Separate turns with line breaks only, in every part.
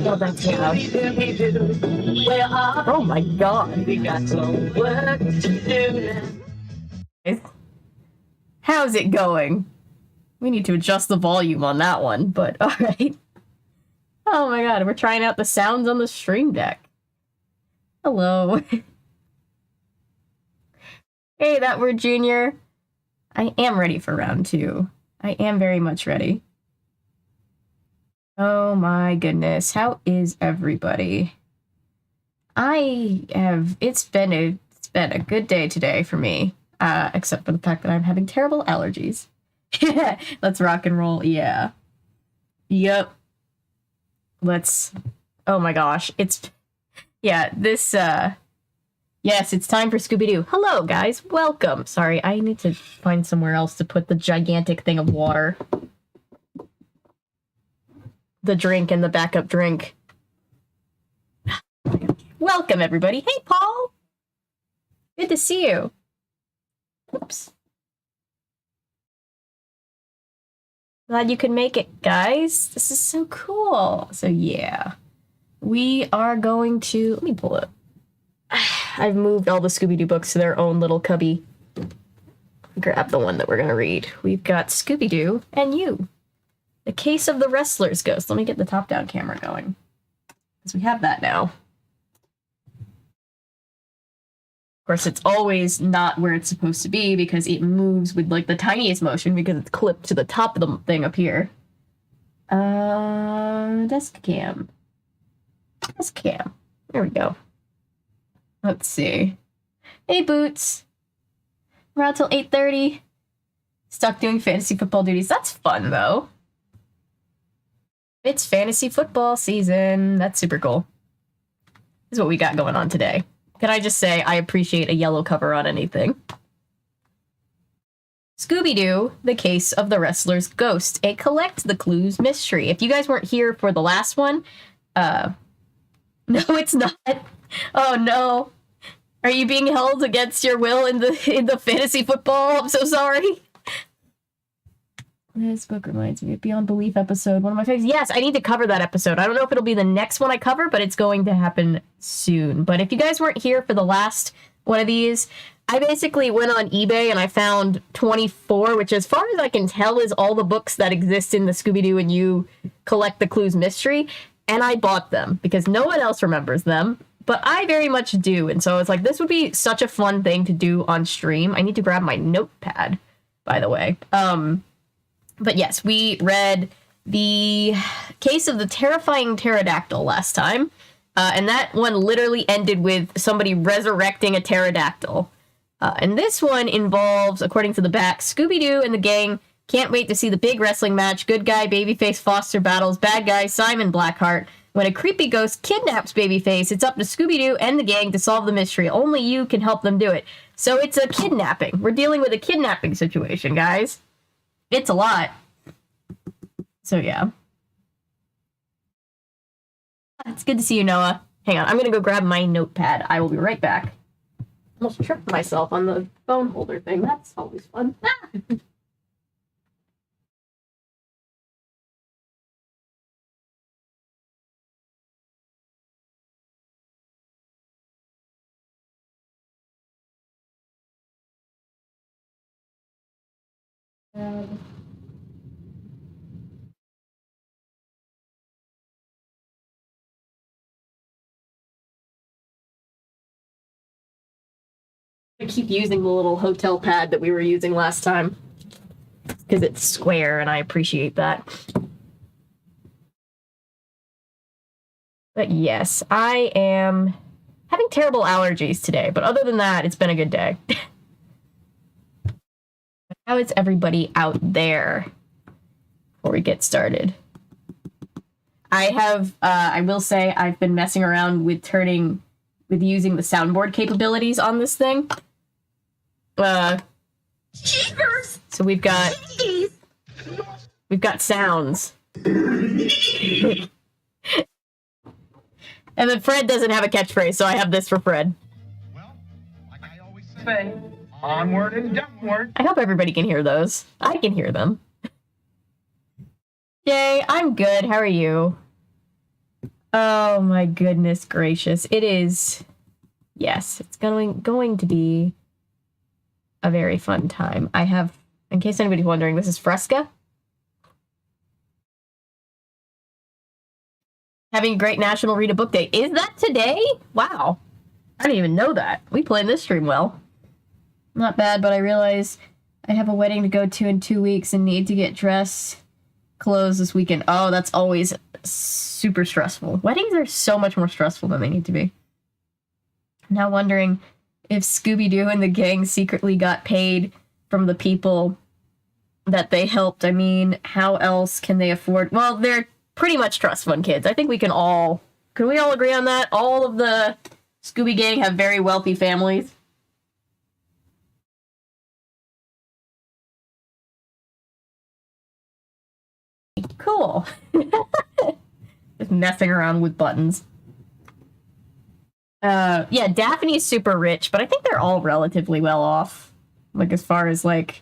Oh, that's loud. Oh my god. We got some work to do. How's it going? We need to adjust the volume on that one, but alright. Oh my god, we're trying out the sounds on the stream deck. Hello. Hey, that word Junior. I am ready for round 2. I am very much ready. Oh my goodness, how is everybody? It's been a good day today for me, except for the fact that I'm having terrible allergies. Let's rock and roll, yeah. Yep. Oh my gosh, yes, it's time for Scooby Doo. Hello, guys, welcome. Sorry, I need to find somewhere else to put the gigantic thing of water. The drink and the backup drink. Welcome, everybody. Hey, Paul. Good to see you. Oops. Glad you could make it, guys. This is so cool. So, yeah. We are going to... Let me pull it. I've moved all the Scooby Doo books to their own little cubby. Grab the one that we're going to read. We've got Scooby Doo and You. The Case of the Wrestler's Ghost. Let me get the top-down camera going. Because we have that now. Of course, it's always not where it's supposed to be because it moves with, like, the tiniest motion because it's clipped to the top of the thing up here. Desk cam. Desk cam. There we go. Let's see. Hey, Boots. We're out till 8:30. Stuck doing fantasy football duties. That's fun, though. It's fantasy football season. That's super cool. This is what we got going on today. Can I just say I appreciate a yellow cover on anything. Scooby Doo, The Case of the Wrestler's Ghost, a Collect the Clues mystery. If you guys weren't here for the last one, no, it's not. Oh no. Are you being held against your will in the fantasy football? I'm so sorry. This book reminds me of Beyond Belief episode. One of my favorites. Yes, I need to cover that episode. I don't know if it'll be the next one I cover, but it's going to happen soon. But if you guys weren't here for the last one of these, I basically went on eBay and I found 24, which as far as I can tell is all the books that exist in the Scooby-Doo and You Collect the Clues mystery. And I bought them because no one else remembers them. But I very much do. And so it's like, this would be such a fun thing to do on stream. I need to grab my notepad, by the way. But yes, we read The Case of the Terrifying Pterodactyl last time. And that one literally ended with somebody resurrecting a pterodactyl. And this one involves, according to the back, Scooby-Doo and the gang can't wait to see the big wrestling match. Good guy, Babyface Foster battles bad guy Simon Blackheart. When a creepy ghost kidnaps Babyface, it's up to Scooby-Doo and the gang to solve the mystery. Only you can help them do it. So it's a kidnapping. We're dealing with a kidnapping situation, guys. It's a lot. So, yeah. It's good to see you, Noah. Hang on, I'm gonna go grab my notepad. I will be right back. Almost tripped myself on the phone holder thing. That's always fun. I keep using the little hotel pad that we were using last time because it's square and I appreciate that. But yes, I am having terrible allergies today, but other than that, it's been a good day. How is everybody out there before we get started? I will say I've been messing around with using the soundboard capabilities on this thing.
Cheers.
So we've got sounds. And then Fred doesn't have a catchphrase, so I have this for Fred.
Well, like I always say, onward and downward.
I hope everybody can hear those. I can hear them. Jay, I'm good. How are you? Oh my goodness gracious. It is. Yes, it's going to be a very fun time. I have, in case anybody's wondering, this is Fresca. Having a great National Read a Book Day. Is that today? Wow. I didn't even know that. We planned this stream well. Not bad, but I realize I have a wedding to go to in 2 weeks and need to get dressed clothes this weekend. Oh, that's always super stressful. Weddings are so much more stressful than they need to be. Now wondering if Scooby Doo and the gang secretly got paid from the people that they helped. I mean, how else can they afford? Well, they're pretty much trust fund kids. I think we can we all agree on that? All of the Scooby Gang have very wealthy families. Cool. Just messing around with buttons. Yeah, Daphne's super rich, but I think they're all relatively well off. Like, as far as, like,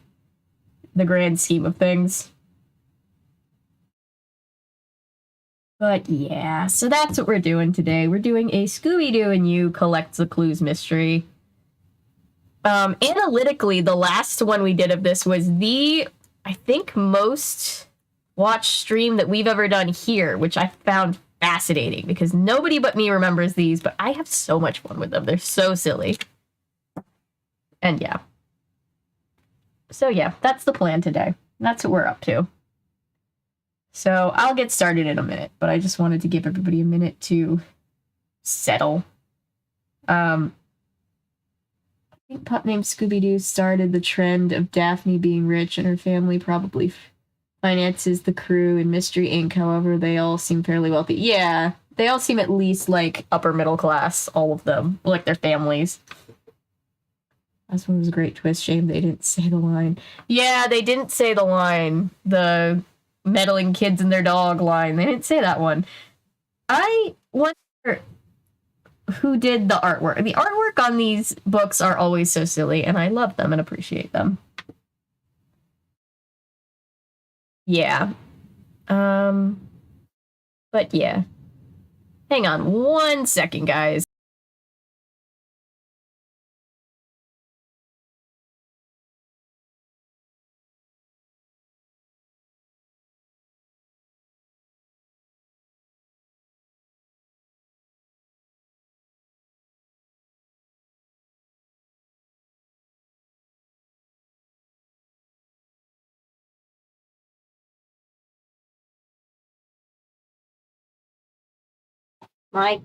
the grand scheme of things. But yeah, so that's what we're doing today. We're doing a Scooby-Doo and You Collects the Clues mystery. Analytically, the last one we did of this was the, I think, most watched stream that we've ever done here, which I found fascinating because nobody but me remembers these, but I have so much fun with them. They're so silly. And yeah. So yeah, that's the plan today. That's what we're up to. So I'll get started in a minute, but I just wanted to give everybody a minute to settle. I think Pup Named Scooby-Doo started the trend of Daphne being rich and her family probably finances the crew in Mystery Inc. However, they all seem fairly wealthy. Yeah, they all seem at least like upper middle class, all of them, like their families. This one was a great twist. Shame they didn't say the line. Yeah, they didn't say the line. The meddling kids and their dog line. They didn't say that one. I wonder who did the artwork. The artwork on these books are always so silly, and I love them and appreciate them. Yeah. But yeah. Hang on 1 second, guys. My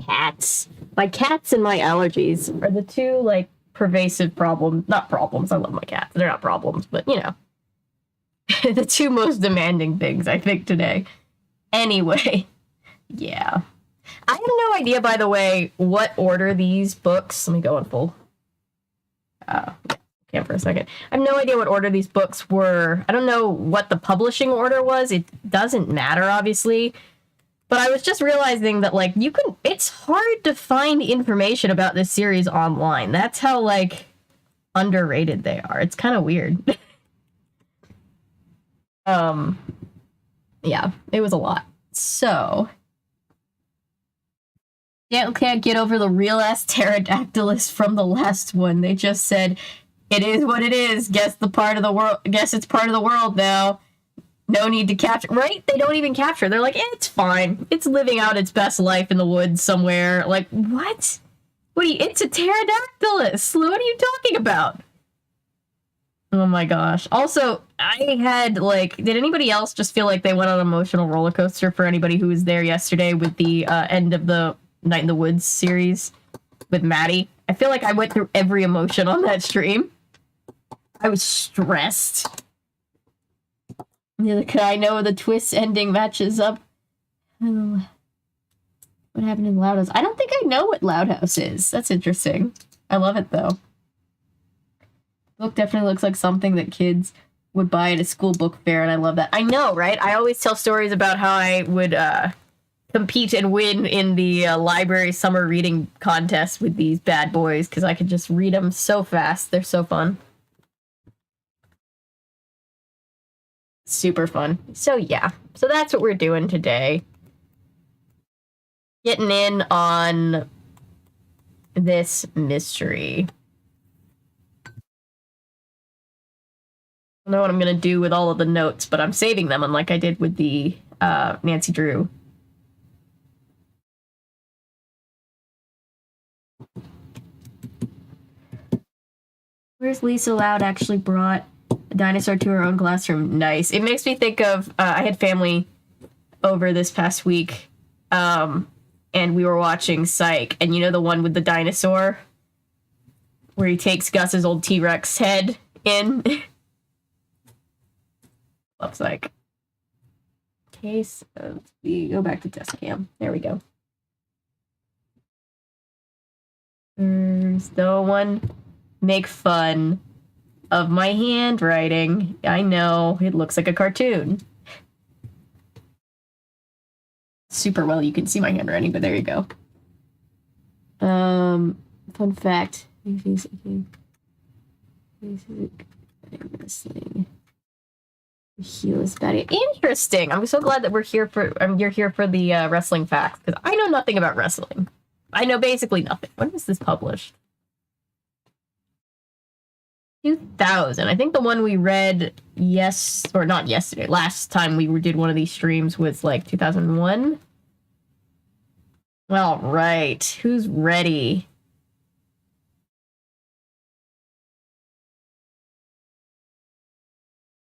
cats. My cats and my allergies are the two, like, pervasive problems. Not problems. I love my cats. They're not problems, but, you know. The two most demanding things, I think, today. Anyway. Yeah. I have no idea, by the way, what order these books... Let me go in full. Cam for a second. I have no idea what order these books were. I don't know what the publishing order was. It doesn't matter, obviously. But I was just realizing that, like, it's hard to find information about this series online. That's how, like, underrated they are. It's kind of weird. Yeah, it was a lot. So, yeah, can't get over the real-ass pterodactylus from the last one. They just said, it is what it is. Guess it's part of the world now. No need to capture, right? They don't even capture. They're like, it's fine. It's living out its best life in the woods somewhere. Like, what? It's a pterodactylus. What are you talking about? Oh my gosh. Also, I had, like, did anybody else just feel like they went on an emotional roller coaster for anybody who was there yesterday with the end of the Night in the Woods series with Maddie? I feel like I went through every emotion on that stream. I was stressed. I know the twist ending matches up. Oh, what happened in Loud House? I don't think I know what Loud House is. That's interesting. I love it, though. Book definitely looks like something that kids would buy at a school book fair, and I love that. I know, right? I always tell stories about how I would compete and win in the library summer reading contest with these bad boys, because I could just read them so fast. They're so fun. Super fun. So yeah, so that's what we're doing today. Getting in on this mystery. I don't know what I'm gonna do with all of the notes, but I'm saving them, unlike I did with the Nancy Drew. Where's Lisa Loud actually brought a dinosaur to her own classroom? Nice. It makes me think of, I had family over this past week, and we were watching Psych, and you know the one with the dinosaur? Where he takes Gus's old T-Rex head in? Love Psych. Case of the... Go back to test cam. There we go. There's no one make fun of my handwriting. I know, it looks like a cartoon. Super well, you can see my handwriting, but there you go. Fun fact. Wrestling. Interesting. I'm so glad that we're here for. You're here for the wrestling facts, because I know nothing about wrestling. I know basically nothing. When was this published? 2000. I think the one we read not yesterday. Last time we did one of these streams was like 2001. All right, who's ready?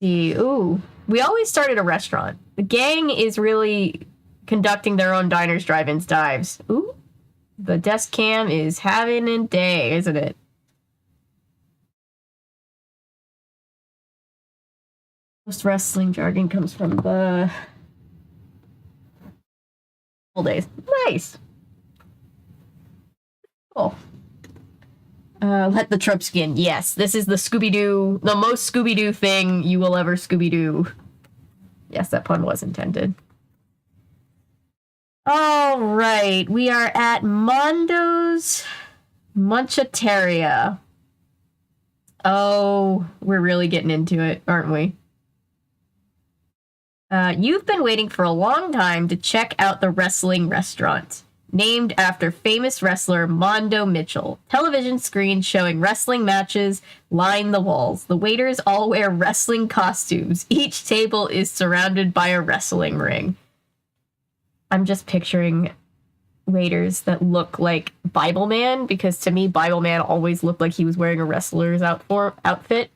Ooh, we always start at a restaurant. The gang is really conducting their own diners, drive-ins, dives. Ooh, the desk cam is having a day, isn't it? Most wrestling jargon comes from the old days. Nice. Cool. Let the trope skin. Yes, this is the Scooby Doo, the most Scooby Doo thing you will ever Scooby Doo. Yes, that pun was intended. All right, we are at Mondo's Munchateria. Oh, we're really getting into it, aren't we? You've been waiting for a long time to check out the wrestling restaurant. Named after famous wrestler Mondo Mitchell. Television screens showing wrestling matches line the walls. The waiters all wear wrestling costumes. Each table is surrounded by a wrestling ring. I'm just picturing waiters that look like Bible Man, because to me, Bible Man always looked like he was wearing a wrestler's outfit.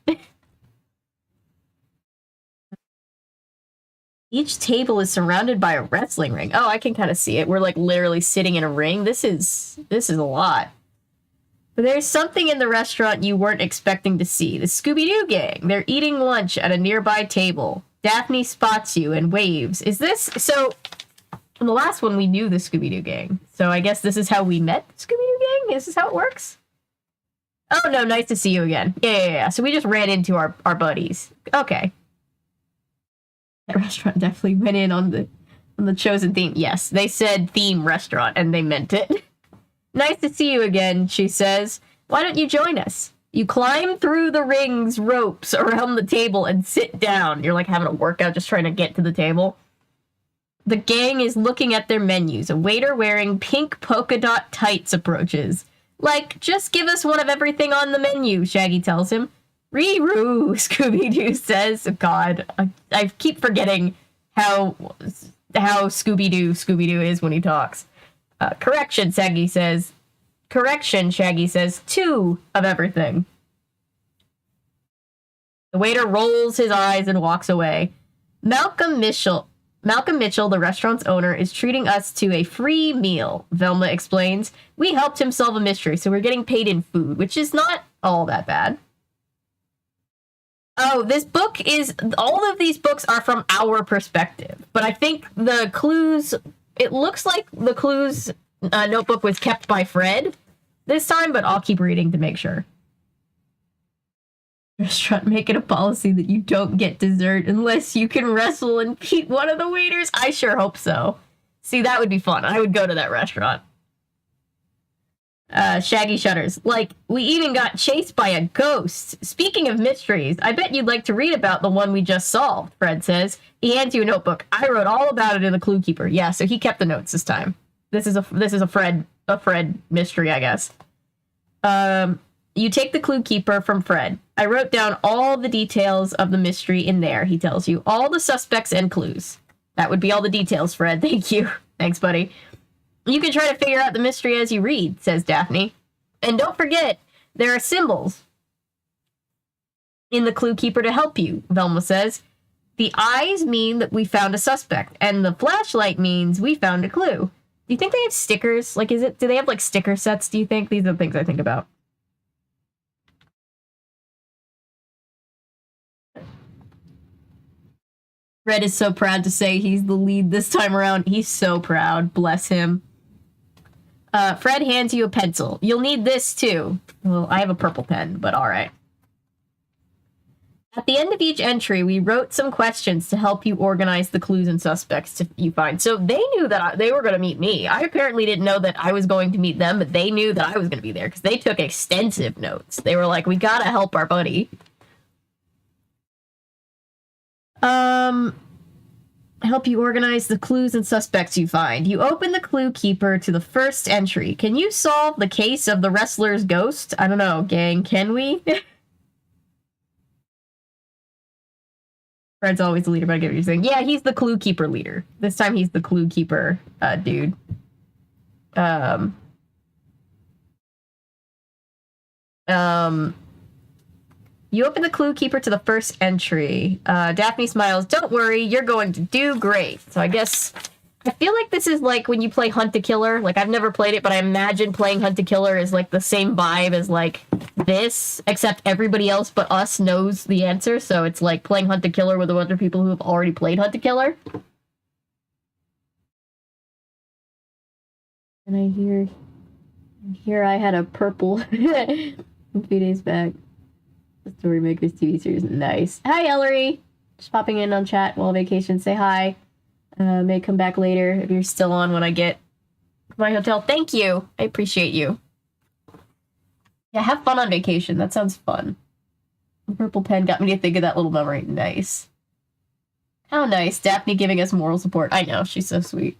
Each table is surrounded by a wrestling ring. Oh, I can kind of see it. We're like literally sitting in a ring. This is a lot. But there's something in the restaurant you weren't expecting to see. The Scooby Doo gang. They're eating lunch at a nearby table. Daphne spots you and waves. Is this... So, in the last one, we knew the Scooby Doo gang. So I guess this is how we met the Scooby Doo gang? Is this how it works? Oh, no, nice to see you again. Yeah. So we just ran into our buddies. Okay. That restaurant definitely went in on the chosen theme. Yes, they said theme restaurant, and they meant it. Nice to see you again, she says. Why don't you join us? You climb through the ring's ropes around the table and sit down. You're like having a workout just trying to get to the table. The gang is looking at their menus. A waiter wearing pink polka dot tights approaches. Like, just give us one of everything on the menu, Shaggy tells him. Ree-roo, Scooby-Doo says. Oh, God, I keep forgetting how Scooby-Doo is when he talks. Correction, Shaggy says. Two of everything. The waiter rolls his eyes and walks away. Malcolm Mitchell, the restaurant's owner, is treating us to a free meal, Velma explains. We helped him solve a mystery, so we're getting paid in food, which is not all that bad. Oh, this book is... All of these books are from our perspective. But I think the clues... It looks like the clues notebook was kept by Fred this time, but I'll keep reading to make sure. Restaurant make it a policy that you don't get dessert unless you can wrestle and beat one of the waiters. I sure hope so. See, that would be fun. I would go to that restaurant. Shaggy shudders. Like, we even got chased by a ghost. Speaking of mysteries, I bet you'd like to read about the one we just solved, Fred says. He hands you a notebook. I wrote all about it in the Clue Keeper. Yeah, so he kept the notes this time. This is a Fred mystery, I guess. You take the Clue Keeper from Fred. I wrote down all the details of the mystery in there, he tells you. All the suspects and clues. That would be all the details, Fred. Thank you. Thanks, buddy. You can try to figure out the mystery as you read, says Daphne. And don't forget, there are symbols in the Clue Keeper to help you, Velma says. The eyes mean that we found a suspect, and the flashlight means we found a clue. Do you think they have stickers? Like, do they have, like, sticker sets, do you think? These are the things I think about. Fred is so proud to say he's the lead this time around. He's so proud. Bless him. Fred hands you a pencil. You'll need this, too. Well, I have a purple pen, but all right. At the end of each entry, we wrote some questions to help you organize the clues and suspects you find. So they knew that they were going to meet me. I apparently didn't know that I was going to meet them, but they knew that I was going to be there because they took extensive notes. They were like, we got to help our buddy. Help you organize the clues and suspects you find. You open the Clue Keeper to the first entry. Can you solve the case of the wrestler's ghost? I don't know, gang. Can we? Fred's always the leader, but I get what you're saying. Yeah, he's the Clue Keeper leader. This time he's the Clue Keeper dude. You open the Clue Keeper to the first entry. Daphne smiles. Don't worry, you're going to do great. So I guess... I feel like this is like when you play Hunt a Killer. Like, I've never played it, but I imagine playing Hunt a Killer is like the same vibe as like this, except everybody else but us knows the answer. So it's like playing Hunt a Killer with a bunch of people who have already played Hunt a Killer. And I hear I had a purple a few days back. The Storymakers TV series. Nice. Hi, Ellery. Just popping in on chat while on vacation. Say hi. May come back later if you're still on when I get to my hotel. Thank you. I appreciate you. Yeah, have fun on vacation. That sounds fun. The purple pen got me to think of that little memory. Nice. How nice. Daphne giving us moral support. I know. She's so sweet.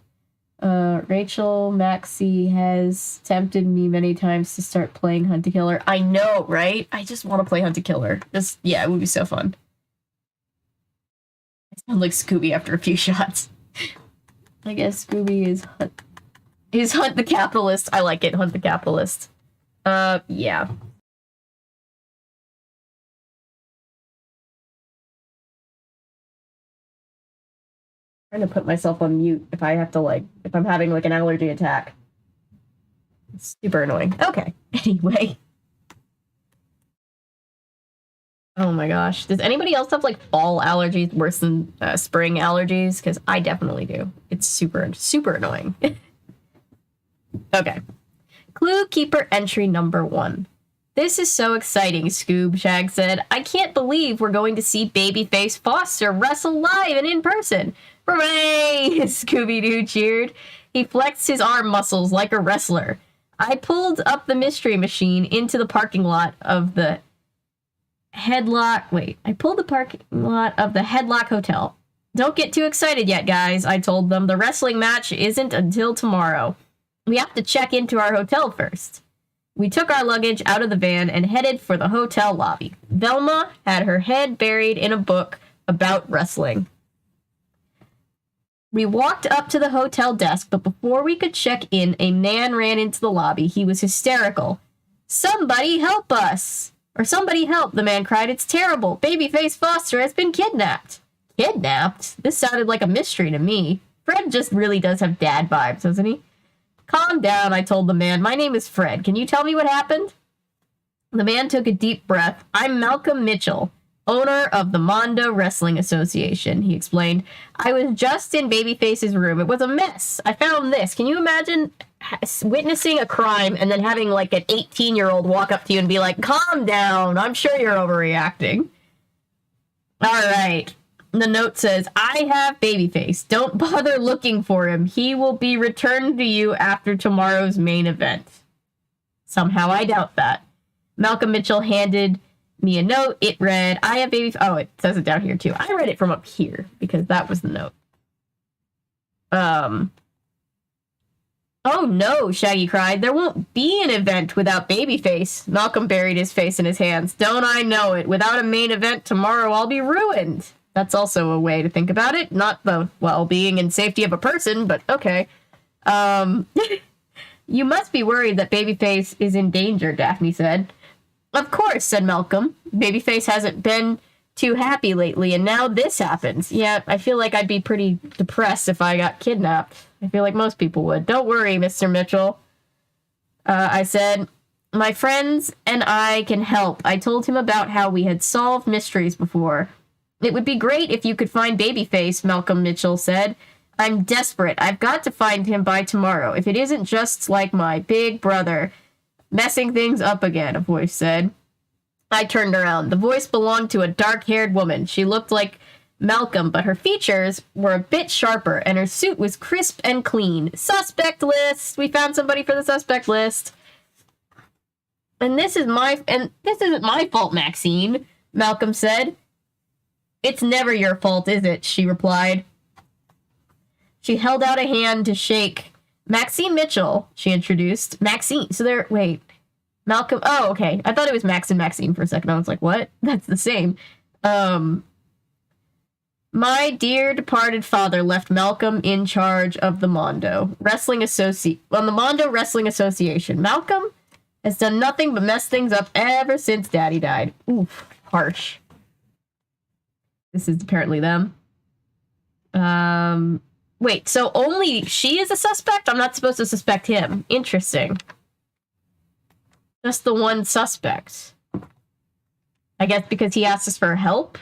Rachel Maxie has tempted me many times to start playing Hunt a Killer. I know, right? I just want to play Hunt a Killer. Yeah, it would be so fun. I sound like Scooby after a few shots. I guess Scooby is Hunt the Capitalist. I like it, Hunt the Capitalist. Yeah. I'm trying to put myself on mute if I have to, like, if I'm having, like, an allergy attack. It's super annoying. Okay. Anyway. Oh my gosh. Does anybody else have, like, fall allergies worse than spring allergies? Because I definitely do. It's super, super annoying. Okay. Clue Keeper entry number 1. This is so exciting, Scoob, Shag said. I can't believe we're going to see Babyface Foster wrestle live and in person. Hooray! Scooby Doo cheered. He flexed his arm muscles like a wrestler. I pulled up the mystery machine into the parking lot of the I pulled the parking lot of the Headlock Hotel. Don't get too excited yet, guys, I told them. The wrestling match isn't until tomorrow. We have to check into our hotel first. We took our luggage out of the van and headed for the hotel lobby. Velma had her head buried in a book about wrestling. We walked up to the hotel desk, but before we could check in, a man ran into the lobby. He was hysterical. Somebody help us! Or somebody help, the man cried. It's terrible. Babyface Foster has been kidnapped. Kidnapped? This sounded like a mystery to me. Fred just really does have dad vibes, doesn't he? Calm down, I told the man. My name is Fred. Can you tell me what happened? The man took a deep breath. I'm Malcolm Mitchell, owner of the Mondo Wrestling Association, he explained. I was just in Babyface's room. It was a mess. I found this. Can you imagine witnessing a crime and then having like an 18-year-old walk up to you and be like, calm down, I'm sure you're overreacting. All right. The note says, I have Babyface. Don't bother looking for him. He will be returned to you after tomorrow's main event. Somehow I doubt that. Malcolm Mitchell handed me a note. It read, I have baby... Oh, it says it down here, too. I read it from up here, because that was the note. Oh no, Shaggy cried. There won't be an event without Babyface. Malcolm buried his face in his hands. Don't I know it? Without a main event tomorrow, I'll be ruined. That's also a way to think about it. Not the well-being and safety of a person, but okay. You must be worried that Babyface is in danger, Daphne said. Of course, said Malcolm. Babyface hasn't been too happy lately, and now this happens. Yeah, I feel like I'd be pretty depressed if I got kidnapped. I feel like most people would. Don't worry, Mr. Mitchell. I said, my friends and I can help. I told him about how we had solved mysteries before. It would be great if you could find Babyface, Malcolm Mitchell said. I'm desperate. I've got to find him by tomorrow. If it isn't just like my big brother messing things up again, a voice said. I turned around. The voice belonged to a dark-haired woman. She looked like Malcolm, but her features were a bit sharper, and her suit was crisp and clean. Suspect list! We found somebody for the suspect list. This isn't my fault, Maxine, Malcolm said. It's never your fault, is it? She replied. She held out a hand to shake. Maxine Mitchell, she introduced. Maxine. So wait. Malcolm. Oh, okay. I thought it was Max and Maxine for a second. I was like, what? That's the same. My dear departed father left Malcolm in charge of the Mondo Wrestling Association. Malcolm has done nothing but mess things up ever since Daddy died. Oof, harsh. This is apparently them. Wait, so only she is a suspect? I'm not supposed to suspect him. Interesting. Just the one suspect. I guess because he asked us for help?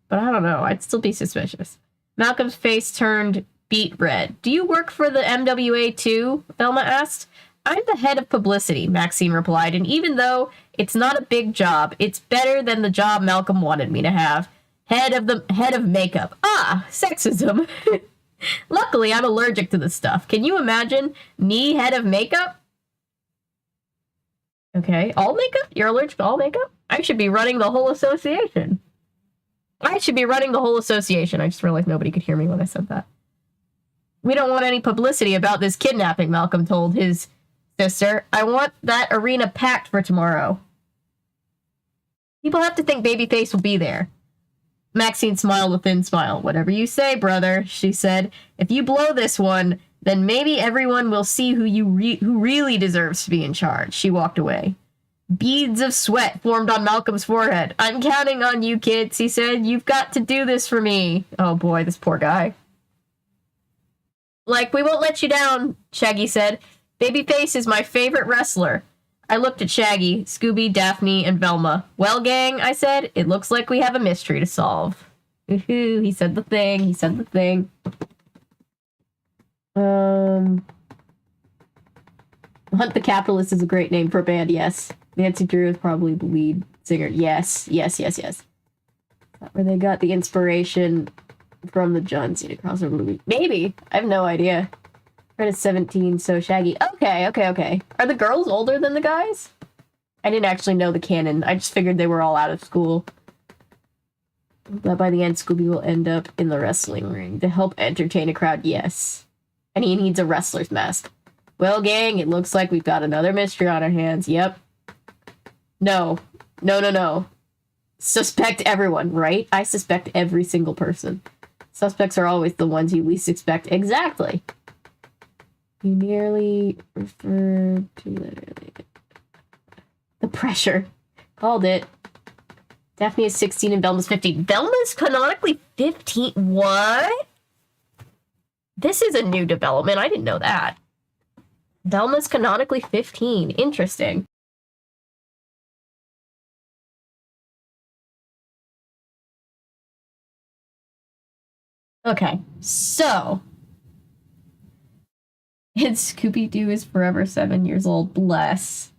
But I don't know. I'd still be suspicious. Malcolm's face turned beet red. Do you work for the MWA too? Velma asked. I'm the head of publicity, Maxine replied, and even though it's not a big job, it's better than the job Malcolm wanted me to have. Head of makeup. Ah, sexism. Luckily, I'm allergic to this stuff. Can you imagine me head of makeup? Okay, all makeup? You're allergic to all makeup? I should be running the whole association. I just realized nobody could hear me when I said that. We don't want any publicity about this kidnapping, Malcolm told his sister. I want that arena packed for tomorrow. People have to think Babyface will be there. Maxine smiled a thin smile. Whatever you say, brother, she said. If you blow this one, then maybe everyone will see who really deserves to be in charge. She walked away. Beads of sweat formed on Malcolm's forehead. I'm counting on you, kids, he said. You've got to do this for me. Oh boy, this poor guy. Like, we won't let you down, Shaggy said. Babyface is my favorite wrestler. I looked at Shaggy, Scooby, Daphne, and Velma. Well, gang, I said, it looks like we have a mystery to solve. Ooh, he said the thing. Hunt the Capitalist is a great name for a band, yes. Nancy Drew is probably the lead singer. Yes. Where they got the inspiration from the John Cena crossover movie. Maybe. I have no idea. Fred is 17, so Shaggy. Okay. Are the girls older than the guys? I didn't actually know the canon. I just figured they were all out of school. But by the end, Scooby will end up in the wrestling ring to help entertain a crowd. Yes. And he needs a wrestler's mask. Well, gang, it looks like we've got another mystery on our hands. Yep. No. Suspect everyone, right? I suspect every single person. Suspects are always the ones you least expect. Exactly. You merely referred to literally. The pressure. Called it. Daphne is 16 and Velma's 15. Velma's canonically 15? What? This is a new development. I didn't know that. Velma's canonically 15. Interesting. Okay, so Scooby Doo is forever 7 years old. Bless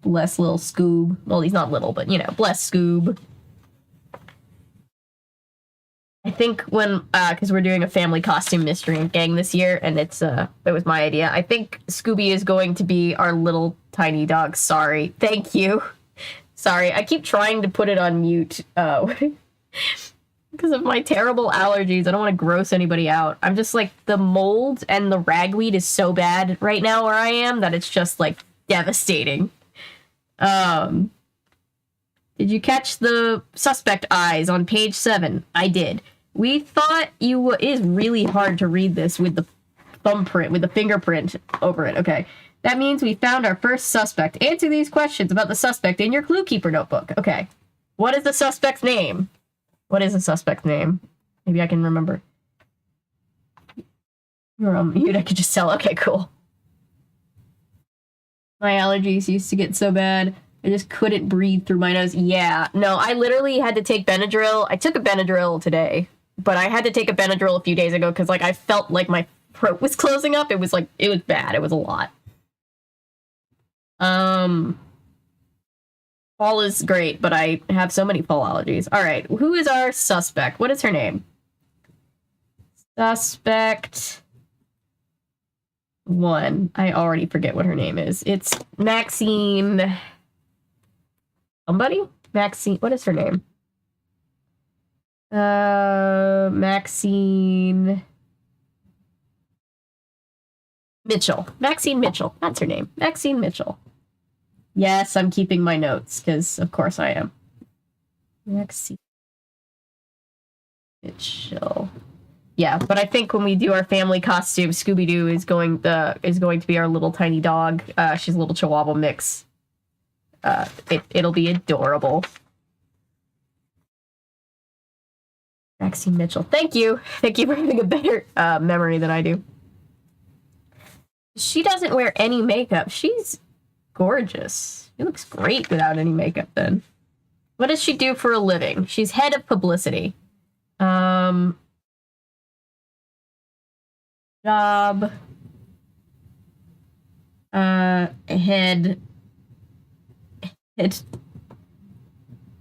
little Scoob. Well, he's not little, but bless Scoob. I think when, because we're doing a family costume mystery gang this year, and it was my idea. I think Scooby is going to be our little tiny dog. Sorry. Thank you. Sorry. I keep trying to put it on mute, because of my terrible allergies. I don't want to gross anybody out. I'm just like, the mold and the ragweed is so bad right now where I am that it's just like devastating. Did you catch the suspect eyes on page 7? I did. We thought it is really hard to read this with the thumbprint, with the fingerprint over it. Okay. That means we found our first suspect. Answer these questions about the suspect in your Clue Keeper notebook. Okay. What is the suspect's name? What is the suspect's name? Maybe I can remember. You're on mute. I could just tell. Okay, cool. My allergies used to get so bad. I just couldn't breathe through my nose. Yeah. No, I literally had to take Benadryl. I took a Benadryl today, but I had to take a Benadryl a few days ago because, like, I felt like my throat was closing up. It was bad. It was a lot. Fall is great, but I have so many fall allergies. All right, who is our suspect? What is her name? Suspect 1. I already forget what her name is. It's Maxine. Somebody? Maxine. What is her name? Maxine Mitchell. Maxine Mitchell. That's her name. Maxine Mitchell. Yes, I'm keeping my notes, because of course I am. Maxine Mitchell. Yeah, but I think when we do our family costume, Scooby Doo is going to be our little tiny dog. She's a little Chihuahua mix. It'll be adorable. Maxine Mitchell. Thank you. Thank you for having a better memory than I do. She doesn't wear any makeup. She's gorgeous. She looks great without any makeup then. What does she do for a living? She's head of publicity. Job. Head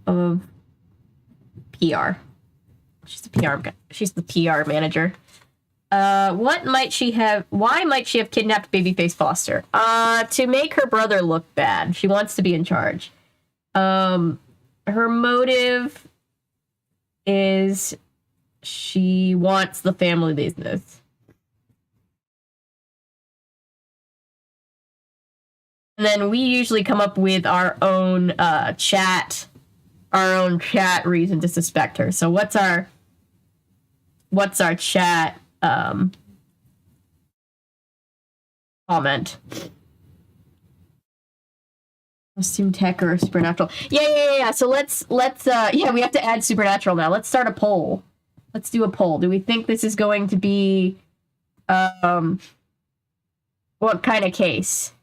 of PR. She's the PR manager. What might she have? Why might she have kidnapped Babyface Foster? To make her brother look bad. She wants to be in charge. Her motive is she wants the family business. And then we usually come up with our own chat reason to suspect her. So what's our chat comment? Costume tech or supernatural? Yeah. So let's we have to add supernatural now. Let's start a poll. Let's do a poll. Do we think this is going to be what kind of case?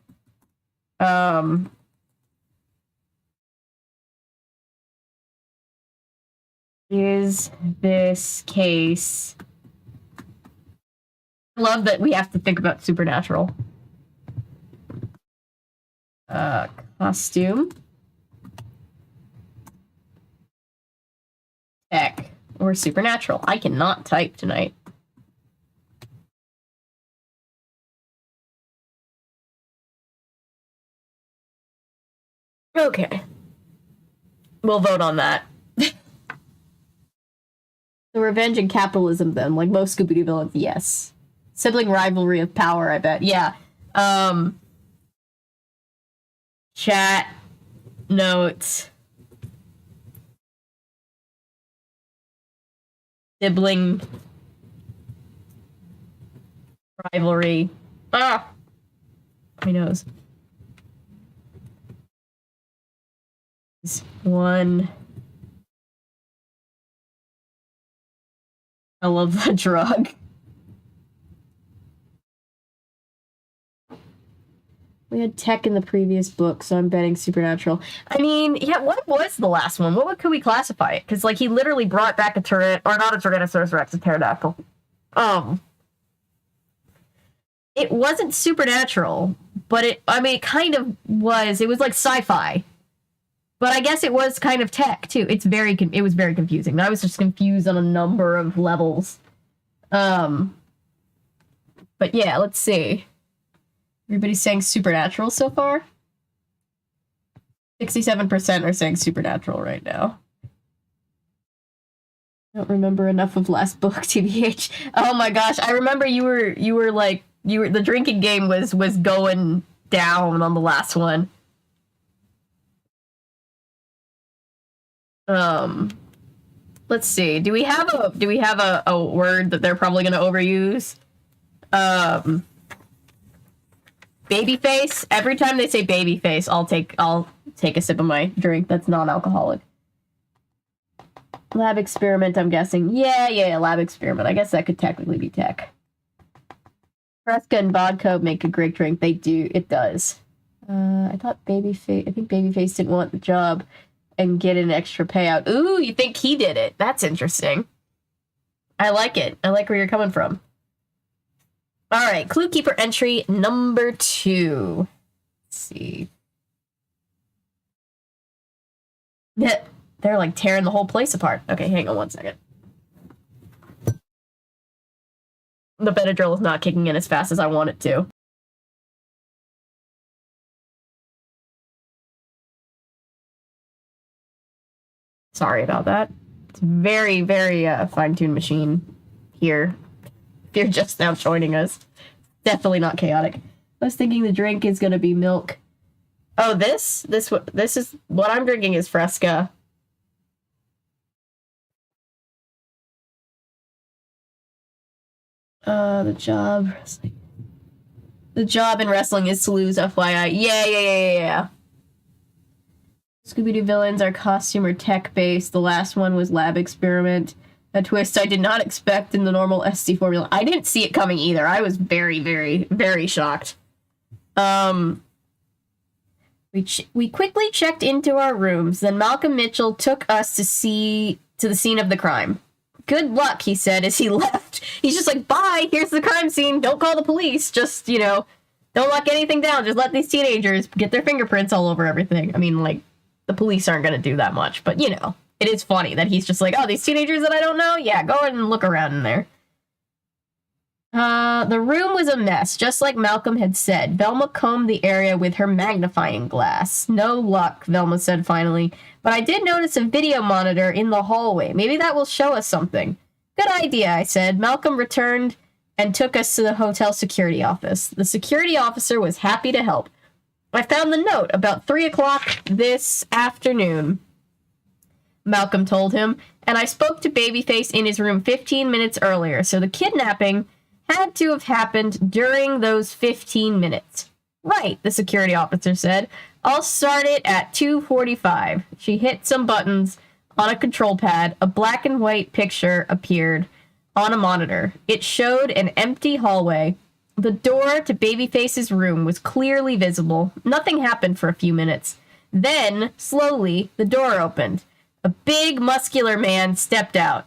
Is this case? I love that we have to think about supernatural. Costume. Tech or supernatural. I cannot type tonight. Okay. We'll vote on that. The revenge and capitalism, then, like most Scooby Doo villains, yes. Sibling rivalry of power, I bet. Yeah. Chat notes. Sibling rivalry. My nose. One. I love the drug. We had tech in the previous book, so I'm betting supernatural. I mean, yeah, what was the last one? What could we classify it? Because, like, he literally brought back a turret, or not a Tyrannosaurus Rex, a pterodactyl. It wasn't supernatural, but it kind of was. It was like sci-fi. But I guess it was kind of tech, too. It was very confusing. I was just confused on a number of levels. But yeah, let's see. Everybody's saying Supernatural so far? 67% are saying Supernatural right now. I don't remember enough of last book, TBH. Oh my gosh, I remember the drinking game was going down on the last one. Let's see. Do we have a word that they're probably gonna overuse? Babyface. Every time they say babyface, I'll take a sip of my drink that's non-alcoholic. Lab experiment, I'm guessing. Yeah, lab experiment. I guess that could technically be tech. Fresca and vodka make a great drink. They do. It does. I think Babyface didn't want the job and get an extra payout. Ooh, you think he did it? That's interesting. I like it. I like where you're coming from. All right, Clue Keeper entry number 2. Let's see. Yeah, they're like tearing the whole place apart. Okay, hang on one second. The Benadryl is not kicking in as fast as I want it to. Sorry about that. It's very, very fine-tuned machine here. If you're just now joining us. Definitely not chaotic. I was thinking the drink is going to be milk. Oh, this is what I'm drinking is Fresca. The job in wrestling is to lose, FYI. Yeah. Scooby Doo villains are costume or tech-based. The last one was lab experiment. A twist I did not expect in the normal SD formula. I didn't see it coming either. I was very, very, very shocked. We quickly checked into our rooms. Then Malcolm Mitchell took us to the scene of the crime. Good luck, he said as he left. He's just like, bye, here's the crime scene. Don't call the police. Just, don't lock anything down. Just let these teenagers get their fingerprints all over everything. I mean, like, the police aren't going to do that much. But, it is funny that he's just like, oh, these teenagers that I don't know? Yeah, go ahead and look around in there. The room was a mess, just like Malcolm had said. Velma combed the area with her magnifying glass. No luck, Velma said finally. But I did notice a video monitor in the hallway. Maybe that will show us something. Good idea, I said. Malcolm returned and took us to the hotel security office. The security officer was happy to help. I found the note about 3 o'clock this afternoon, Malcolm told him, and I spoke to Babyface in his room 15 minutes earlier, so the kidnapping had to have happened during those 15 minutes. Right, the security officer said. I'll start it at 2:45. She hit some buttons on a control pad. A black and white picture appeared on a monitor. It showed an empty hallway. The door to Babyface's room was clearly visible. Nothing happened for a few minutes. Then, slowly, the door opened. A big, muscular man stepped out.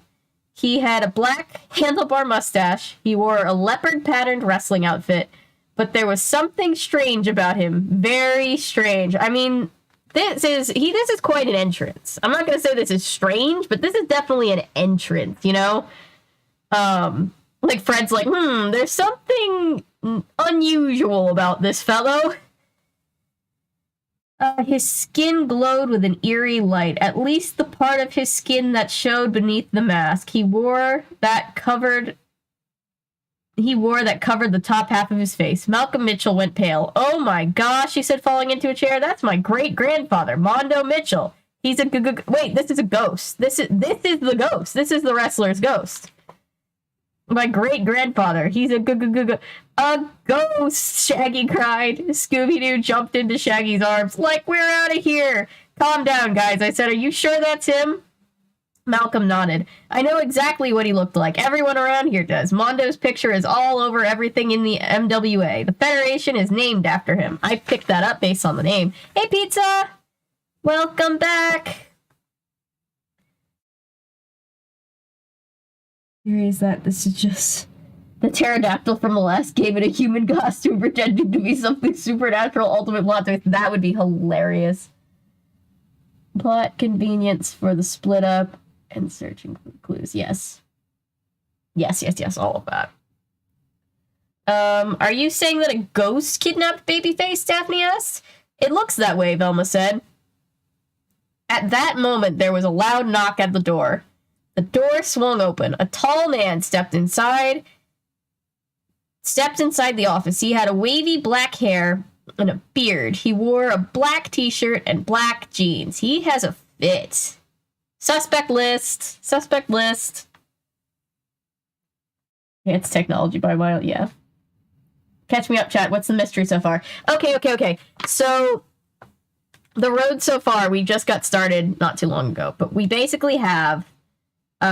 He had a black handlebar mustache. He wore a leopard-patterned wrestling outfit. But there was something strange about him. Very strange. I mean, this is quite an entrance. I'm not going to say this is strange, but this is definitely an entrance, Like, Fred's like, there's something unusual about this fellow. His skin glowed with an eerie light, at least the part of his skin that showed beneath the mask. He wore that covered the top half of his face. Malcolm Mitchell went pale. Oh my gosh, he said, falling into a chair. That's my great-grandfather, Mondo Mitchell. He's a wait, this is a ghost. This is the ghost. This is the wrestler's ghost. My great-grandfather. He's a ghost, Shaggy cried. Scooby-Doo jumped into Shaggy's arms. Like, we're out of here. Calm down, guys. I said, are you sure that's him? Malcolm nodded. I know exactly what he looked like. Everyone around here does. Mondo's picture is all over everything in the MWA. The Federation is named after him. I picked that up based on the name. Hey, Pizza! Welcome back! Here is that. This is just... The pterodactyl from the last gave it a human costume pretending to be something supernatural. Ultimate plot twist. That would be hilarious. Plot convenience for the split up and searching for clues. Yes. Yes, all of that. Are you saying that a ghost kidnapped Babyface? Daphne asked. It looks that way, Velma said. At that moment, there was a loud knock at the door. The door swung open. A tall man stepped inside the office. He had a wavy black hair and a beard. He wore a black t-shirt and black jeans. He has a fit. Suspect list. It's technology by a mile, yeah. Catch me up, chat. What's the mystery so far? Okay. So, the road so far, we just got started not too long ago, but we basically have, we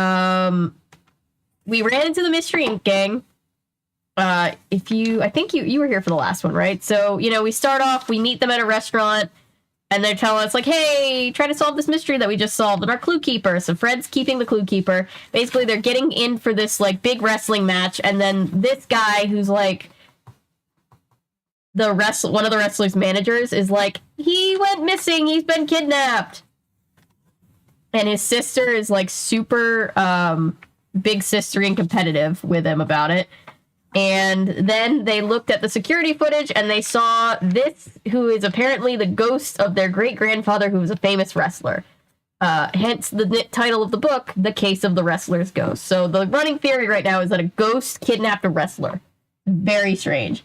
ran into the Mystery Inc. gang. I think you were here for the last one, right? So, we start off, we meet them at a restaurant, and they're telling us, like, hey, try to solve this mystery that we just solved, and our clue keeper. So Fred's keeping the clue keeper. Basically, they're getting in for this, like, big wrestling match, and then this guy who's, like, one of the wrestlers' managers is like, he went missing, he's been kidnapped. And his sister is, like, super, big sistery and competitive with him about it. And then they looked at the security footage and they saw this, who is apparently the ghost of their great-grandfather, who was a famous wrestler. Hence the title of the book, The Case of the Wrestler's Ghost. So the running theory right now is that a ghost kidnapped a wrestler. Very strange.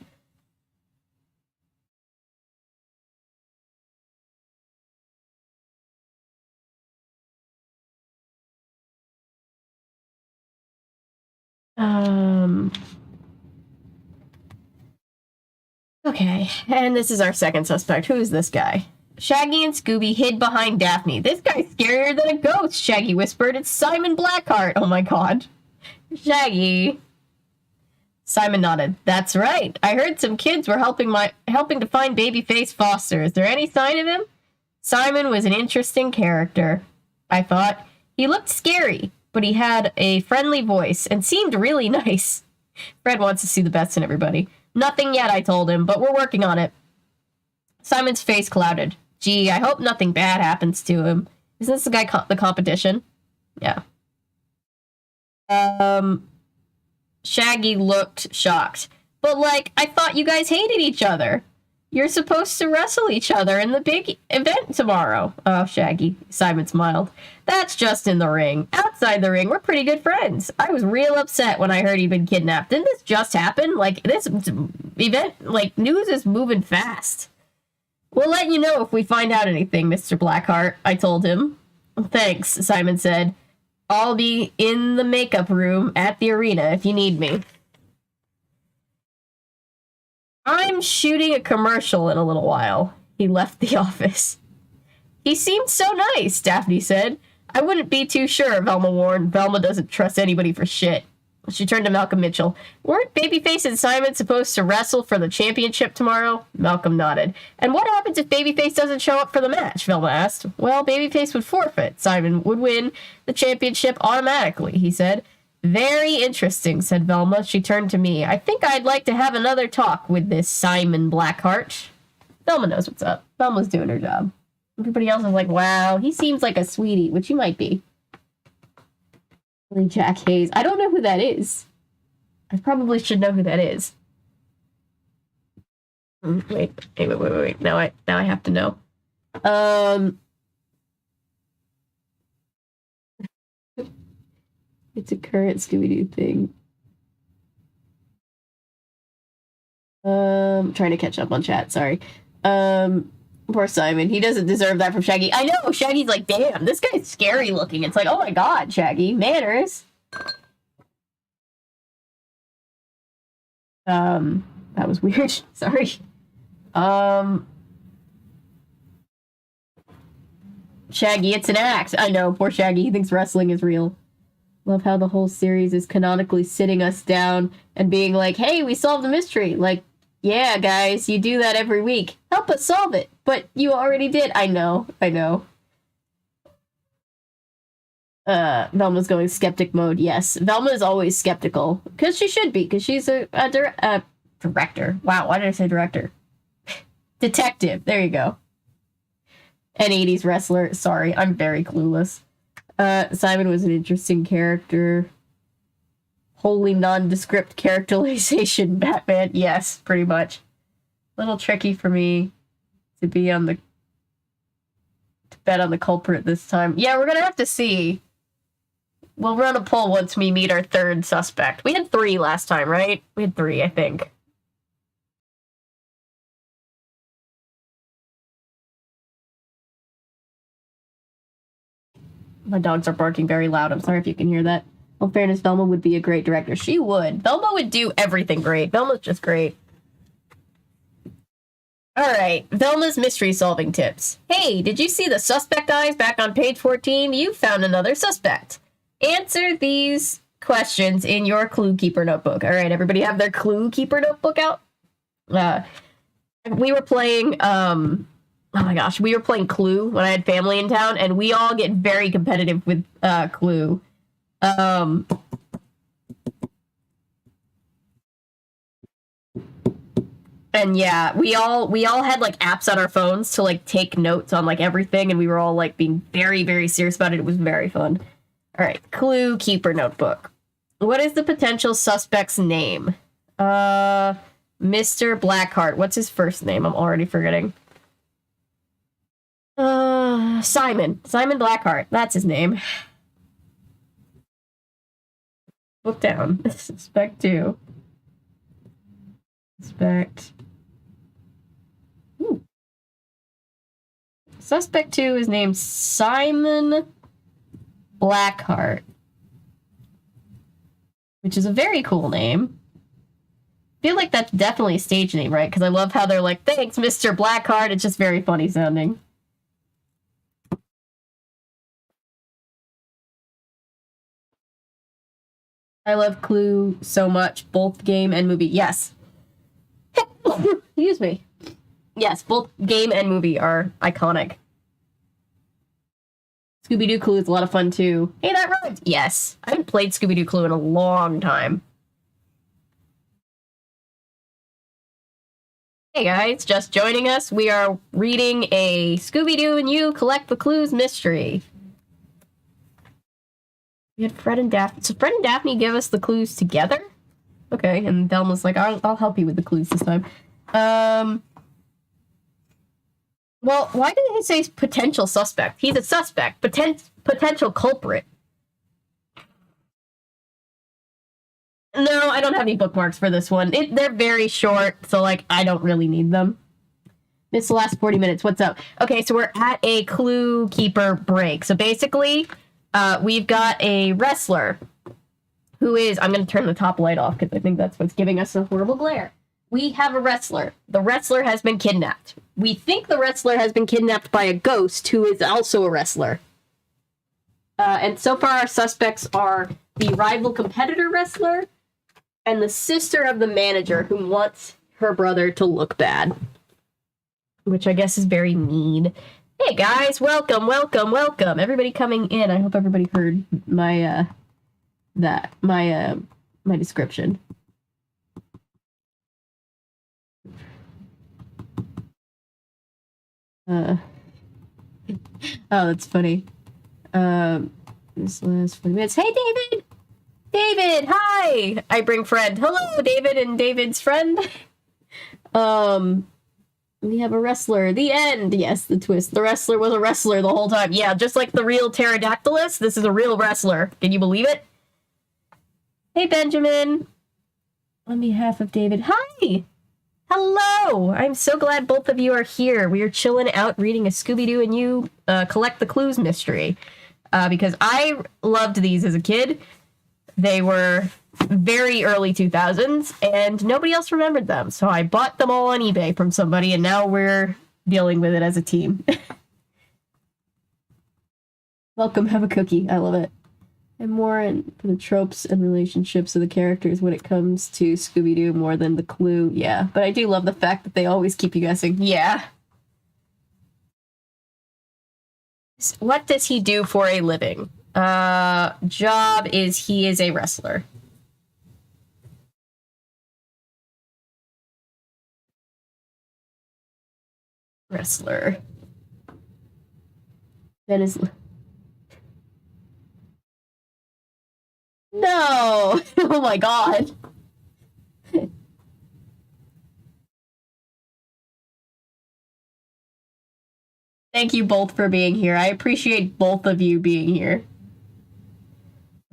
Okay, and this is our second suspect. Who is this guy? Shaggy and Scooby hid behind Daphne. This guy's scarier than a ghost, Shaggy whispered. It's Simon Blackheart. Oh my god. Shaggy. Simon nodded. That's right. I heard some kids were helping to find Babyface Foster. Is there any sign of him? Simon was an interesting character, I thought. He looked scary, but he had a friendly voice and seemed really nice. Fred wants to see the best in everybody. Nothing yet, I told him, but we're working on it. Simon's face clouded. Gee, I hope nothing bad happens to him. Isn't this the guy the competition? Yeah. Shaggy looked shocked. But, like, I thought you guys hated each other. You're supposed to wrestle each other in the big event tomorrow. Oh, Shaggy. Simon smiled. That's just in the ring. Outside the ring, we're pretty good friends. I was real upset when I heard he'd been kidnapped. Didn't this just happen? Like, this event, like, news is moving fast. We'll let you know if we find out anything, Mr. Blackheart, I told him. Thanks, Simon said. I'll be in the makeup room at the arena if you need me. I'm shooting a commercial in a little while. He left the office. He seemed so nice, Daphne said. I wouldn't be too sure, Velma warned. Velma doesn't trust anybody for shit. She turned to Malcolm Mitchell. Weren't Babyface and Simon supposed to wrestle for the championship tomorrow? Malcolm nodded. And what happens if Babyface doesn't show up for the match? Velma asked. Well, Babyface would forfeit. Simon would win the championship automatically, he said. Very interesting, said Velma. She turned to me. I think I'd like to have another talk with this Simon Blackheart. Velma knows what's up. Velma's doing her job. Everybody else is like, wow, he seems like a sweetie, which he might be. Jack Hayes. I don't know who that is. I probably should know who that is. Wait. Now I have to know. It's a current Scooby Doo thing. Trying to catch up on chat, sorry. Poor Simon. He doesn't deserve that from Shaggy. I know, Shaggy's like, damn, this guy's scary looking. It's like, oh my god, Shaggy. Manners. That was weird. Sorry. Shaggy, it's an act. I know, poor Shaggy. He thinks wrestling is real. Love how the whole series is canonically sitting us down and being like, hey, we solved the mystery. Like, yeah, guys, you do that every week. Help us solve it. But you already did. I know. Velma's going skeptic mode. Yes, Velma is always skeptical. Because she should be. Because she's a director. Wow, why did I say director? Detective. There you go. An 80s wrestler. Sorry, I'm very clueless. Simon was an interesting character. Wholly nondescript characterization, Batman. Yes, pretty much. Little tricky for me to bet on the culprit this time. Yeah, we're gonna have to see. We'll run a poll once we meet our third suspect. We had 3 last time, right? We had 3, I think. My dogs are barking very loud. I'm sorry if you can hear that. In fairness, Velma would be a great director. She would. Velma would do everything great. Velma's just great. Alright, Velma's mystery-solving tips. Hey, did you see the suspect eyes back on page 14? You found another suspect. Answer these questions in your Clue Keeper notebook. Alright, everybody have their Clue Keeper notebook out? We were playing, oh my gosh, we were playing Clue when I had family in town, and we all get very competitive with Clue. And yeah, we all had like apps on our phones to like take notes on like everything, and we were all like being very, very serious about it. It was very fun. All right, Clue Keeper notebook. What is the potential suspect's name? Mr. Blackheart. What's his first name? I'm already forgetting. Simon. Simon Blackheart. That's his name. Book down. Suspect 2. Suspect. Ooh. Suspect 2 is named Simon Blackheart, which is a very cool name. I feel like that's definitely a stage name, right? Because I love how they're like, thanks, Mr. Blackheart. It's just very funny sounding. I love Clue so much, both game and movie. Yes. Excuse me. Yes, both game and movie are iconic. Scooby Doo Clue is a lot of fun too. Hey, that rhymes. Yes. I haven't played Scooby Doo Clue in a long time. Hey guys, just joining us. We are reading a Scooby Doo and You Collect the Clues mystery. We had Fred and Daphne. So Fred and Daphne give us the clues together? Okay, and Velma's like, I'll help you with the clues this time. Well, why did he say potential suspect? He's a suspect. Potential culprit. No, I don't have any bookmarks for this one. They're very short, so, like, I don't really need them. It's the last 40 minutes. What's up? Okay, so we're at a Clue Keeper break. So basically, we've got a wrestler who is... I'm going to turn the top light off because I think that's what's giving us a horrible glare. We have a wrestler. The wrestler has been kidnapped. We think the wrestler has been kidnapped by a ghost who is also a wrestler. And so far our suspects are the rival competitor wrestler and the sister of the manager who wants her brother to look bad. Which I guess is very mean. Hey guys, welcome, welcome, welcome. Everybody coming in. I hope everybody heard my my description. Oh, that's funny. This last 40 minutes. Hey, David! David, hi! I bring friend. Hello, David and David's friend. We have a wrestler. The end! Yes, the twist. The wrestler was a wrestler the whole time. Yeah, just like the real pterodactylus, this is a real wrestler. Can you believe it? Hey, Benjamin. On behalf of David. Hi! Hello! I'm so glad both of you are here. We are chilling out reading a Scooby Doo and You Collect the Clues mystery. Because I loved these as a kid. They were very early 2000s, and nobody else remembered them. So I bought them all on eBay from somebody, and now we're dealing with it as a team. Welcome, have a cookie. I love it. I'm more in for the tropes and relationships of the characters when it comes to Scooby-Doo more than the Clue. Yeah, but I do love the fact that they always keep you guessing. Yeah. What does he do for a living? Job is he is a wrestler. Wrestler. Ben is... No! Oh my god. Thank you both for being here. I appreciate both of you being here.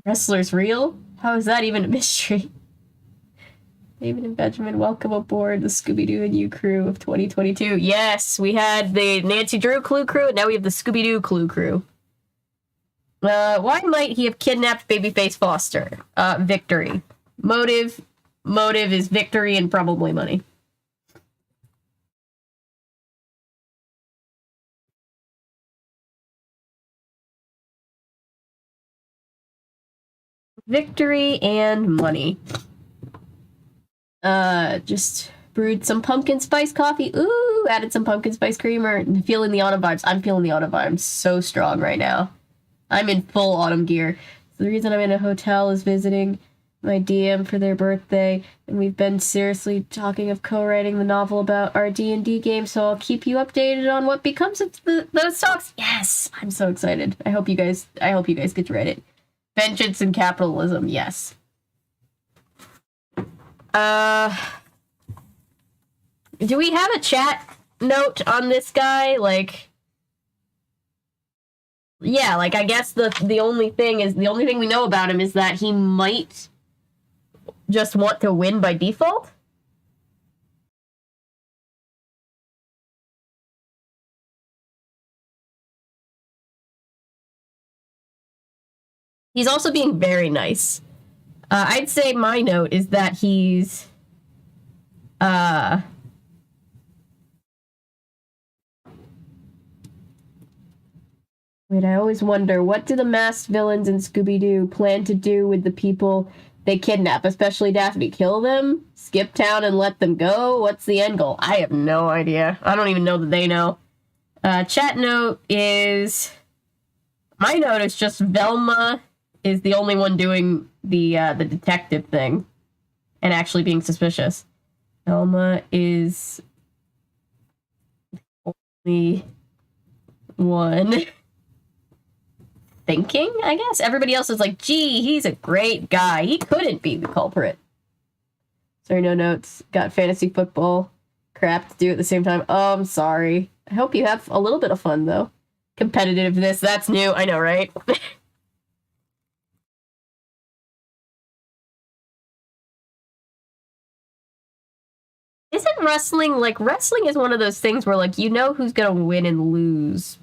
Wrestler's real? How is that even a mystery? David and Benjamin, welcome aboard the Scooby Doo and You crew of 2022. Yes, we had the Nancy Drew Clue crew, and now we have the Scooby Doo Clue crew. Why might he have kidnapped Babyface Foster? Victory. Motive is victory and probably money. Victory and money. Just brewed some pumpkin spice coffee. Ooh, added some pumpkin spice creamer. Feeling the autumn vibes. I'm feeling the autumn vibes so strong right now. I'm in full autumn gear. So the reason I'm in a hotel is visiting my DM for their birthday, and we've been seriously talking of co-writing the novel about our D&D game, so I'll keep you updated on what becomes of those talks. Yes, I'm so excited. I hope you guys get to read it. Vengeance and capitalism, yes. Do we have a chat note on this guy? Like, yeah, like, I guess the only thing we know about him is that he might just want to win by default. He's also being very nice. I'd say my note is that he's wait, I always wonder, what do the masked villains in Scooby-Doo plan to do with the people they kidnap, especially Daphne? Kill them? Skip town and let them go? What's the end goal? I have no idea. I don't even know that they know. Chat note is... My note is just Velma is the only one doing the detective thing and actually being suspicious. Velma is the only one thinking, I guess. Everybody else is like, gee, he's a great guy. He couldn't be the culprit. Sorry, no notes. Got fantasy football crap to do at the same time. Oh, I'm sorry. I hope you have a little bit of fun, though. Competitiveness, that's new. I know, right? Isn't wrestling, like, wrestling is one of those things where, like, you know who's gonna win and lose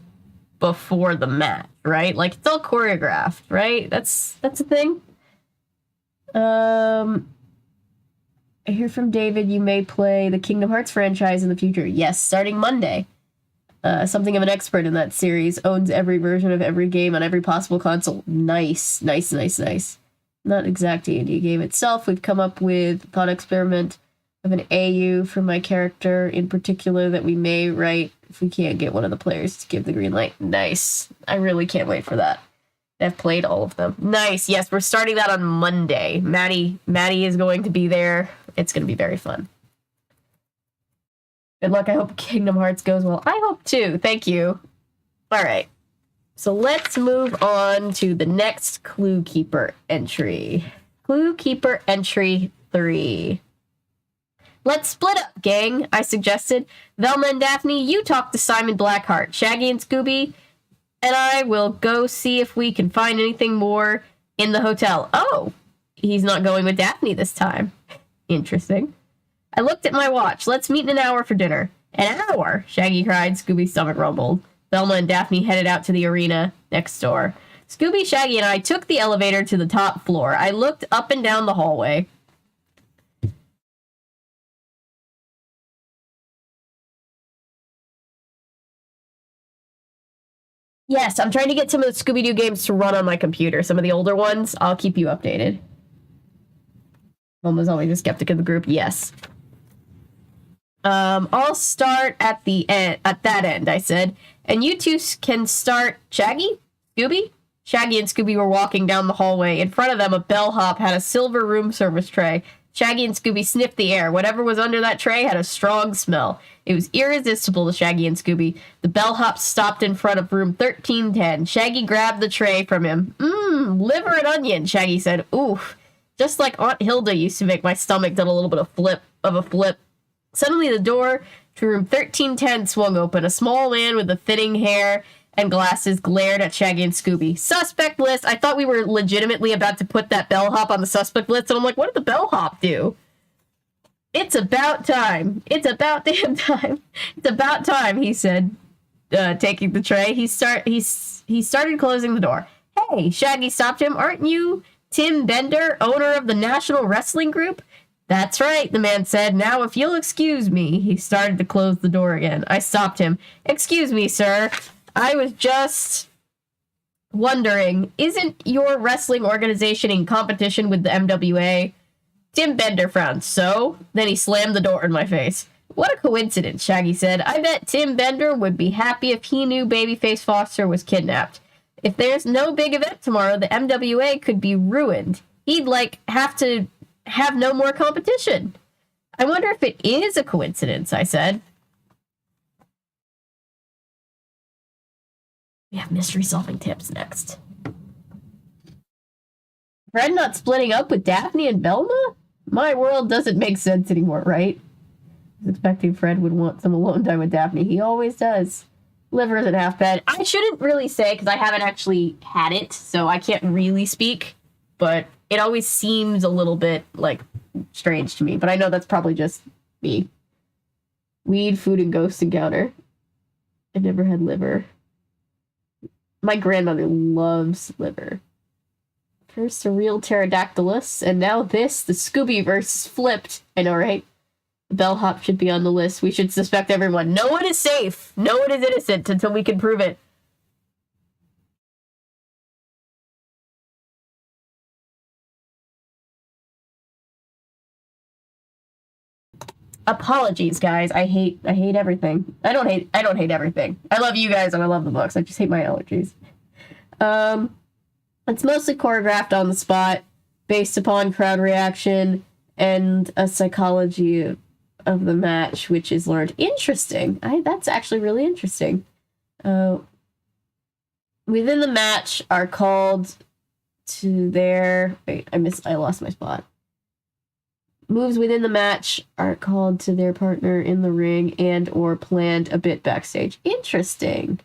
before the match, right? Like, it's all choreographed, right? That's a thing. I hear from David you may play the Kingdom Hearts franchise in the future. Yes, starting Monday. Something of an expert in that series. Owns every version of every game on every possible console. Nice, nice, nice, nice. Not exact D&D game itself. We've come up with a thought experiment of an AU for my character in particular that we may write if we can't get one of the players to give the green light. Nice. I really can't wait for that. I've played all of them. Nice. Yes, we're starting that on Monday. Maddie is going to be there. It's going to be very fun. Good luck. I hope Kingdom Hearts goes well. I hope too. Thank you. All right. So let's move on to the next Clue Keeper entry. Clue Keeper entry 3. Let's split up, gang, I suggested. Velma and Daphne, you talk to Simon Blackheart. Shaggy and Scooby and I will go see if we can find anything more in the hotel. Oh, he's not going with Daphne this time. Interesting. I looked at my watch. Let's meet in an hour for dinner. An hour? Shaggy cried. Scooby's stomach rumbled. Velma and Daphne headed out to the arena next door. Scooby, Shaggy, and I took the elevator to the top floor. I looked up and down the hallway. Yes, I'm trying to get some of the Scooby-Doo games to run on my computer. Some of the older ones. I'll keep you updated. Velma's always a skeptic of the group. Yes. I'll start at the end, at that end, I said. And you two can start Shaggy? Scooby? Shaggy and Scooby were walking down the hallway. In front of them, a bellhop had a silver room service tray. Shaggy and Scooby sniffed the air. Whatever was under that tray had a strong smell. It was irresistible to Shaggy and Scooby. The bellhop stopped in front of room 1310. Shaggy grabbed the tray from him. Liver and onion, Shaggy said. Oof. Just like Aunt Hilda used to make my stomach did a little bit of a flip. Suddenly the door to room 1310 swung open. A small man with a thinning hair and glasses glared at Shaggy and Scooby. Suspect list. I thought we were legitimately about to put that bellhop on the suspect list, and I'm like, what did the bellhop do? It's about time. It's about damn time. It's about time, he said, taking the tray. He started closing the door. Hey, Shaggy stopped him. Aren't you Tim Bender, owner of the National Wrestling Group? That's right, the man said. Now, if you'll excuse me. He started to close the door again. I stopped him. Excuse me, sir. I was just wondering, isn't your wrestling organization in competition with the MWA? Tim Bender frowned. So? Then he slammed the door in my face. What a coincidence, Shaggy said. I bet Tim Bender would be happy if he knew Babyface Foster was kidnapped. If there's no big event tomorrow, the MWA could be ruined. He'd, have to have no more competition. I wonder if it is a coincidence, I said. We have mystery-solving tips next. Fred not splitting up with Daphne and Velma? My world doesn't make sense anymore, right? I was expecting Fred would want some alone time with Daphne. He always does. Liver isn't half bad. I shouldn't really say, because I haven't actually had it, so I can't really speak, but it always seems a little bit, strange to me, but I know that's probably just me. Weed, food, and ghost encounter. I've never had liver. My grandmother loves liver. First a real pterodactylus, and now this, the Scooby-verse is flipped. I know, right? The bellhop should be on the list. We should suspect everyone. No one is safe. No one is innocent until we can prove it. Apologies, guys. I hate everything. I don't hate everything. I love you guys and I love the books. I just hate my allergies. It's mostly choreographed on the spot, based upon crowd reaction and a psychology of the match, which is learned. Interesting. That's actually really interesting. Within the match are called to their... Wait, I lost my spot. Moves within the match are called to their partner in the ring and or planned a bit backstage. Interesting.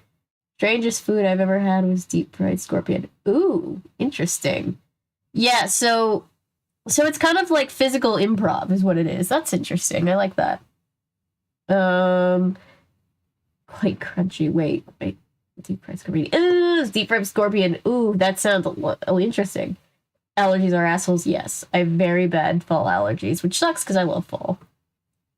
Strangest food I've ever had was deep fried scorpion. Ooh, interesting. Yeah, so it's kind of like physical improv is what it is. That's interesting. I like that. Quite crunchy. Wait. Deep fried scorpion. Ooh, deep fried scorpion. Ooh, that sounds interesting. Allergies are assholes. Yes, I have very bad fall allergies, which sucks because I love fall.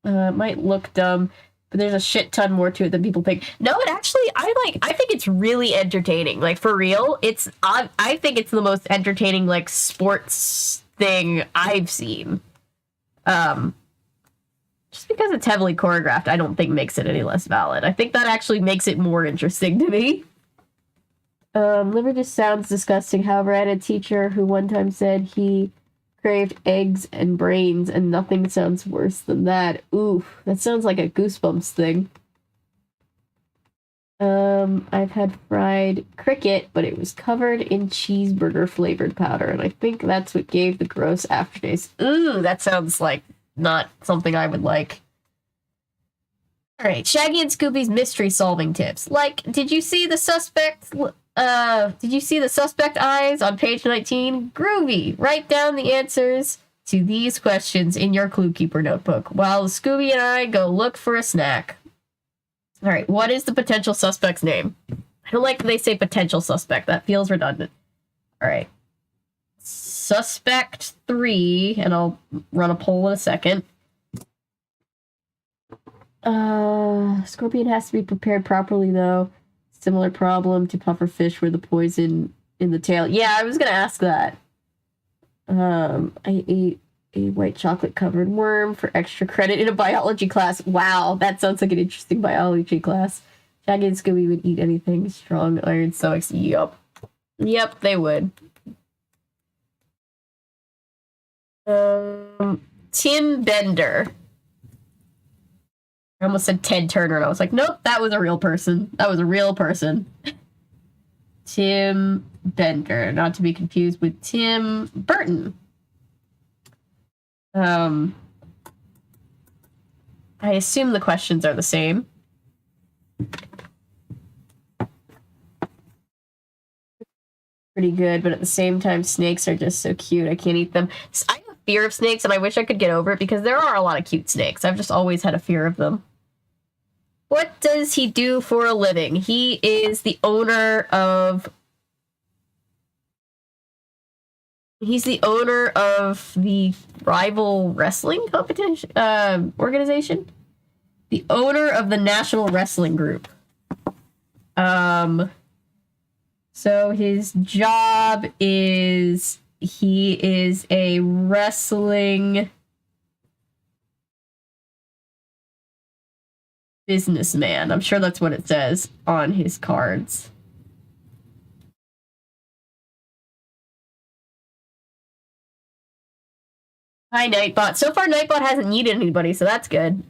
It might look dumb, but there's a shit ton more to it than people think. No, it actually, I think it's really entertaining. Like, for real, I think it's the most entertaining, sports thing I've seen. Just because it's heavily choreographed, I don't think makes it any less valid. I think that actually makes it more interesting to me. Liver just sounds disgusting. However, I had a teacher who one time said he craved eggs and brains, and nothing sounds worse than that. Oof, that sounds like a Goosebumps thing. I've had fried cricket, but it was covered in cheeseburger flavored powder, and I think that's what gave the gross aftertaste. Ooh, that sounds like not something I would like. Alright, Shaggy and Scooby's mystery solving tips. Did you see the suspect eyes on page 19? Groovy! Write down the answers to these questions in your Clue Keeper notebook while Scooby and I go look for a snack. Alright, what is the potential suspect's name? I don't like that they say potential suspect. That feels redundant. Alright. Suspect 3, and I'll run a poll in a second. Scorpion has to be prepared properly, though. Similar problem to pufferfish where the poison in the tail. Yeah, I was gonna ask that. I ate a white chocolate covered worm for extra credit in a biology class. Wow, that sounds like an interesting biology class. Shaggy and Scooby would eat anything. Strong iron stomachs. Yup. Yep, they would. Tim Bender. I almost said Ted Turner, and I was like, nope, that was a real person. That was a real person. Tim Bender, not to be confused with Tim Burton. I assume the questions are the same. Pretty good, but at the same time, snakes are just so cute. I can't eat them. I have a fear of snakes, and I wish I could get over it because there are a lot of cute snakes. I've just always had a fear of them. What does he do for a living? He is the owner of... He's the owner of the rival wrestling competition organization. The owner of the National Wrestling Group. So his job is he is a wrestling businessman. I'm sure that's what it says on his cards. Hi, Nightbot. So far, Nightbot hasn't needed anybody, so that's good.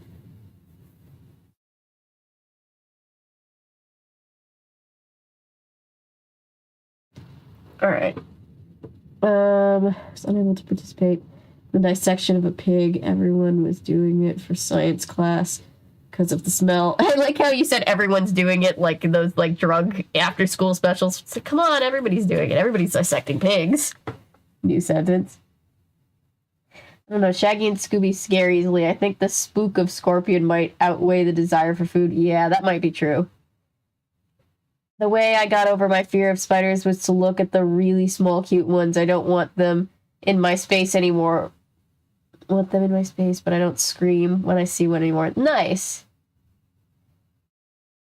Alright. Was unable to participate in the dissection of a pig. Everyone was doing it for science class because of the smell. I like how you said everyone's doing it, like those like drug after school specials. It's like, come on, everybody's doing it. Everybody's dissecting pigs. New sentence. I don't know, Shaggy and Scooby scare easily. I think the spook of Scorpion might outweigh the desire for food. Yeah, that might be true. The way I got over my fear of spiders was to look at the really small, cute ones. I don't want them in my space anymore. I want them in my space, but I don't scream when I see one anymore. Nice.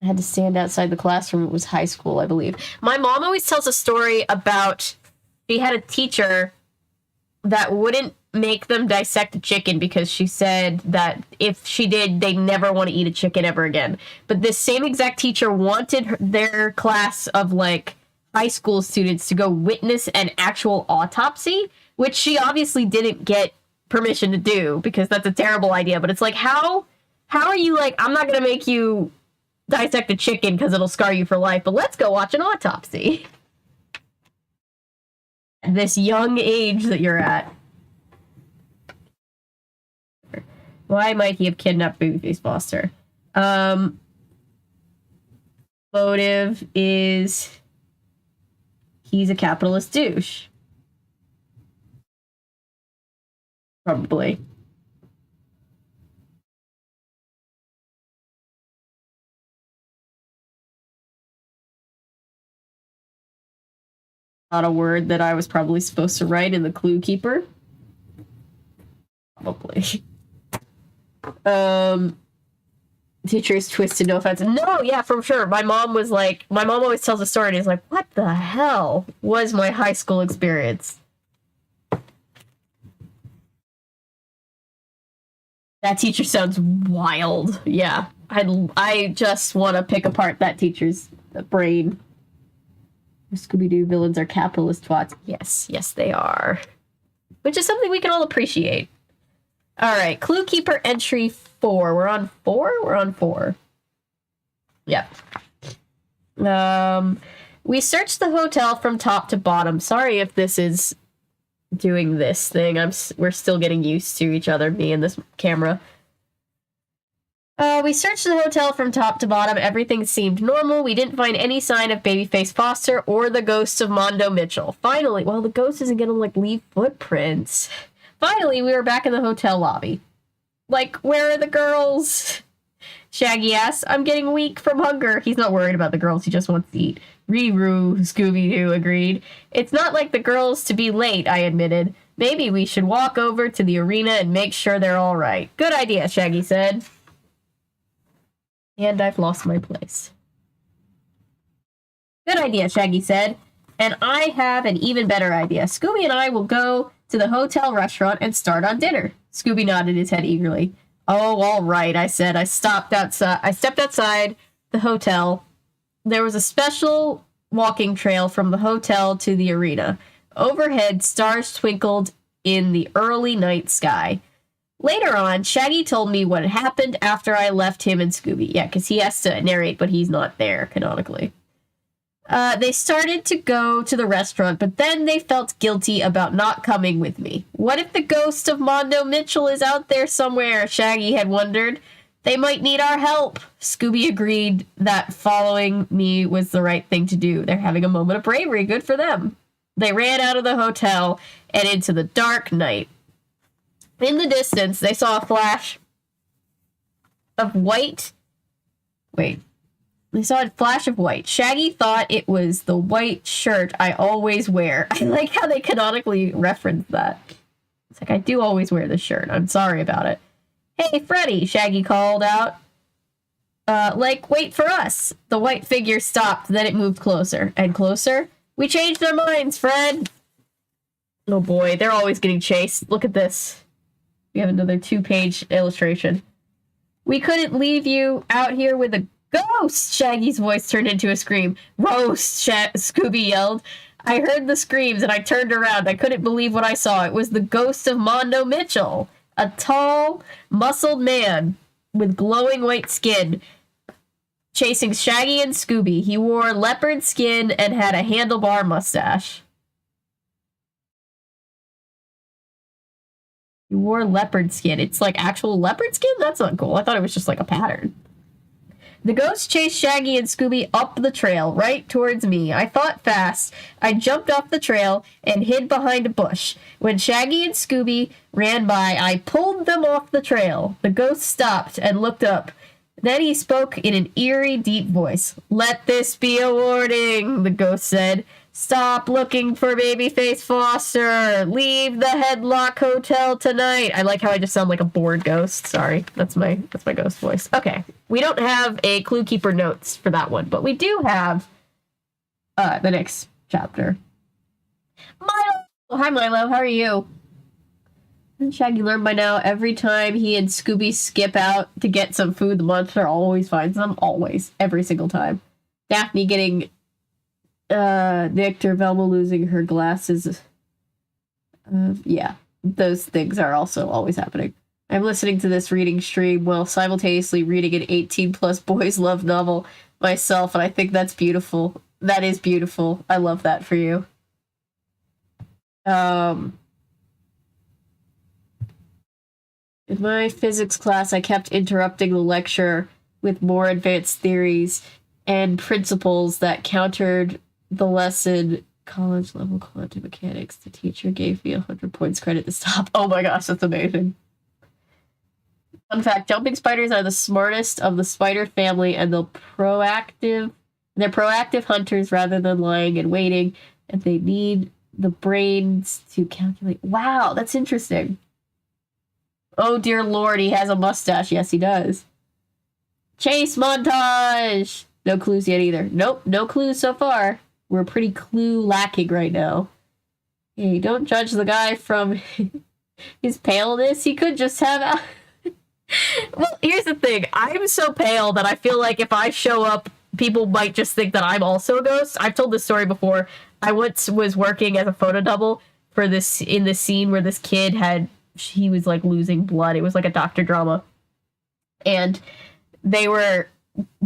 I had to stand outside the classroom. It was high school, I believe. My mom always tells a story about she had a teacher that wouldn't make them dissect a chicken because she said that if she did, they'd never want to eat a chicken ever again. But this same exact teacher wanted their class of like high school students to go witness an actual autopsy, which she obviously didn't get permission to do because that's a terrible idea. But it's like, how are you like, I'm not going to make you dissect a chicken because it'll scar you for life, but let's go watch an autopsy. At this young age that you're at. Why might he have kidnapped Babyface Foster? Motive is he's a capitalist douche. Probably. Not a word that I was probably supposed to write in the Clue Keeper. Probably. Teacher's twisted, no offense. No, yeah, for sure. My mom always tells a story and is like, what the hell was my high school experience? That teacher sounds wild. Yeah. I just want to pick apart that teacher's brain. Scooby Doo villains are capitalist twats. Yes, they are. Which is something we can all appreciate. All right, Clue Keeper entry 4. We're on 4? We're on 4. Yep. We searched the hotel from top to bottom. Sorry if this is doing this thing. We're still getting used to each other, me and this camera. We searched the hotel from top to bottom. Everything seemed normal. We didn't find any sign of Babyface Foster or the ghosts of Mondo Mitchell. Finally, well, the ghost isn't gonna, like, leave footprints. Finally, we were back in the hotel lobby. Like, where are the girls? Shaggy asks. I'm getting weak from hunger. He's not worried about the girls. He just wants to eat. Ree-roo, Scooby-Doo agreed. It's not like the girls to be late, I admitted. Maybe we should walk over to the arena and make sure they're all right. Good idea, Shaggy said. And I've lost my place. Good idea, Shaggy said. And I have an even better idea. Scooby and I will go to the hotel restaurant and start on dinner. Scooby nodded his head eagerly. Oh, all right, I said. I stepped outside the hotel. There was a special walking trail from the hotel to the arena. Overhead, stars twinkled in the early night sky. Later on, Shaggy told me what happened after I left him and Scooby. Yeah, because he has to narrate, but he's not there, canonically. They started to go to the restaurant, but then they felt guilty about not coming with me. What if the ghost of Mondo Mitchell is out there somewhere? Shaggy had wondered. They might need our help. Scooby agreed that following me was the right thing to do. They're having a moment of bravery. Good for them. They ran out of the hotel and into the dark night. In the distance, they saw a flash of white. Wait. They saw a flash of white. Shaggy thought it was the white shirt I always wear. I like how they canonically reference that. It's like, I do always wear this shirt. I'm sorry about it. Hey, Freddy, Shaggy called out. Wait for us. The white figure stopped, then it moved closer and closer. We changed our minds, Fred. Oh boy, they're always getting chased. Look at this. We have another 2-page illustration. We couldn't leave you out here with a ghost! Shaggy's voice turned into a scream. Roast! Scooby yelled. I heard the screams and I turned around. I couldn't believe what I saw. It was the ghost of Mondo Mitchell. A tall, muscled man with glowing white skin chasing Shaggy and Scooby. He wore leopard skin and had a handlebar mustache. He wore leopard skin. It's like actual leopard skin? That's not cool. I thought it was just like a pattern. The ghost chased Shaggy and Scooby up the trail, right towards me. I thought fast. I jumped off the trail and hid behind a bush. When Shaggy and Scooby ran by, I pulled them off the trail. The ghost stopped and looked up. Then he spoke in an eerie, deep voice. Let this be a warning, the ghost said. Stop looking for Babyface Foster. Leave the Headlock Hotel tonight. I like how I just sound like a bored ghost. Sorry, that's my ghost voice. Okay, we don't have a Clue Keeper notes for that one, but we do have the next chapter. Milo! Oh, hi, Milo. How are you? Shaggy learned by now every time he and Scooby skip out to get some food, the monster always finds them. Always. Every single time. Daphne getting nicked or Velma losing her glasses. Yeah, those things are also always happening. I'm listening to this reading stream while simultaneously reading an 18-plus boys love novel myself, and I think that's beautiful. That is beautiful. I love that for you. In my physics class, I kept interrupting the lecture with more advanced theories and principles that countered the lesson. College level quantum mechanics. The teacher gave me 100 points credit to stop. Oh my gosh, that's amazing. Fun fact, jumping spiders are the smartest of the spider family, and they're proactive hunters rather than lying and waiting, and they need the brains to calculate. Wow, that's interesting. Oh dear lord, he has a mustache. Yes, he does. Chase montage! No clues yet either. Nope, no clues so far. We're pretty clue lacking right now. Hey, don't judge the guy from his paleness. He could just have... Well, here's the thing. I'm so pale that I feel like if I show up, people might just think that I'm also a ghost. I've told this story before. I once was working as a photo double for this, in the scene where this kid he was like losing blood. It was like a doctor drama. And they were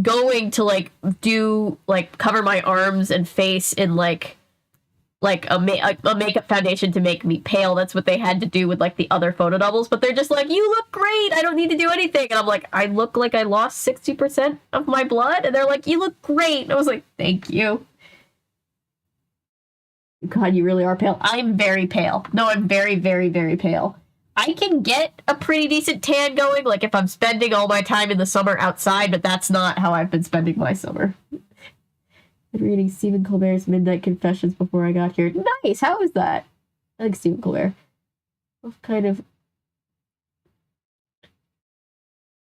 going to like do like cover my arms and face in like a makeup foundation to make me pale. That's what they had to do with like the other photo doubles, but they're just like, you look great, I don't need to do anything. And I'm like, I look like I lost 60% of my blood, and they're like, you look great. And I was like, thank you. God, you really are pale. I'm very pale. No, I'm very, very, very pale. I can get a pretty decent tan going, like if I'm spending all my time in the summer outside, but that's not how I've been spending my summer. Been reading Stephen Colbert's Midnight Confessions before I got here. Nice! How was that? I like Stephen Colbert. What kind of...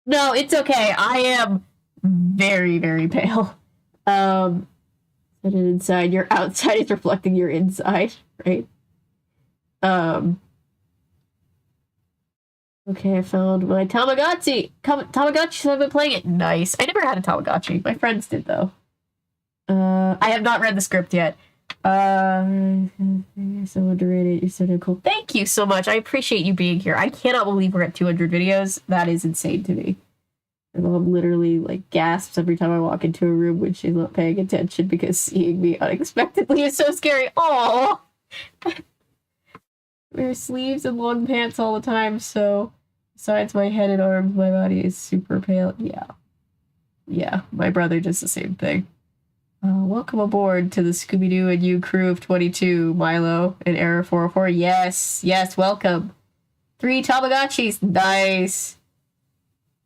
No, it's okay. I am very, very pale. And inside, your outside is reflecting your inside, right? Okay, I found my Tamagotchi. Tamagotchi, I've been playing it. Nice. I never had a Tamagotchi. My friends did, though. I have not read the script yet. You're so underrated. You're so cool. Thank you so much. I appreciate you being here. I cannot believe we're at 200 videos. That is insane to me. My mom literally like gasps every time I walk into a room when she's not paying attention because seeing me unexpectedly is so scary. Aww. Wear sleeves and long pants all the time, so besides my head and arms, my body is super pale. Yeah. Yeah, my brother does the same thing. Welcome aboard to the Scooby Doo and You crew of 22, Milo and Error 404. Yes, yes, welcome. 3 Tamagotchis. Nice.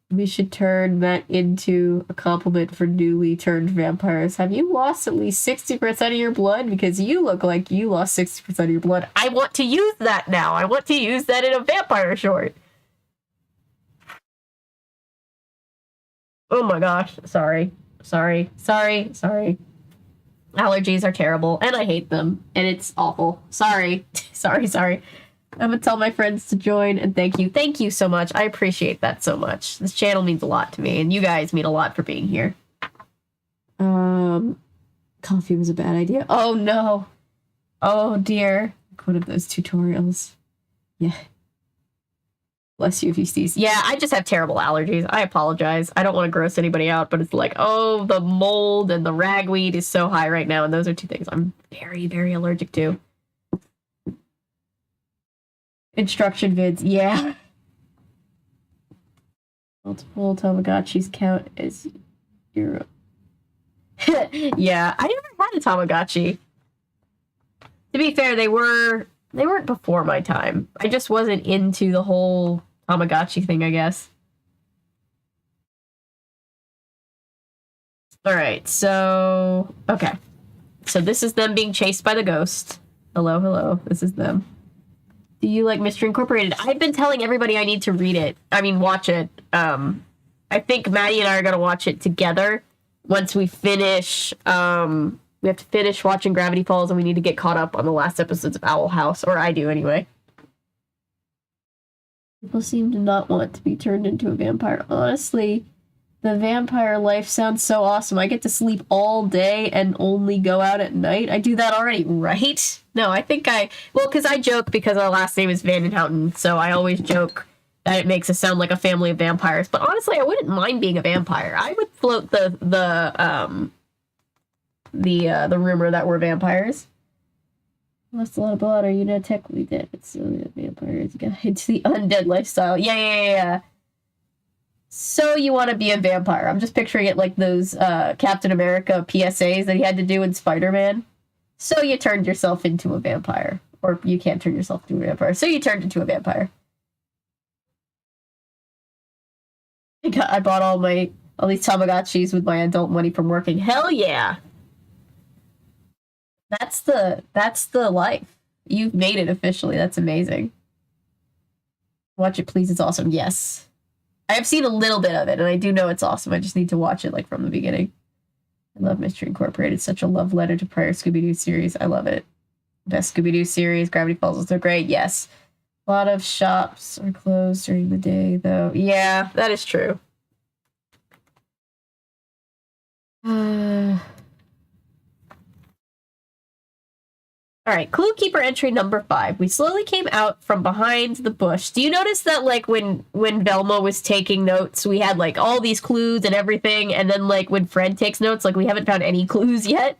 We should turn that into a compliment for newly turned vampires. Have you lost at least 60% of your blood? Because you look like you lost 60% of your blood. I want to use that now. I want to use that in a vampire short. Oh my gosh. Sorry. Allergies are terrible, and I hate them, and it's awful. Sorry. sorry. I'm gonna tell my friends to join, and thank you. Thank you so much. I appreciate that so much. This channel means a lot to me, and you guys mean a lot for being here. Coffee was a bad idea. Oh, no. Oh, dear. One of those tutorials. Yeah. Bless you if you sneeze. Yeah, I just have terrible allergies. I apologize. I don't want to gross anybody out, but it's like, oh, the mold and the ragweed is so high right now, and those are 2 things I'm very, very allergic to. Instruction vids, yeah. Multiple Tamagotchis count as your... Yeah, I never had a Tamagotchi. To be fair, they weren't before my time. I just wasn't into the whole Tamagotchi thing, I guess. Alright, so... Okay. So this is them being chased by the ghost. Hello. This is them. Do you like Mystery Incorporated? I've been telling everybody I need to read it. I mean, watch it. I think Maddie and I are going to watch it together once we finish. We have to finish watching Gravity Falls, and we need to get caught up on the last episodes of Owl House, or I do anyway. People seem to not want to be turned into a vampire. Honestly, the vampire life sounds so awesome. I get to sleep all day and only go out at night. I do that already, right? No, I think well, because I joke because our last name is Vandenhouten, so I always joke that it makes us sound like a family of vampires. But honestly, I wouldn't mind being a vampire. I would float the rumor that we're vampires. Lost a lot of blood. Are you not technically dead? It's still a vampire's guide to the undead lifestyle. Yeah. So you want to be a vampire. I'm just picturing it like those Captain America PSAs that he had to do in Spider-Man. So you turned yourself into a vampire. Or you can't turn yourself into a vampire. So you turned into a vampire. I bought all these Tamagotchis with my adult money from working. Hell yeah! That's the life. You've made it officially. That's amazing. Watch it, please. It's awesome. Yes. I have seen a little bit of it, and I do know it's awesome. I just need to watch it, like, from the beginning. I love Mystery Incorporated. Such a love letter to prior Scooby-Doo series. I love it. Best Scooby-Doo series. Gravity Falls is so great. Yes. A lot of shops are closed during the day, though. Yeah, that is true. Alright, Clue Keeper entry number 5. We slowly came out from behind the bush. Do you notice that, like, when Velma was taking notes, we had, like, all these clues and everything, and then, like, when Fred takes notes, like, we haven't found any clues yet?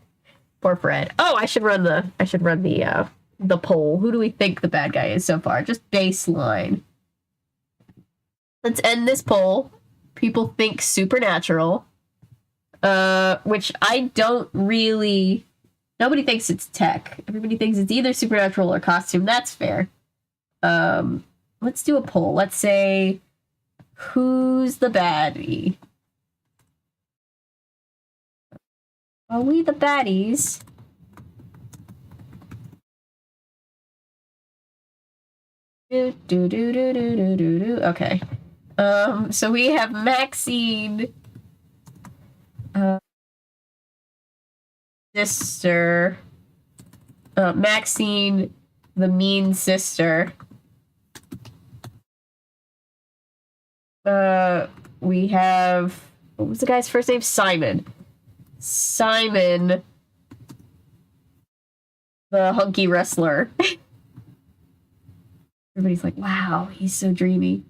Poor Fred. Oh, I should run the poll. Who do we think the bad guy is so far? Just baseline. Let's end this poll. People think supernatural. Which I don't really... Nobody thinks it's tech. Everybody thinks it's either supernatural or costume. That's fair. Let's do a poll. Let's say, who's the baddie? Are we the baddies? Okay. So we have Maxine. Sister. Maxine, the mean sister. We have... What was the guy's first name? Simon. Simon the hunky wrestler. Everybody's like, wow, he's so dreamy.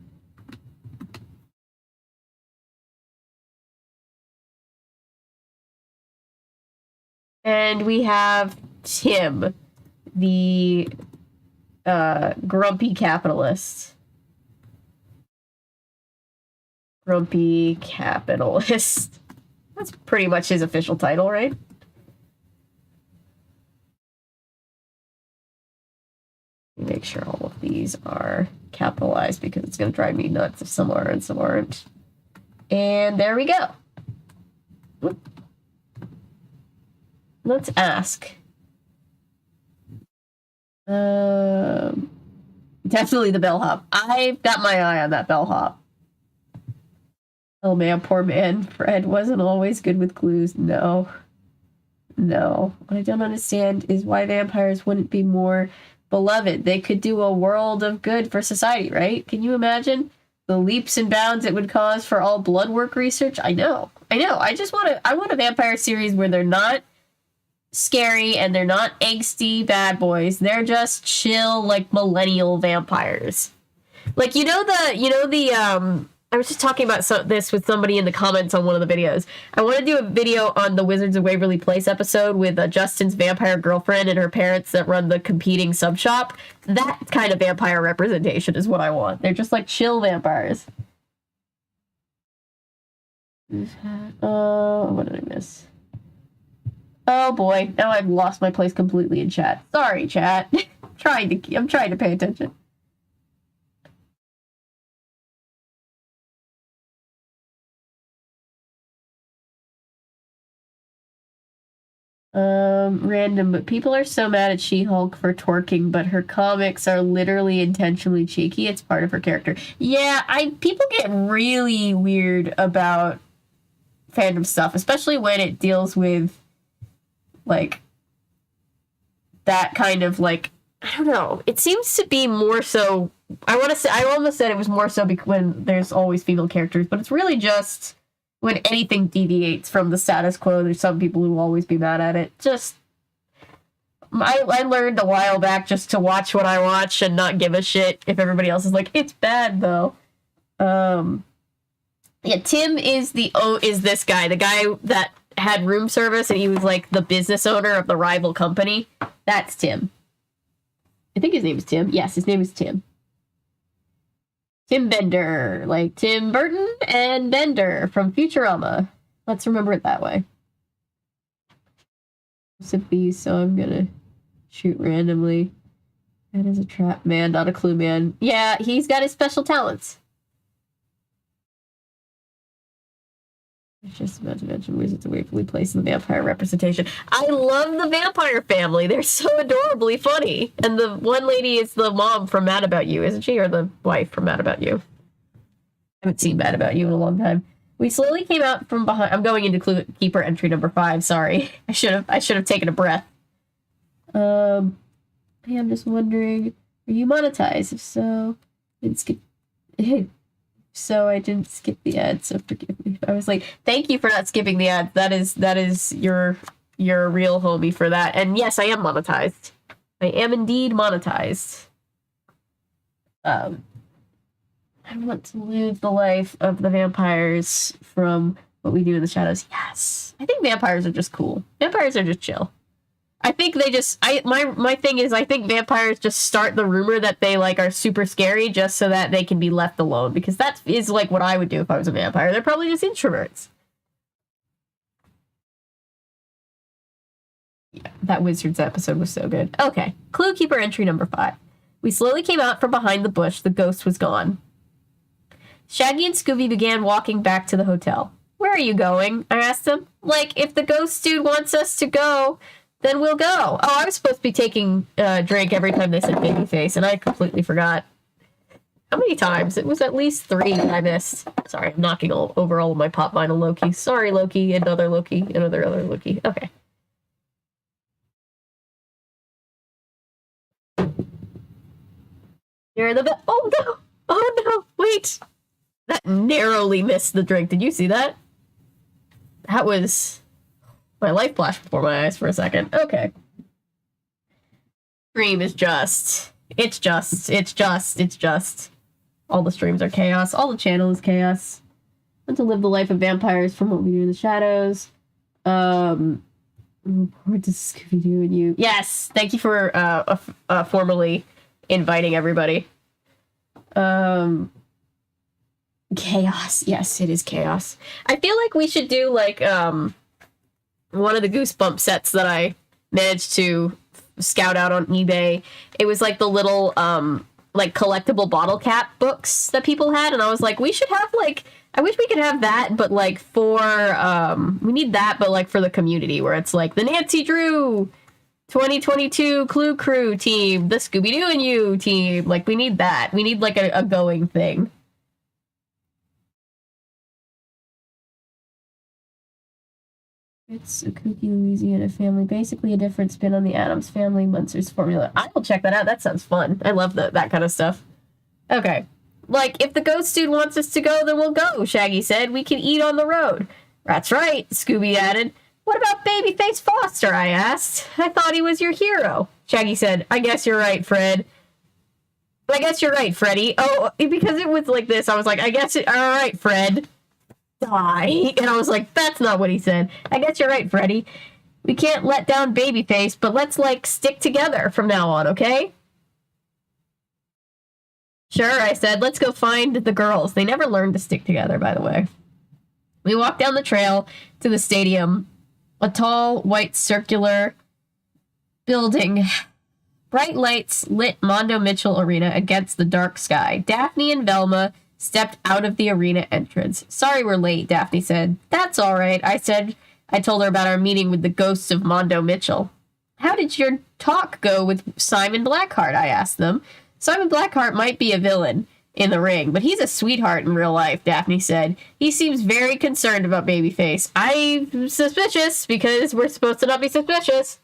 And we have Tim, the grumpy capitalist. Grumpy capitalist. That's pretty much his official title, right? Make sure all of these are capitalized because it's going to drive me nuts if some are and some aren't. And there we go. Let's ask. Definitely the bellhop. I've got my eye on that bellhop. Oh man, poor man. Fred wasn't always good with clues. No. What I don't understand is why vampires wouldn't be more beloved. They could do a world of good for society, right? Can you imagine the leaps and bounds it would cause for all blood work research? I know. I want a vampire series where they're not scary and they're not angsty bad boys. They're just chill, like millennial vampires. Like, I was just talking about this with somebody in the comments on one of the videos. I want to do a video on the Wizards of Waverly Place episode with Justin's vampire girlfriend and her parents that run the competing sub shop. That kind of vampire representation is what I want. They're just like chill vampires. What did I miss? Oh boy, now I've lost my place completely in chat. Sorry, chat. I'm trying to pay attention. Random, but people are so mad at She-Hulk for twerking, but her comics are literally intentionally cheeky. It's part of her character. Yeah, people get really weird about fandom stuff, especially when it deals with, like, that kind of, like, I don't know. It seems to be more so, I almost said it was more so when there's always female characters, but it's really just when anything deviates from the status quo. There's some people who will always be mad at it. I learned a while back just to watch what I watch and not give a shit if everybody else is like, it's bad though. Yeah, Tim is this guy, the guy that had room service and he was like the business owner of the rival company. That's Tim. I think his name is Tim. Yes, his name is Tim. Tim Bender, like Tim Burton and Bender from Futurama. Let's remember it that way. So I'm gonna shoot randomly. That is a trap man, not a clue man. Yeah, he's got his special talents. I was just about to mention Wizards of Waverly Place in the vampire representation. I love the vampire family. They're so adorably funny. And the one lady is the mom from Mad About You, isn't she? Or the wife from Mad About You. I haven't seen Mad About You in a long time. We slowly came out from behind. I'm going into Clue Keeper entry number 5. Sorry. I should have taken a breath. Hey, I'm just wondering, are you monetized? If so, I didn't skip the ads, so forgive me. I was like, thank you for not skipping the ads. That is your real homie for that. And yes, I am monetized. I am indeed monetized. I want to live the life of the vampires from What We Do in the Shadows. Yes. I think vampires are just cool. Vampires are just chill. I think they just, my thing is, I think vampires just start the rumor that they, like, are super scary just so that they can be left alone, because that is, like, what I would do if I was a vampire. They're probably just introverts. Yeah, that Wizards episode was so good. Okay, Clue Keeper entry number 5. We slowly came out from behind the bush. The ghost was gone. Shaggy and Scooby began walking back to the hotel. Where are you going? I asked them. Like, if the ghost dude wants us to go, then we'll go. Oh, I was supposed to be taking a drink every time they said babyface, and I completely forgot. How many times? It was at least 3 that I missed. Sorry, I'm knocking over all of my pop vinyl Loki. Sorry, Loki, another Loki, another other Loki. Okay. Here are the oh no! Oh no! Wait! That narrowly missed the drink. Did you see that? That was... My life flashed before my eyes for a second. Okay. stream is just. It's just. All the streams are chaos. All the channel is chaos. Want to live the life of vampires from what we do in the shadows. Report to Scooby Doo and you. Yes, thank you for formally inviting everybody. Chaos. Yes, it is chaos. I feel like we should do like one of the Goosebump sets that I managed to scout out on eBay. It was like the little like collectible bottle cap books that people had, and I was like, we should have like, I wish we could have that, but like for we need that, but like for the community, where it's like the Nancy Drew 2022 Clue Crew team, the Scooby Doo and you team. Like we need that. We need like a going thing. It's a kooky Louisiana family, basically a different spin on the Addams Family Munsters formula. I will check that out. That sounds fun. I love that kind of stuff. Okay. Like, if the ghost dude wants us to go, then we'll go, Shaggy said. We can eat on the road. That's right, Scooby added. What about Babyface Foster, I asked. I thought he was your hero. Shaggy said, I guess you're right, Fred. I guess you're right, Freddy. Oh, because it was like this, I was like, all right, Fred. Die. And I was like, that's not what he said. I guess you're right, Freddy. We can't let down Babyface, but let's, like, stick together from now on, okay? Sure, I said. Let's go find the girls. They never learned to stick together, by the way. We walked down the trail to the stadium. A tall, white, circular building. Bright lights lit Mondo Mitchell Arena against the dark sky. Daphne and Velma stepped out of the arena entrance. Sorry we're late, Daphne said. That's all right, I said. I told her about our meeting with the ghosts of Mondo Mitchell. How did your talk go with Simon Blackheart, I asked them. Simon Blackheart might be a villain in the ring, but he's a sweetheart in real life, Daphne said. He seems very concerned about Babyface. I'm suspicious, because we're supposed to not be suspicious.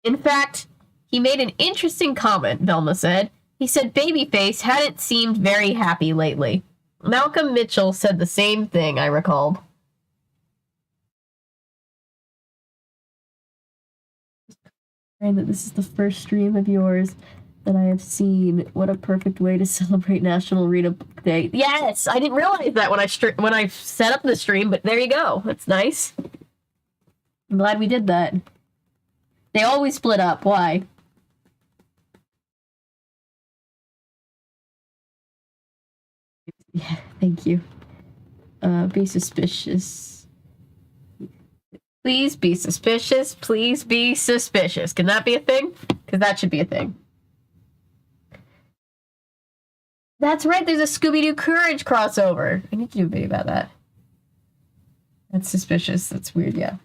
In fact, he made an interesting comment, Velma said. He said Babyface hadn't seemed very happy lately. Malcolm Mitchell said the same thing, I recalled. That this is the first stream of yours that I have seen. What a perfect way to celebrate National Read a Book Day. Yes! I didn't realize that when I set up the stream, but there you go. That's nice. I'm glad we did that. They always split up. Why? Yeah, thank you. Be suspicious. Please be suspicious. Please be suspicious. Can that be a thing? Because that should be a thing. That's right, there's a Scooby-Doo Courage crossover. I need to do a video about that. That's suspicious. That's weird, yeah.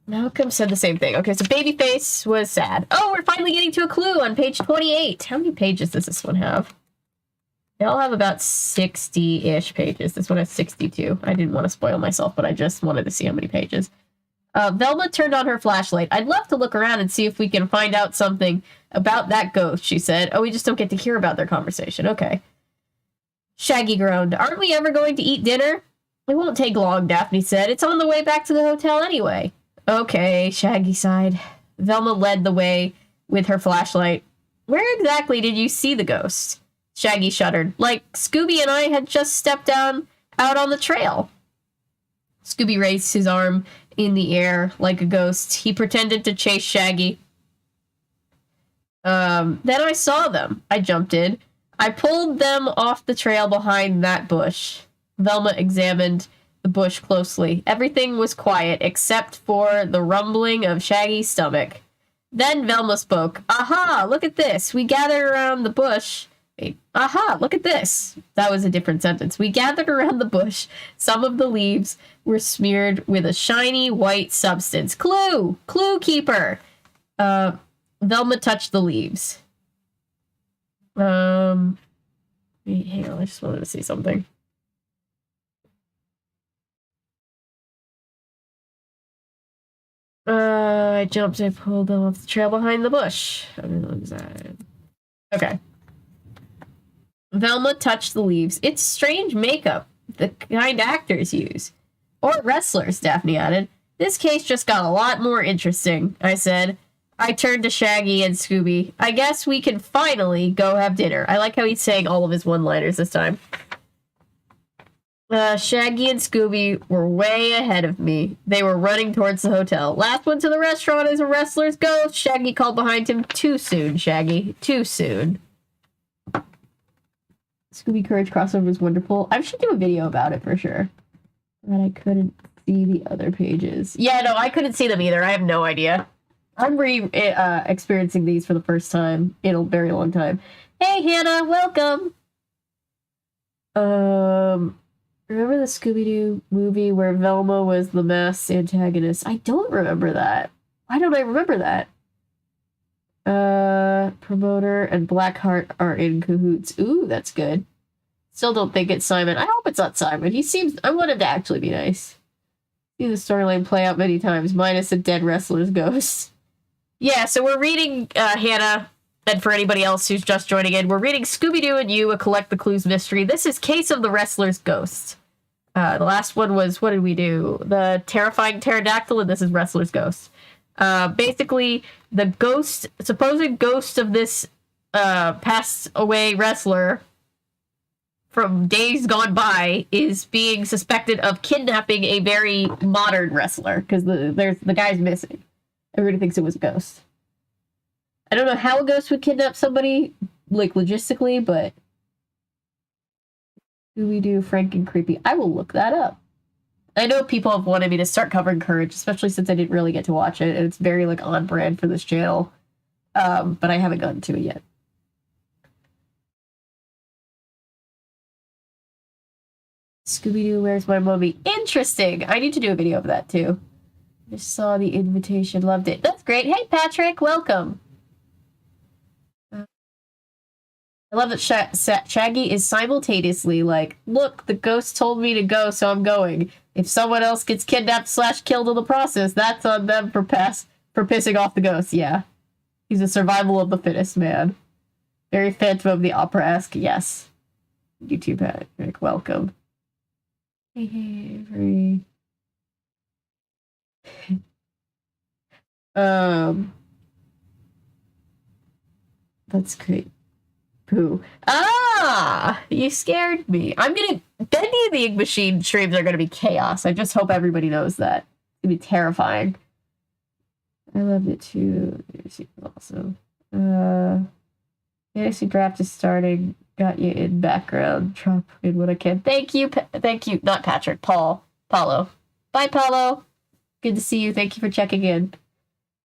Malcolm said the same thing. Okay, so Babyface was sad. Oh, we're finally getting to a clue on page 28. How many pages does this one have? They all have about 60-ish pages. This one has 62. I didn't want to spoil myself, but I just wanted to see how many pages. Velma turned on her flashlight. I'd love to look around and see if we can find out something about that ghost, she said. Oh, we just don't get to hear about their conversation. Okay. Shaggy groaned. Aren't we ever going to eat dinner? It won't take long, Daphne said. It's on the way back to the hotel anyway. Okay, Shaggy sighed. Velma led the way with her flashlight. Where exactly did you see the ghost? Shaggy shuddered. Like, Scooby and I had just stepped down out on the trail. Scooby raised his arm in the air like a ghost. He pretended to chase Shaggy. Then I saw them. I jumped in. I pulled them off the trail behind that bush. Velma examined the bush closely. Everything was quiet except for the rumbling of Shaggy's stomach. Then Velma spoke. Aha, look at this. We gathered around the bush. Wait, aha, look at this. That was a different sentence. We gathered around the bush. Some of the leaves were smeared with a shiny white substance. Clue! Clue keeper! Velma touched the leaves. Wait, hang on, I just wanted to see something. I jumped, I pulled them off the trail behind the bush. Okay. Velma touched the leaves. It's strange makeup, the kind actors use. Or wrestlers, Daphne added. This case just got a lot more interesting, I said. I turned to Shaggy and Scooby. I guess we can finally go have dinner. I like how he's saying all of his one-liners this time. Shaggy and Scooby were way ahead of me. They were running towards the hotel. Last one to the restaurant is a wrestler's ghost. Shaggy called behind him. Too soon, Shaggy. Too soon. Scooby Courage crossover was wonderful. I should do a video about it for sure. But I couldn't see the other pages. Yeah, no, I couldn't see them either. I have no idea. I'm experiencing these for the first time in a very long time. Hey, Hannah, welcome! Remember the Scooby Doo movie where Velma was the masked antagonist? I don't remember that. Why don't I remember that? Promoter and Blackheart are in cahoots. Ooh, that's good. Still don't think it's Simon. I hope it's not Simon. I want him to actually be nice. See the storyline play out many times, minus a dead wrestler's ghost. Yeah, so we're reading, Hannah, and for anybody else who's just joining in, we're reading Scooby Doo and You, A Collect the Clues Mystery. This is Case of the Wrestler's Ghost. The last one was, what did we do? The Terrifying Pterodactyl, and this is Wrestler's Ghost. Basically, the supposed ghost of this passed away wrestler from days gone by is being suspected of kidnapping a very modern wrestler, because the guy's missing. Everybody thinks it was a ghost. I don't know how a ghost would kidnap somebody, like, logistically, but Scooby-Doo, Frank, and Creepy. I will look that up. I know people have wanted me to start covering Courage, especially since I didn't really get to watch it, and it's very, like, on brand for this channel. But I haven't gotten to it yet. Scooby-Doo, Where's My Mummy? Interesting! I need to do a video of that, too. Just saw the invitation, loved it. That's great. Hey, Patrick, welcome. I love that Shaggy is simultaneously like, look, the ghost told me to go, so I'm going. If someone else gets kidnapped / killed in the process, that's on them for pissing off the ghost. Yeah. He's a survival of the fittest man. Very Phantom of the Opera-esque, yes. You too, Patrick. Welcome. Hey, very... That's great. Pooh. Ah! You scared me. Bendy and the Ink Machine streams are gonna be chaos. I just hope everybody knows that. It's gonna be terrifying. I loved it too. Awesome. Fantasy Draft is starting. Got you in background. Trump in what I can. Thank you. Thank you. Not Patrick. Paulo. Bye, Paulo. Good to see you. Thank you for checking in.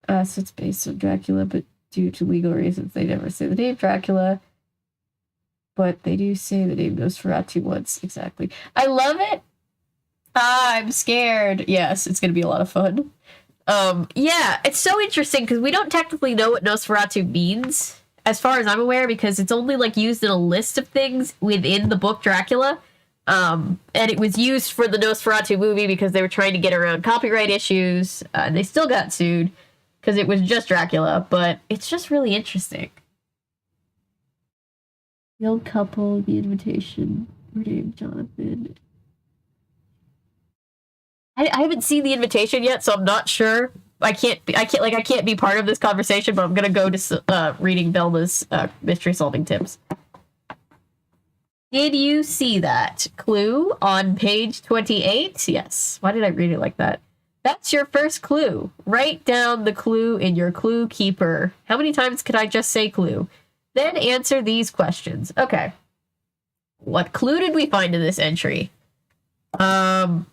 So it's based on Dracula, but due to legal reasons, they never say the name Dracula. But they do say the name Nosferatu once. Exactly. I love it. I'm scared. Yes, it's going to be a lot of fun. Yeah, it's so interesting because we don't technically know what Nosferatu means, as far as I'm aware, because it's only like used in a list of things within the book Dracula. And it was used for the Nosferatu movie because they were trying to get around copyright issues. They still got sued because it was just Dracula, but it's just really interesting. The old couple, the invitation, we're named Jonathan. I haven't seen the invitation yet, so I'm not sure. I can't be part of this conversation, but I'm gonna go to reading Velma's mystery solving tips. Did you see that clue on page 28? Yes. Why did I read it like that? That's your first clue. Write down the clue in your clue keeper. How many times could I just say clue? Then answer these questions. Okay. What clue did we find in this entry? Go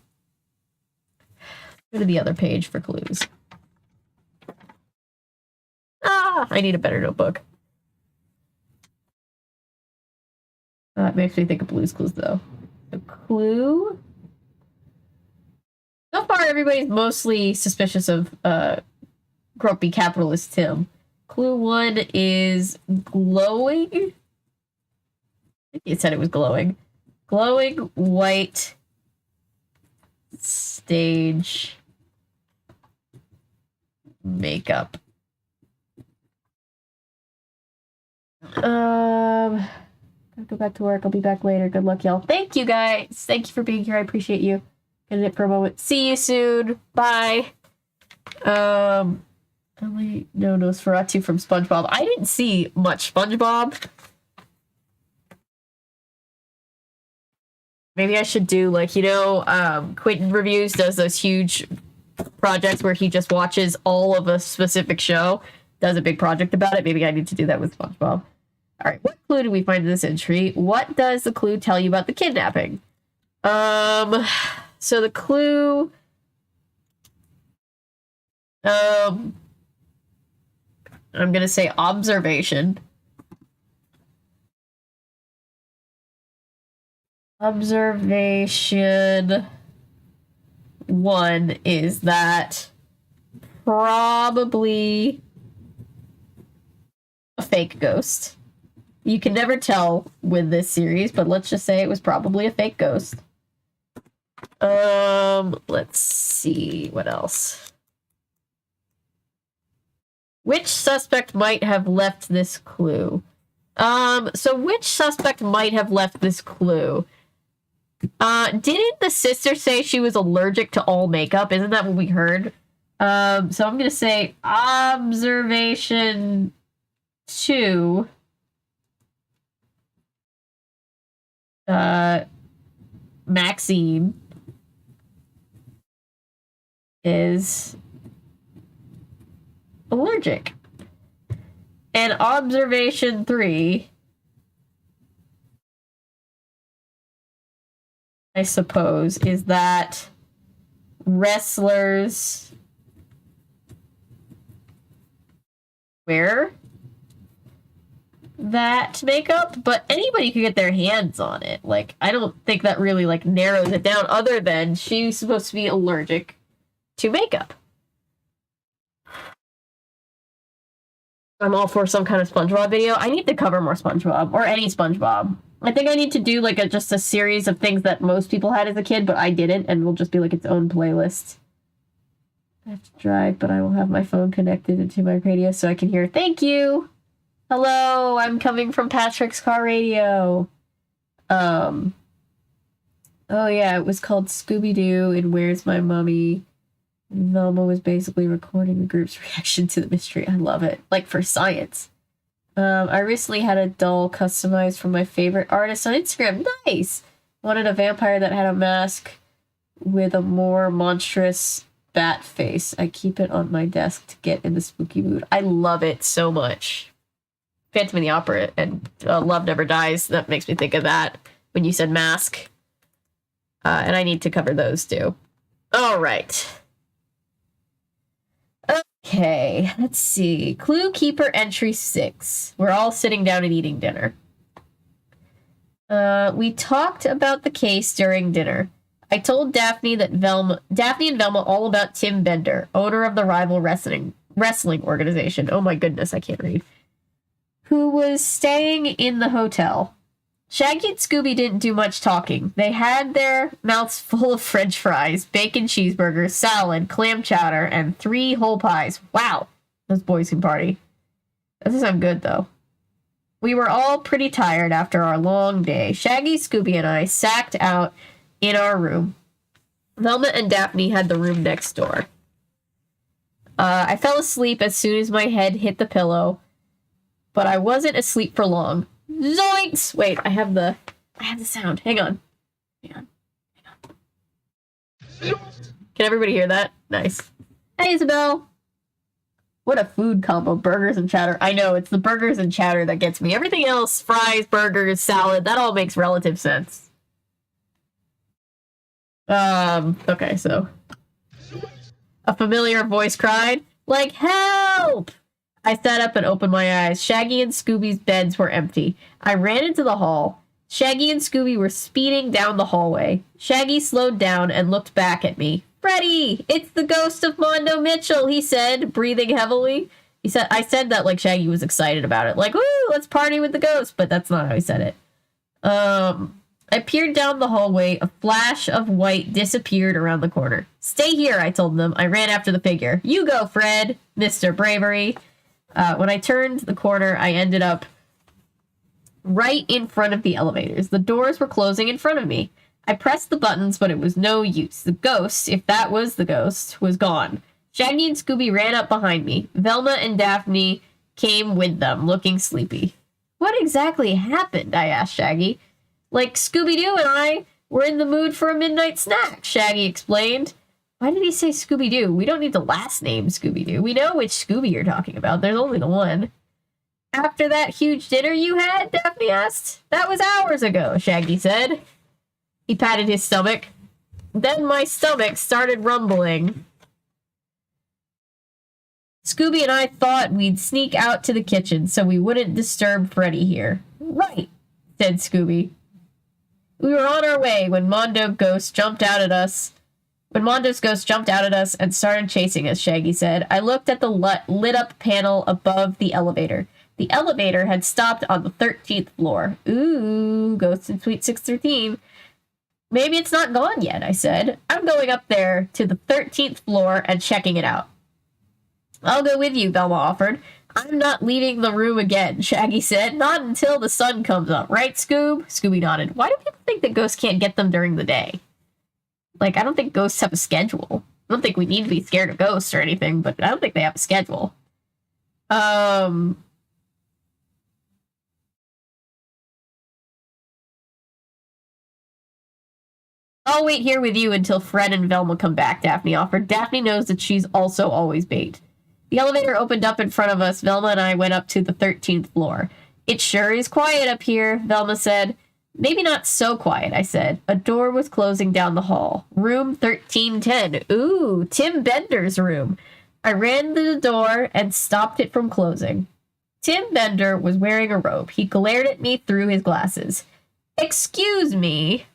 to the other page for clues. I need a better notebook. It makes me think of Blue's Clues, though. The clue... So far, everybody's mostly suspicious of grumpy capitalist Tim. Clue 1 is glowing. I think it said it was glowing. Glowing white stage makeup. Gotta go back to work. I'll be back later. Good luck, y'all. Thank you, guys. Thank you for being here. I appreciate you. End it for a moment. See you soon. Bye. Only no Nosferatu from SpongeBob. I didn't see much SpongeBob. Maybe I should do, like, you know, Quentin Reviews does those huge projects where he just watches all of a specific show, does a big project about it. Maybe I need to do that with SpongeBob. All right, what clue did we find in this entry? What does the clue tell you about the kidnapping? So the clue... I'm gonna say observation. Observation 1 is that probably a fake ghost. You can never tell with this series, but let's just say it was probably a fake ghost. Let's see what else. Which suspect might have left this clue? So which suspect might have left this clue? Didn't the sister say she was allergic to all makeup? Isn't that what we heard? So I'm gonna say observation 2. Maxine is allergic. And observation 3, I suppose, is that wrestlers wear that makeup, but anybody could get their hands on it. Like, I don't think that really, like, narrows it down, other than she's supposed to be allergic to makeup. I'm all for some kind of SpongeBob video. I need to cover more SpongeBob, or any SpongeBob. I think I need to do, like, just a series of things that most people had as a kid, but I didn't, and will just be, like, its own playlist. I have to drive, but I will have my phone connected into my radio so I can hear. Thank you! Hello, I'm coming from Patrick's car radio. Oh yeah, it was called Scooby Doo and Where's My Mummy? Velma was basically recording the group's reaction to the mystery. I love it. Like, for science. I recently had a doll customized from my favorite artist on Instagram. Nice! Wanted a vampire that had a mask with a more monstrous bat face. I keep it on my desk to get in the spooky mood. I love it so much. Phantom of the Opera and Love Never Dies. That makes me think of that when you said mask. And I need to cover those too. All right. Okay, let's see. Clue Keeper entry 6. We're all sitting down and eating dinner. We talked about the case during dinner. I told Daphne and Velma all about Tim Bender, owner of the rival wrestling organization. Oh my goodness, I can't read. Who was staying in the hotel. Shaggy and Scooby didn't do much talking. They had their mouths full of french fries, bacon cheeseburgers, salad, clam chowder, and 3 whole pies. Wow, those boys can party. Doesn't sound good, though. We were all pretty tired after our long day. Shaggy, Scooby, and I sacked out in our room. Velma and Daphne had the room next door. I fell asleep as soon as my head hit the pillow, but I wasn't asleep for long. Zoinks! Wait, I have the sound. Hang on. Can everybody hear that? Nice. Hey, Isabel. What a food combo. Burgers and chowder. I know, it's the burgers and chowder that gets me. Everything else, fries, burgers, salad, that all makes relative sense. Okay, so. A familiar voice cried, like, help! I sat up and opened my eyes. Shaggy and Scooby's beds were empty. I ran into the hall. Shaggy and Scooby were speeding down the hallway. Shaggy slowed down and looked back at me. Freddy! It's the ghost of Mondo Mitchell, he said, breathing heavily. I said that like Shaggy was excited about it. Like, woo, let's party with the ghost. But that's not how he said it. I peered down the hallway. A flash of white disappeared around the corner. Stay here, I told them. I ran after the figure. You go, Fred, Mr. Bravery. When I turned the corner, I ended up right in front of the elevators. The doors were closing in front of me. I pressed the buttons, but it was no use. The ghost, if that was the ghost, was gone. Shaggy and Scooby ran up behind me. Velma and Daphne came with them, looking sleepy. What exactly happened? I asked Shaggy. Like Scooby Doo and I were in the mood for a midnight snack, Shaggy explained. Why did he say Scooby Doo? We don't need the last name Scooby Doo. We know which Scooby you're talking about. There's only the one. After that huge dinner you had? Daphne asked. That was hours ago, Shaggy said. He patted his stomach. Then my stomach started rumbling. Scooby and I thought we'd sneak out to the kitchen so we wouldn't disturb Freddy here. Right, said Scooby. We were on our way when Mondo's ghost jumped out at us and started chasing us, Shaggy said. I looked at the lit-up panel above the elevator. The elevator had stopped on the 13th floor. Ooh, Ghost in Suite 613. Maybe it's not gone yet, I said. I'm going up there to the 13th floor and checking it out. I'll go with you, Velma offered. I'm not leaving the room again, Shaggy said. Not until the sun comes up, right, Scoob? Scooby nodded. Why do people think that ghosts can't get them during the day? Like, I don't think ghosts have a schedule. I don't think we need to be scared of ghosts or anything, but I don't think they have a schedule. I'll wait here with you until Fred and Velma come back, Daphne offered. Daphne knows that she's also always bait. The elevator opened up in front of us. Velma and I went up to the 13th floor. It sure is quiet up here, Velma said. Maybe not so quiet, I said. A door was closing down the hall. Room 1310. Ooh, Tim Bender's room. I ran to the door and stopped it from closing. Tim Bender was wearing a robe. He glared at me through his glasses. Excuse me.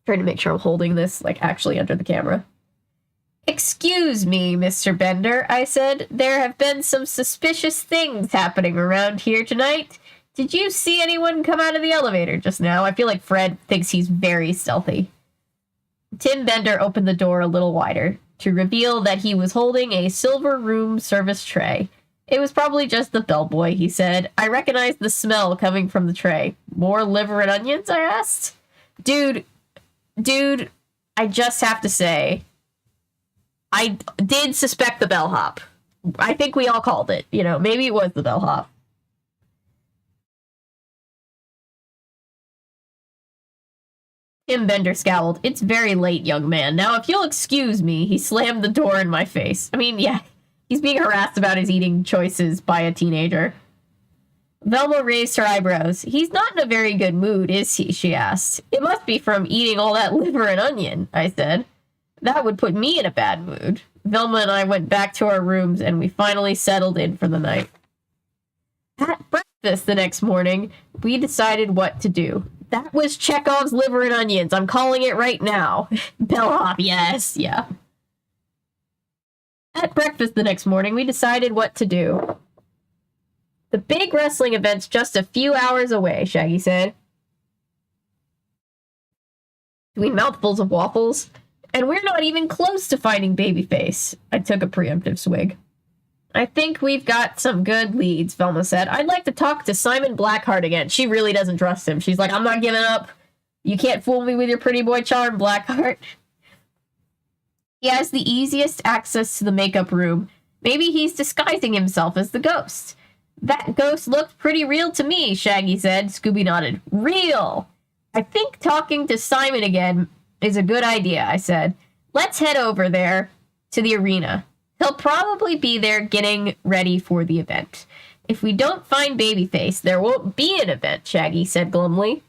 Trying to make sure I'm holding this, like, actually under the camera. Excuse me, Mr. Bender, I said. There have been some suspicious things happening around here tonight. Did you see anyone come out of the elevator just now? I feel like Fred thinks he's very stealthy. Tim Bender opened the door a little wider to reveal that he was holding a silver room service tray. It was probably just the bellboy, he said. I recognized the smell coming from the tray. More liver and onions, I asked. Dude, I just have to say, I did suspect the bellhop. I think we all called it. You know, maybe it was the bellhop. Tim Bender scowled. It's very late, young man. Now, if you'll excuse me, he slammed the door in my face. I mean, yeah, he's being harassed about his eating choices by a teenager. Velma raised her eyebrows. He's not in a very good mood, is he? She asked. It must be from eating all that liver and onion, I said. That would put me in a bad mood. Velma and I went back to our rooms, and we finally settled in for the night. At breakfast the next morning, we decided what to do. That was Chekhov's liver and onions. I'm calling it right now. Bellhop, yes, yeah. At breakfast the next morning, we decided what to do. The big wrestling event's just a few hours away, Shaggy said. Between mouthfuls of waffles. And we're not even close to finding Babyface. I took a preemptive swig. I think we've got some good leads, Velma said. I'd like to talk to Simon Blackheart again. She really doesn't trust him. She's like, I'm not giving up. You can't fool me with your pretty boy charm, Blackheart. He has the easiest access to the makeup room. Maybe he's disguising himself as the ghost. That ghost looked pretty real to me, Shaggy said. Scooby nodded. Real! I think talking to Simon again is a good idea, I said. Let's head over there to the arena. He'll probably be there getting ready for the event. If we don't find Babyface, there won't be an event, Shaggy said glumly.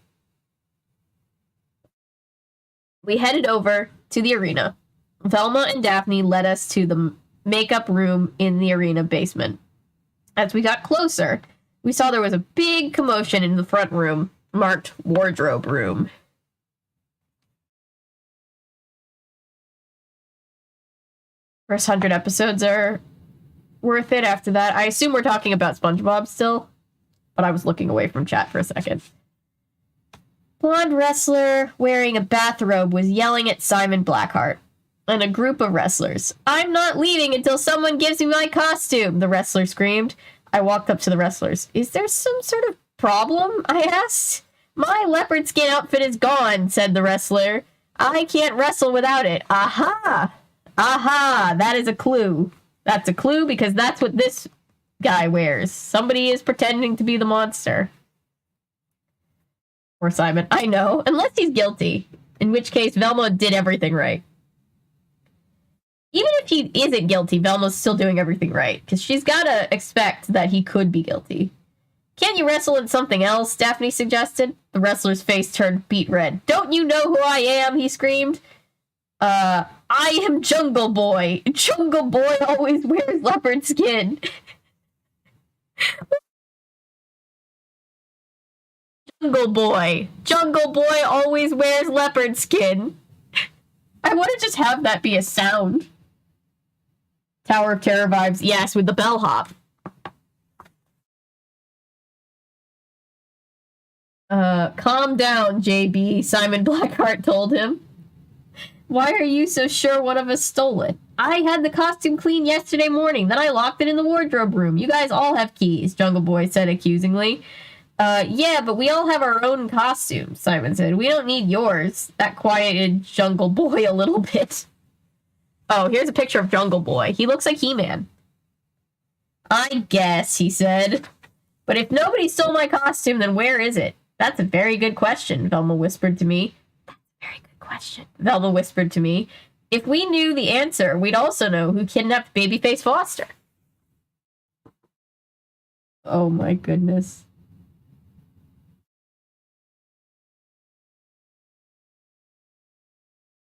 We headed over to the arena. Velma and Daphne led us to the makeup room in the arena basement. As we got closer, we saw there was a big commotion in the front room, marked wardrobe room. First 100 episodes are worth it. After that, I assume we're talking about SpongeBob still, but I was looking away from chat for a second. Blonde wrestler wearing a bathrobe was yelling at Simon Blackheart and a group of wrestlers. I'm not leaving until someone gives me my costume, the wrestler screamed. I walked up to the wrestlers. Is there some sort of problem? I asked. My leopard skin outfit is gone, said the wrestler. I can't wrestle without it. Aha! Aha! That is a clue. That's a clue because that's what this guy wears. Somebody is pretending to be the monster. Poor Simon. I know. Unless he's guilty. In which case, Velma did everything right. Even if he isn't guilty, Velma's still doing everything right. Because she's gotta expect that he could be guilty. Can't you wrestle in something else? Daphne suggested. The wrestler's face turned beet red. Don't you know who I am? He screamed. I am Jungle Boy. Jungle Boy always wears leopard skin. Jungle Boy. Jungle Boy always wears leopard skin. I want to just have that be a sound. Tower of Terror vibes. Yes, with the bellhop. Calm down, JB, Simon Blackheart told him. Why are you so sure one of us stole it? I had the costume cleaned yesterday morning, then I locked it in the wardrobe room. You guys all have keys, Jungle Boy said accusingly. Yeah, but we all have our own costumes, Simon said. We don't need yours. That quieted Jungle Boy a little bit. Oh, here's a picture of Jungle Boy. He looks like He-Man. I guess, he said. But if nobody stole my costume, then where is it? That's a very good question, Velma whispered to me. That's a very good question, Velma whispered to me. If we knew the answer, we'd also know who kidnapped Babyface Foster. Oh my goodness.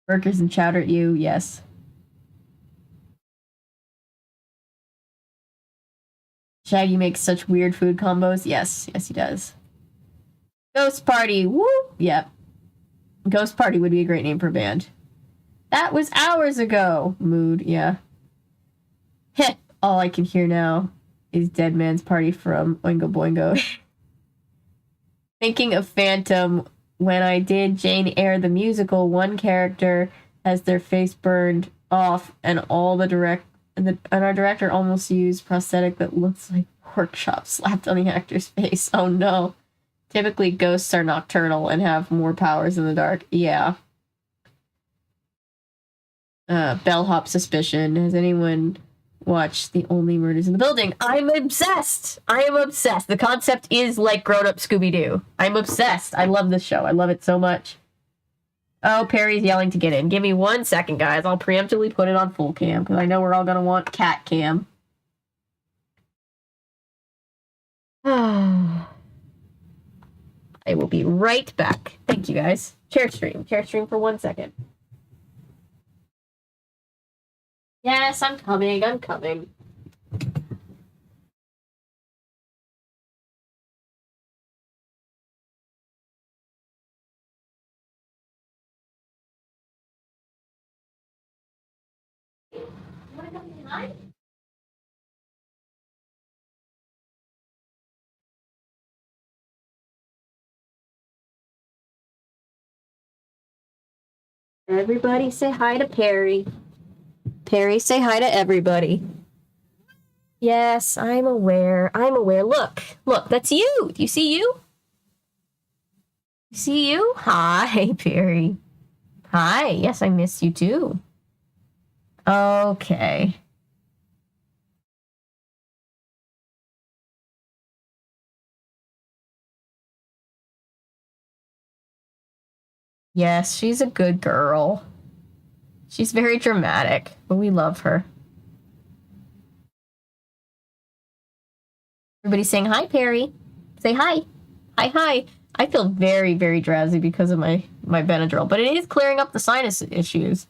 Burgers and chowder at you, yes. Shaggy makes such weird food combos. Yes, yes he does. Ghost Party, woo! Yep. Ghost Party would be a great name for a band. That was hours ago. Mood, yeah. Heh, all I can hear now is Dead Man's Party from Oingo Boingo. Thinking of Phantom, when I did Jane Eyre the musical, one character has their face burned off and all the and our director almost used prosthetic that looks like pork chop slapped on the actor's face. Oh no. Typically, ghosts are nocturnal and have more powers in the dark. Yeah. Bellhop suspicion. Has anyone watched The Only Murders in the Building? I'm obsessed! I am obsessed. The concept is like grown-up Scooby Doo. I'm obsessed. I love this show. I love it so much. Oh, Perry's yelling to get in. Give me 1 second, guys. I'll preemptively put it on full cam, because I know we're all going to want cat cam. I will be right back. Thank you, guys. Chair stream. Chair stream for 1 second. Yes, I'm coming. I'm coming. You want to come tonight? Everybody say hi to Perry. Perry, say hi to everybody. Yes, I'm aware. I'm aware. Look, that's you. Do you see you? You see you? Hi, Perry. Hi. Yes, I miss you too. Okay. Yes, she's a good girl. She's very dramatic, but we love her. Everybody's saying hi, Perry. Say hi. Hi, hi. I feel very, very drowsy because of my Benadryl, but it is clearing up the sinus issues.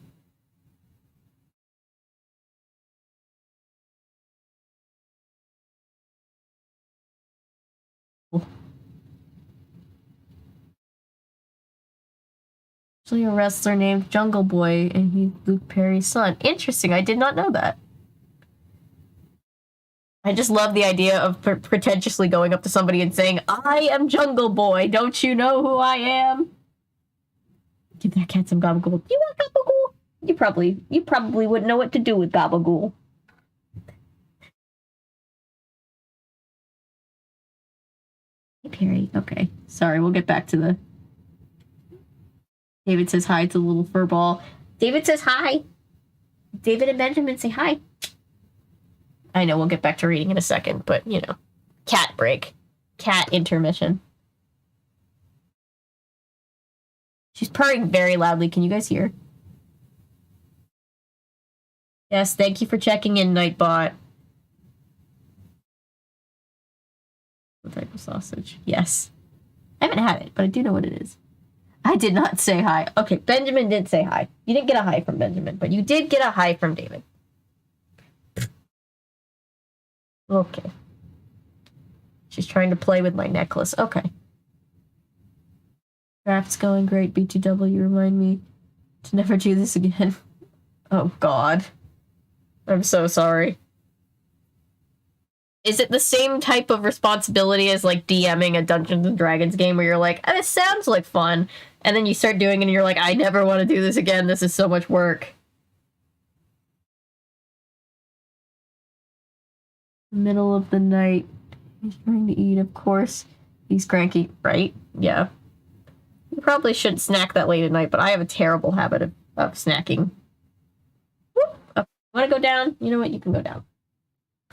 Actually, a wrestler named Jungle Boy, and he's Luke Perry's son. Interesting. I did not know that. I just love the idea of pretentiously going up to somebody and saying, I am Jungle Boy. Don't you know who I am? Give that cat some gabagool. You want gabagool? You probably wouldn't know what to do with gabagool. Perry. Okay. Sorry, we'll get back to the... David says hi to the little fur ball. David says hi. David and Benjamin say hi. I know, we'll get back to reading in a second, but, you know. Cat break. Cat intermission. She's purring very loudly. Can you guys hear? Yes, thank you for checking in, Nightbot. What type of sausage? Yes. I haven't had it, but I do know what it is. I did not say hi. Okay, Benjamin did say hi. You didn't get a hi from Benjamin, but you did get a hi from David. Okay. She's trying to play with my necklace. Okay. Draft's going great. B2W, remind me to never do this again. Oh, God. I'm so sorry. Is it the same type of responsibility as, like, DMing a Dungeons & Dragons game where you're like, oh, this sounds like fun, and then you start doing it and you're like, I never want to do this again. This is so much work. Middle of the night. He's trying to eat, of course. He's cranky, right? Yeah. You probably shouldn't snack that late at night, but I have a terrible habit of snacking. Whoop. Okay. You want to go down? You know what? You can go down.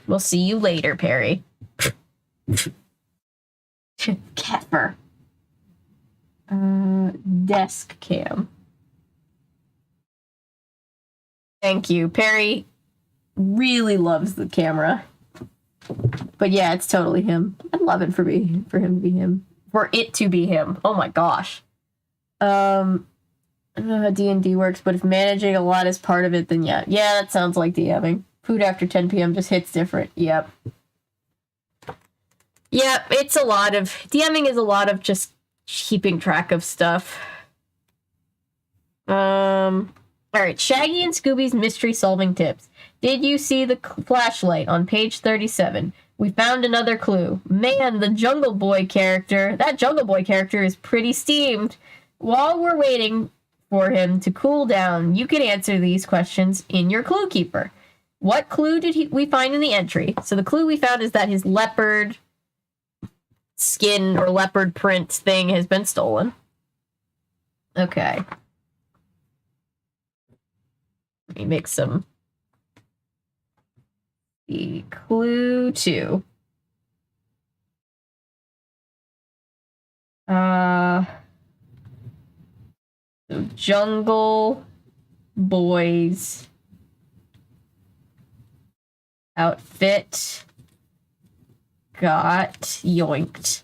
We'll see you later, Perry. Cat fur. Desk cam. Thank you. Perry really loves the camera. But yeah, it's totally him. I'd love it for him to be him. For it to be him. Oh my gosh. I don't know how D&D works, but if managing a lot is part of it, then yeah. Yeah, that sounds like DMing. Food after 10 p.m. just hits different. Yep. Yep, it's a lot of... DMing is a lot of just keeping track of stuff. Alright, Shaggy and Scooby's mystery solving tips. Did you see the flashlight on page 37? We found another clue. Man, the Jungle Boy character... That Jungle Boy character is pretty steamed. While we're waiting for him to cool down, you can answer these questions in your Clue Keeper. What clue did we find in the entry? So the clue we found is that his leopard skin or leopard print thing has been stolen. Okay. Let me make some... The clue 2. So Jungle Boy's outfit got yoinked.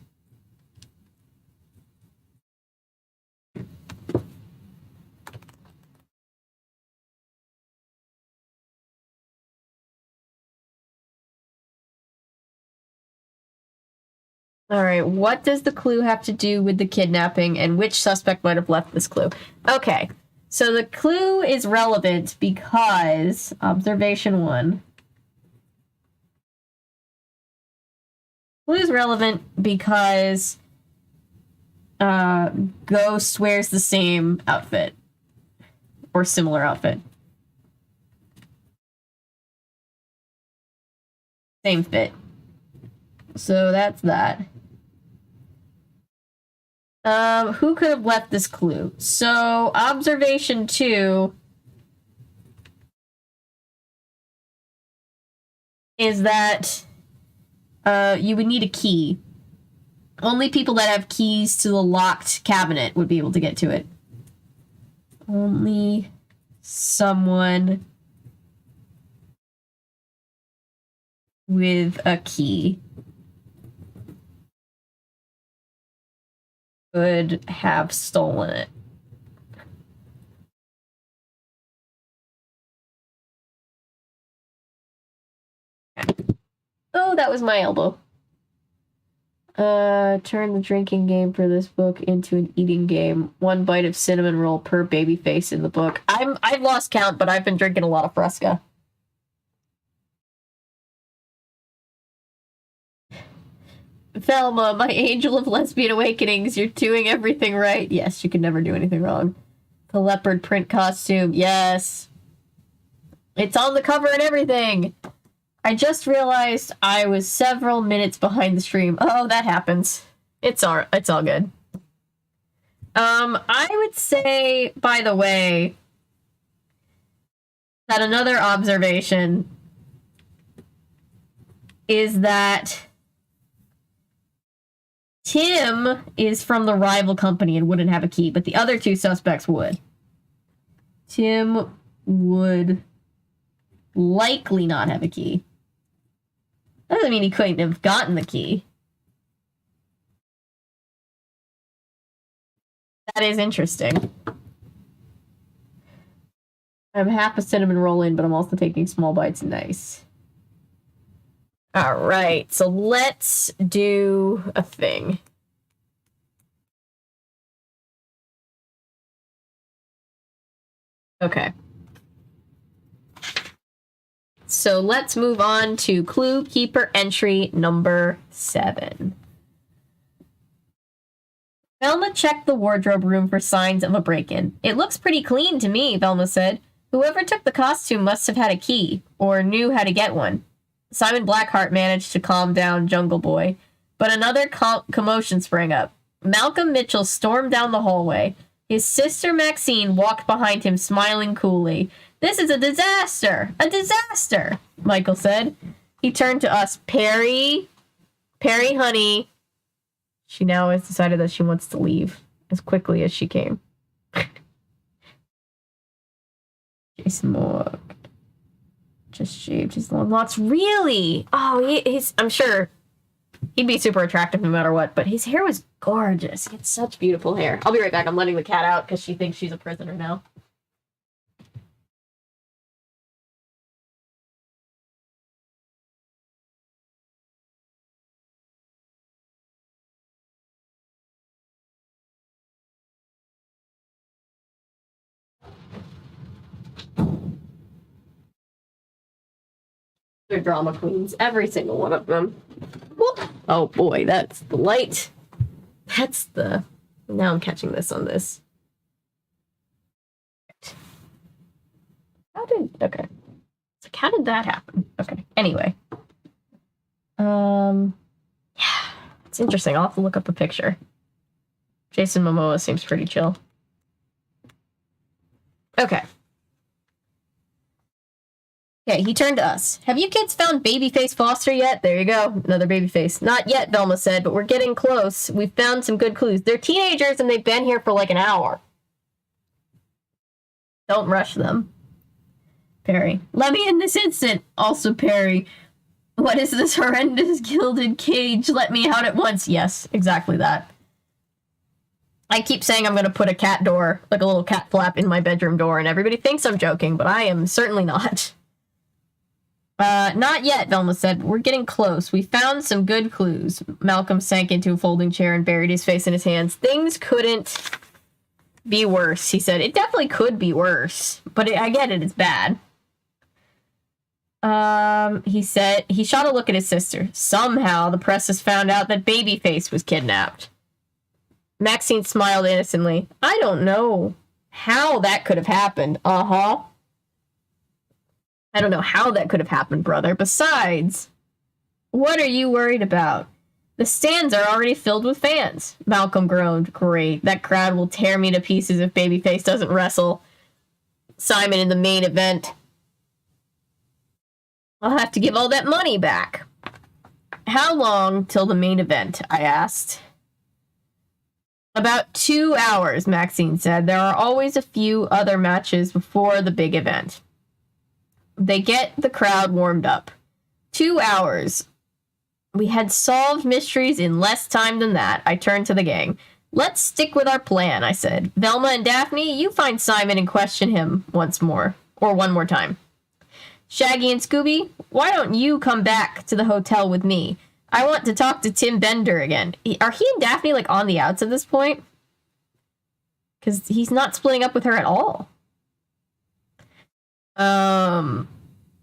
All right, what does the clue have to do with the kidnapping, and which suspect might have left this clue? Okay, so the clue is relevant because, observation 1, clue is relevant because Ghost wears the same outfit, or similar outfit. Same fit. So that's that. Who could have left this clue? So, observation 2 is that you would need a key. Only people that have keys to the locked cabinet would be able to get to it. Only someone with a key could have stolen it. Oh, that was my elbow. Turn the drinking game for this book into an eating game. 1 bite of cinnamon roll per baby face in the book. I've lost count, but I've been drinking a lot of Fresca. Thelma, my angel of lesbian awakenings, you're doing everything right. Yes, you can never do anything wrong. The leopard print costume, yes. It's on the cover and everything. I just realized I was several minutes behind the stream. Oh, that happens. It's all good. I would say, by the way, that another observation is that Tim is from the rival company and wouldn't have a key, but the other two suspects would. Tim would likely not have a key. Doesn't mean he couldn't have gotten the key. That is interesting. I'm half a cinnamon roll in, but I'm also taking small bites. Nice. All right, so let's do a thing. Okay. So let's move on to Clue Keeper entry number 7. Velma checked the wardrobe room for signs of a break-in. It looks pretty clean to me, Velma said. Whoever took the costume must have had a key, or knew how to get one. Simon Blackheart managed to calm down Jungle Boy, but another commotion sprang up. Malcolm Mitchell stormed down the hallway. His sister Maxine walked behind him, smiling coolly. "This is a disaster! A disaster!" Michael said. He turned to us. Perry, honey. She now has decided that she wants to leave as quickly as she came. Jason Moore just shaved his long locks. Really? Oh, he's. I'm sure he'd be super attractive no matter what, but his hair was gorgeous. He had such beautiful hair. I'll be right back. I'm letting the cat out because she thinks she's a prisoner now. They're drama queens, every single one of them. Whoop. Oh boy, that's the light. That's the... Now I'm catching this on this. Okay. So how did that happen? Okay, anyway. Yeah, it's interesting. I'll have to look up a picture. Jason Momoa seems pretty chill. Okay. Okay, he turned to us. "Have you kids found Babyface Foster yet?" There you go, another babyface. "Not yet," Velma said, "but we're getting close. We've found some good clues. They're teenagers and they've been here for like an hour." "Don't rush them." Perry. "Let me in this instant." Also Perry. "What is this horrendous gilded cage? Let me out at once." Yes, exactly that. I keep saying I'm going to put a cat door, like a little cat flap, in my bedroom door, and everybody thinks I'm joking, but I am certainly not. Not yet," Velma said. "We're getting close. We found some good clues." Malcolm sank into a folding chair and buried his face in his hands. "Things couldn't be worse," he said. "It definitely could be worse, but I get it. It's bad." He said. He shot a look at his sister. "Somehow the press has found out that Babyface was kidnapped." Maxine smiled innocently. "I don't know how that could have happened." Uh-huh. "I don't know how that could have happened, brother. Besides, what are you worried about? The stands are already filled with fans." Malcolm groaned. "Great. That crowd will tear me to pieces if Babyface doesn't wrestle Simon in the main event. I'll have to give all that money back." "How long till the main event?" I asked. "About 2 hours, Maxine said. There are always a few other matches before the big event. They get the crowd warmed up. 2 hours. We had solved mysteries in less time than that." I turned to the gang. "Let's stick with our plan," I said. "Velma and Daphne, you find Simon and question him one more time. Shaggy and Scooby, why don't you come back to the hotel with me? I want to talk to Tim Bender again." Are he and Daphne like on the outs at this point? Because he's not splitting up with her at all.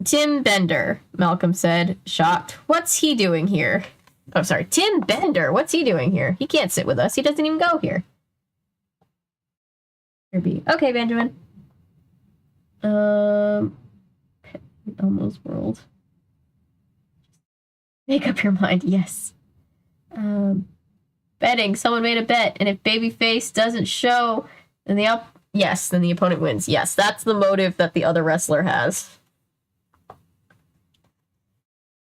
Tim Bender, Malcolm said, shocked. "What's he doing here?" Oh, sorry. Tim Bender, what's he doing here? He can't sit with us. He doesn't even go here. Okay, Benjamin. Elmo's World. Make up your mind, yes. Betting. Someone made a bet, and if Babyface doesn't show, then then the opponent wins. Yes, that's the motive that the other wrestler has.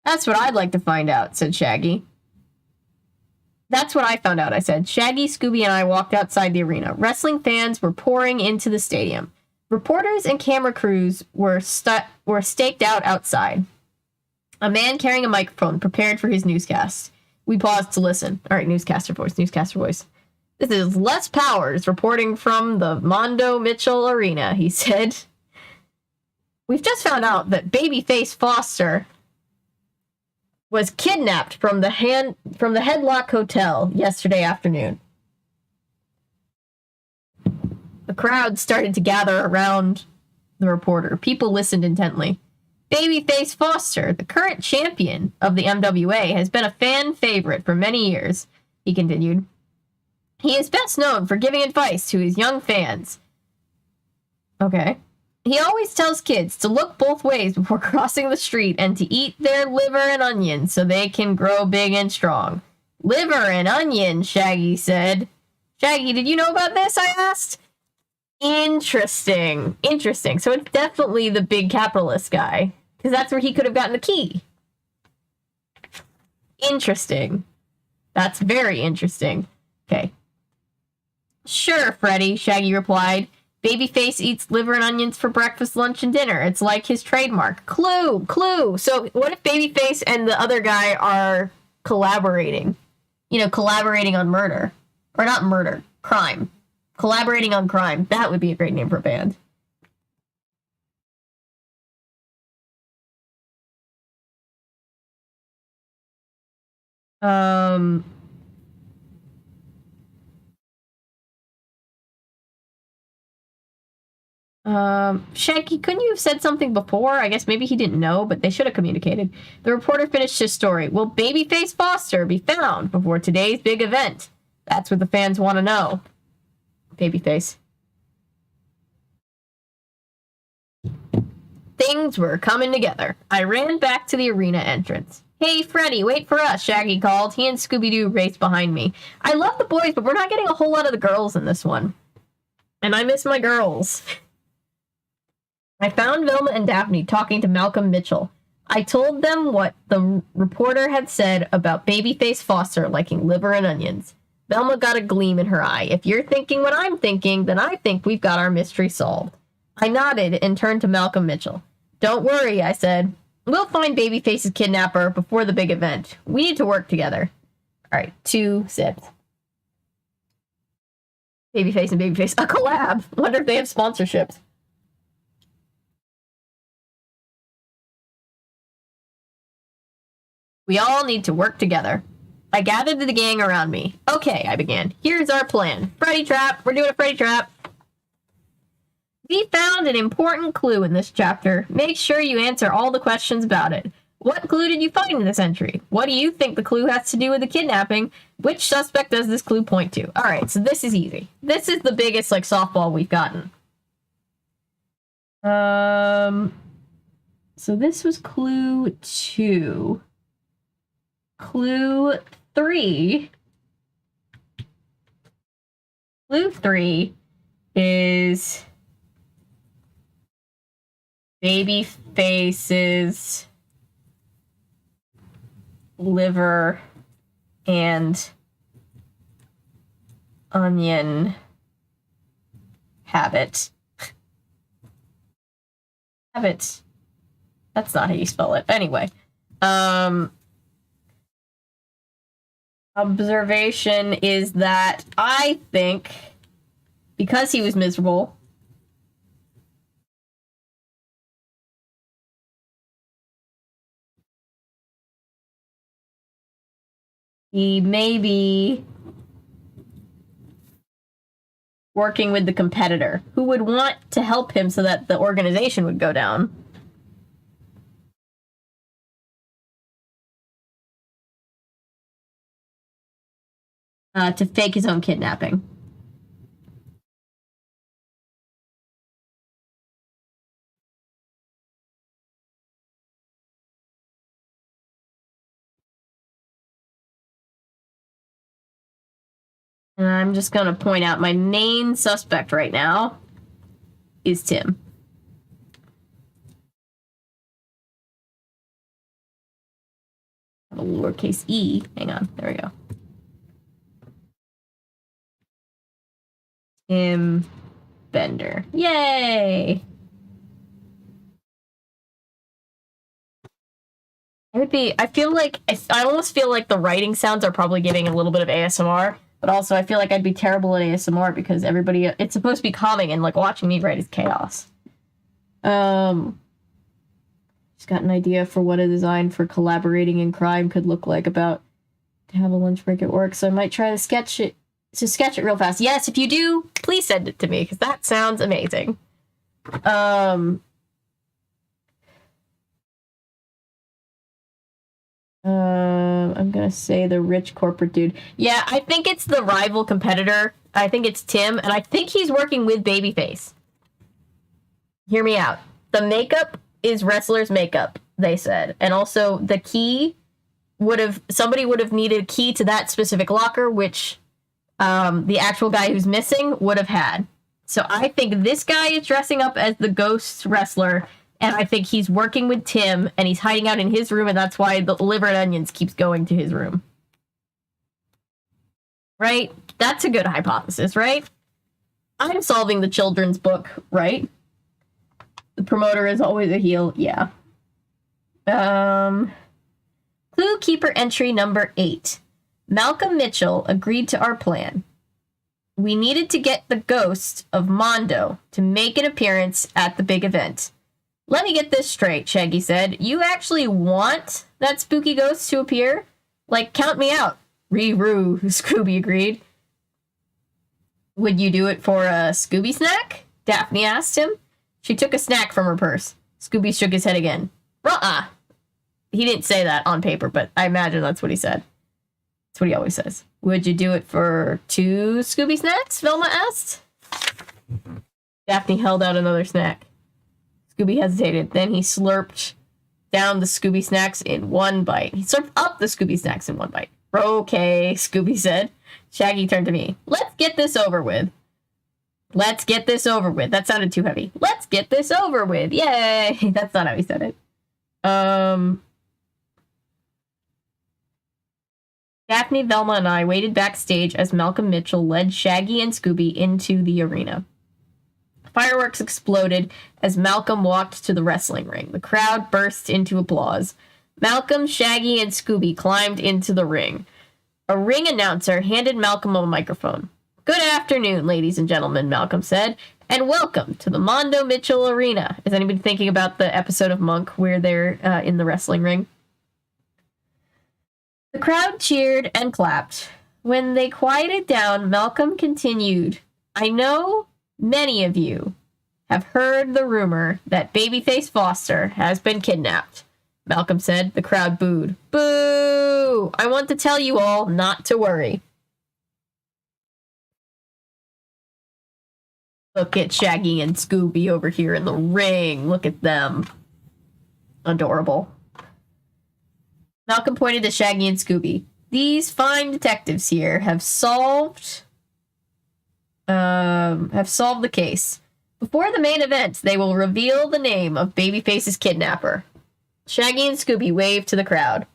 That's what I'd like to find out, said Shaggy. That's what I found out, I said. Shaggy, Scooby, and I walked outside the arena. Wrestling fans were pouring into the stadium. Reporters and camera crews were staked out outside. A man carrying a microphone prepared for his newscast. We paused to listen. All right, newscaster voice. This is Les Powers reporting from the Mondo Mitchell Arena, he said. We've just found out that Babyface Foster was kidnapped from the Headlock Hotel yesterday afternoon. The crowd started to gather around the reporter. People listened intently. Babyface Foster, the current champion of the MWA, has been a fan favorite for many years, he continued. He is best known for giving advice to his young fans. Okay. He always tells kids to look both ways before crossing the street and to eat their liver and onions so they can grow big and strong. Liver and onion, Shaggy said. Shaggy, did you know about this? I asked. Interesting. So it's definitely the big capitalist guy. Because that's where he could have gotten the key. Interesting. That's very interesting. Okay. Sure, Freddy, Shaggy replied. Babyface eats liver and onions for breakfast, lunch, and dinner. It's like his trademark. Clue. So what if Babyface and the other guy are collaborating? Collaborating on murder. Or not murder. Crime. Collaborating on crime. That would be a great name for a band. Shaggy, couldn't you have said something before? I guess maybe he didn't know, but they should have communicated. The reporter finished his story. Will Babyface Foster be found before today's big event? That's what the fans want to know. Babyface. Things were coming together. I ran back to the arena entrance. Hey, Freddy, wait for us, Shaggy called. He and Scooby Doo raced behind me. I love the boys, but we're not getting a whole lot of the girls in this one. And I miss my girls. I found Velma and Daphne talking to Malcolm Mitchell. I told them what the reporter had said about Babyface Foster liking liver and onions. Velma got a gleam in her eye. If you're thinking what I'm thinking, then I think we've got our mystery solved. I nodded and turned to Malcolm Mitchell. Don't worry, I said. We'll find Babyface's kidnapper before the big event. We need to work together. All right, 2 sips. Babyface and Babyface. A collab. Wonder if they have sponsorships. We all need to work together. I gathered the gang around me. Okay, I began. Here's our plan. Freddy Trap. We're doing a Freddy Trap. We found an important clue in this chapter. Make sure you answer all the questions about it. What clue did you find in this entry? What do you think the clue has to do with the kidnapping? Which suspect does this clue point to? All right, so this is easy. This is the biggest, softball we've gotten. So this was clue 2. Clue 3. Clue 3 is Babyface's liver and onion habit. Habit. That's not how you spell it. Anyway. Observation is that I think because he was miserable, he may be working with the competitor who would want to help him so that the organization would go down. To fake his own kidnapping. And I'm just going to point out my main suspect right now is Tim. A lowercase e. Hang on. There we go. Tim Bender. Yay! I almost feel like the writing sounds are probably giving a little bit of ASMR, but also I feel like I'd be terrible at ASMR because it's supposed to be calming, and like watching me write is chaos. Just got an idea for what a design for collaborating in crime could look like about to have a lunch break at work, so I might try to sketch it real fast. Yes, if you do, please send it to me, because that sounds amazing. I'm gonna say the rich corporate dude. Yeah, I think it's the rival competitor. I think it's Tim, and I think he's working with Babyface. Hear me out. The makeup is wrestler's makeup, they said. And also the key somebody would have needed a key to that specific locker, which the actual guy who's missing would have had. So I think this guy is dressing up as the ghost wrestler, and I think he's working with Tim, and he's hiding out in his room, and that's why the liver and onions keeps going to his room. Right? That's a good hypothesis, right? I'm solving the children's book, right? The promoter is always a heel, yeah. Clue Keeper entry number 8. Malcolm Mitchell agreed to our plan. We needed to get the ghost of Mondo to make an appearance at the big event. Let me get this straight, Shaggy said. You actually want that spooky ghost to appear? Like, count me out. Ree-roo, Scooby agreed. Would you do it for a Scooby snack? Daphne asked him. She took a snack from her purse. Scooby shook his head again. Ruh-uh. He didn't say that on paper, but I imagine that's what he said. That's what he always says. Would you do it for 2 Scooby snacks? Velma asked. Daphne held out another snack. Scooby hesitated. Then he slurped down the Scooby snacks in one bite. He slurped up the Scooby snacks in one bite. Okay, Scooby said. Shaggy turned to me. Let's get this over with. Let's get this over with. That sounded too heavy. Let's get this over with. Yay! That's not how he said it. Daphne, Velma, and I waited backstage as Malcolm Mitchell led Shaggy and Scooby into the arena. Fireworks exploded as Malcolm walked to the wrestling ring. The crowd burst into applause. Malcolm, Shaggy, and Scooby climbed into the ring. A ring announcer handed Malcolm a microphone. Good afternoon, ladies and gentlemen, Malcolm said, and welcome to the Mondo Mitchell Arena. Is anybody thinking about the episode of Monk where they're in the wrestling ring? The crowd cheered and clapped. When they quieted down, Malcolm continued, I know many of you have heard the rumor that Babyface Foster has been kidnapped. Malcolm said. The crowd booed. Boo! I want to tell you all not to worry. Look at Shaggy and Scooby over here in the ring. Look at them. Adorable. Malcolm pointed to Shaggy and Scooby. These fine detectives here have solved the case. Before the main event, they will reveal the name of Babyface's kidnapper. Shaggy and Scooby waved to the crowd.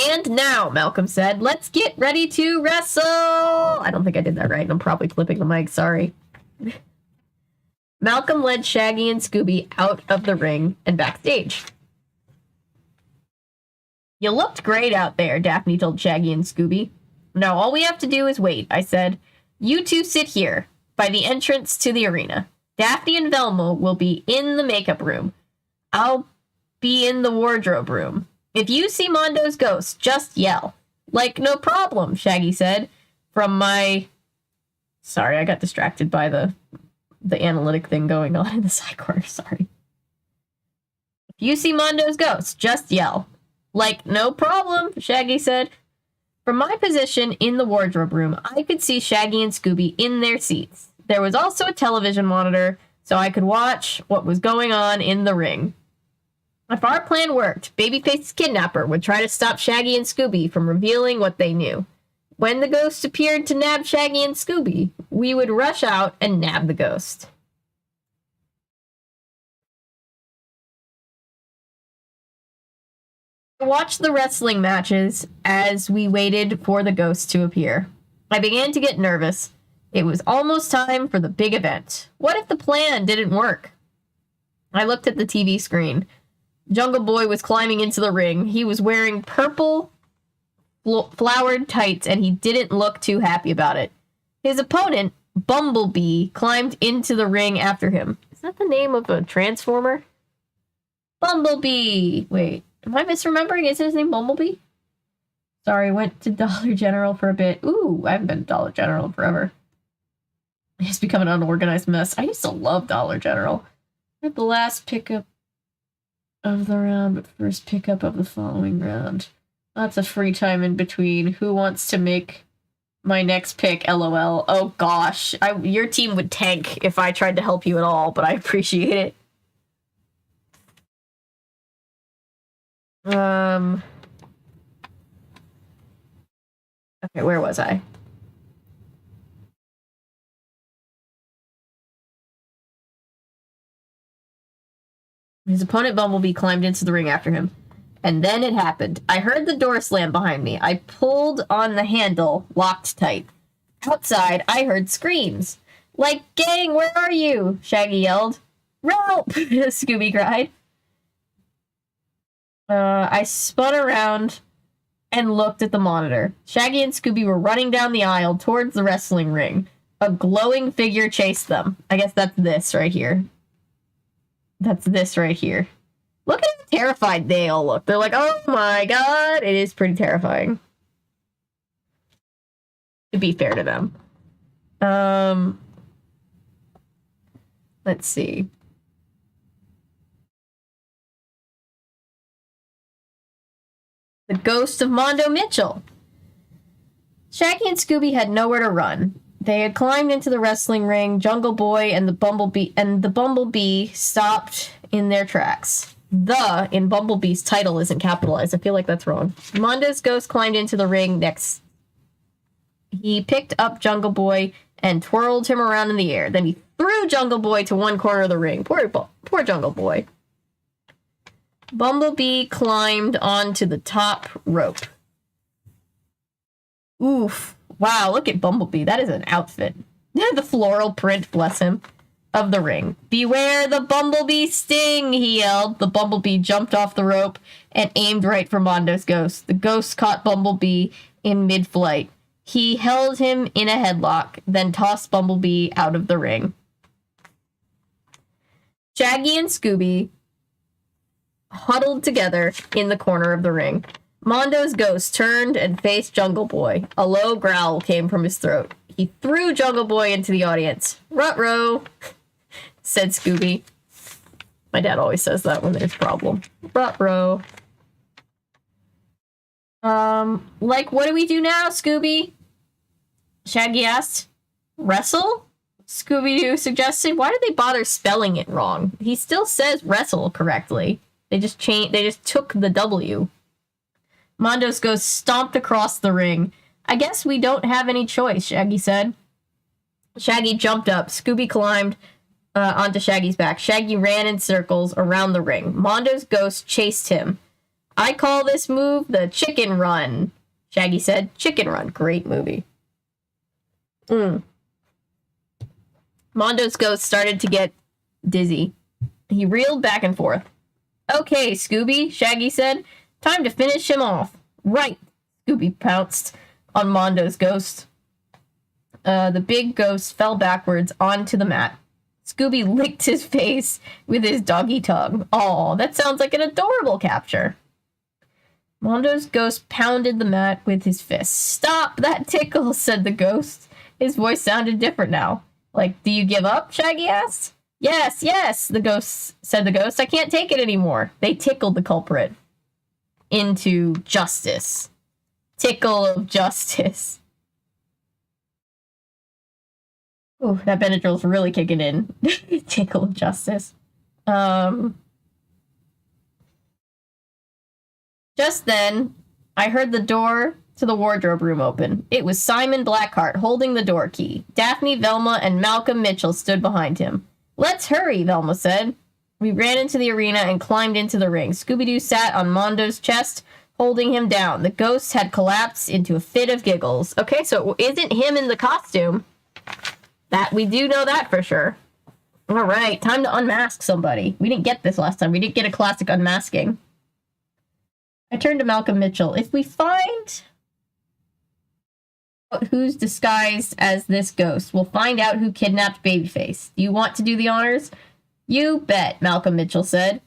And now, Malcolm said, let's get ready to wrestle! I don't think I did that right. I'm probably flipping the mic, sorry. Malcolm led Shaggy and Scooby out of the ring and backstage. You looked great out there, Daphne told Shaggy and Scooby. Now all we have to do is wait, I said. You two sit here, by the entrance to the arena. Daphne and Velma will be in the makeup room. I'll be in the wardrobe room. If you see Mondo's ghost, just yell. Like, no problem, Shaggy said. From my... Sorry, I got distracted by the analytic thing going on in the side corner, sorry. If you see Mondo's ghost, just yell. Like, no problem, Shaggy said. From my position in the wardrobe room, I could see Shaggy and Scooby in their seats. There was also a television monitor, so I could watch what was going on in the ring. If our plan worked, Babyface's kidnapper would try to stop Shaggy and Scooby from revealing what they knew. When the ghost appeared to nab Shaggy and Scooby, we would rush out and nab the ghost. I watched the wrestling matches as we waited for the ghost to appear. I began to get nervous. It was almost time for the big event. What if the plan didn't work? I looked at the TV screen. Jungle Boy was climbing into the ring. He was wearing purple flowered tights, and he didn't look too happy about it. His opponent, Bumblebee, climbed into the ring after him. Is that the name of a Transformer? Bumblebee! Wait, am I misremembering? Is his name Bumblebee? Sorry, went to Dollar General for a bit. Ooh, I haven't been to Dollar General in forever. It's become an unorganized mess. I used to love Dollar General. At the last pickup of the round, but first pickup of the following round. Lots of free time in between. Who wants to make my next pick? LOL. Oh gosh, your team would tank if I tried to help you at all, but I appreciate it. Okay, where was I? His opponent, Bumblebee, climbed into the ring after him. And then it happened. I heard the door slam behind me. I pulled on the handle, locked tight. Outside, I heard screams. Like, gang, where are you? Shaggy yelled. Rope! Scooby cried. I spun around and looked at the monitor. Shaggy and Scooby were running down the aisle towards the wrestling ring. A glowing figure chased them. I guess that's this right here. That's this right here. Look at how terrified they all look. They're like, oh my god. It is pretty terrifying. To be fair to them. Let's see. The ghost of Mondo Mitchell. Shaggy and Scooby had nowhere to run. They had climbed into the wrestling ring. Jungle Boy and the Bumblebee stopped in their tracks. The in Bumblebee's title isn't capitalized. I feel like that's wrong. Mondo's ghost climbed into the ring next. He picked up Jungle Boy and twirled him around in the air. Then he threw Jungle Boy to one corner of the ring. Poor Jungle Boy. Bumblebee climbed onto the top rope. Oof. Wow, look at Bumblebee. That is an outfit. The floral print, bless him, of the ring. Beware the Bumblebee sting, he yelled. The Bumblebee jumped off the rope and aimed right for Mondo's ghost. The ghost caught Bumblebee in mid-flight. He held him in a headlock, then tossed Bumblebee out of the ring. Shaggy and Scooby huddled together in the corner of the ring. Mondo's ghost turned and faced Jungle Boy. A low growl came from his throat. He threw Jungle Boy into the audience. Ruh-roh, said Scooby. My dad always says that when there's a problem. Ruh-roh. Like, what do we do now, Scooby? Shaggy asked. Wrestle? Scooby Doo suggested. Why did they bother spelling it wrong? He still says wrestle correctly. They just took the W. Mondo's ghost stomped across the ring. I guess we don't have any choice, Shaggy said. Shaggy jumped up. Scooby climbed onto Shaggy's back. Shaggy ran in circles around the ring. Mondo's ghost chased him. I call this move the chicken run, Shaggy said. Chicken Run. Great movie. Mondo's ghost started to get dizzy. He reeled back and forth. Okay, Scooby, Shaggy said. Time to finish him off. Right, Scooby pounced on Mondo's ghost. The big ghost fell backwards onto the mat. Scooby licked his face with his doggy tongue. Aw, that sounds like an adorable capture. Mondo's ghost pounded the mat with his fist. Stop, that tickles, said the ghost. His voice sounded different now. Like, do you give up? Shaggy asked. Yes, said the ghost. I can't take it anymore. They tickled the culprit into justice. Tickle of justice. Ooh, that Benadryl's really kicking in. Tickle of justice. Just then, I heard the door to the wardrobe room open. It was Simon Blackheart holding the door key. Daphne, Velma, and Malcolm Mitchell stood behind him. "Let's hurry," Velma said. We ran into the arena and climbed into the ring. Scooby Doo sat on Mondo's chest, holding him down. The ghost had collapsed into a fit of giggles. Okay, so it isn't him in the costume. That we do know that for sure. All right, time to unmask somebody. We didn't get this last time. We didn't get a classic unmasking. I turned to Malcolm Mitchell. If we find who's disguised as this ghost, we'll find out who kidnapped Babyface. Do you want to do the honors? You bet, Malcolm Mitchell said.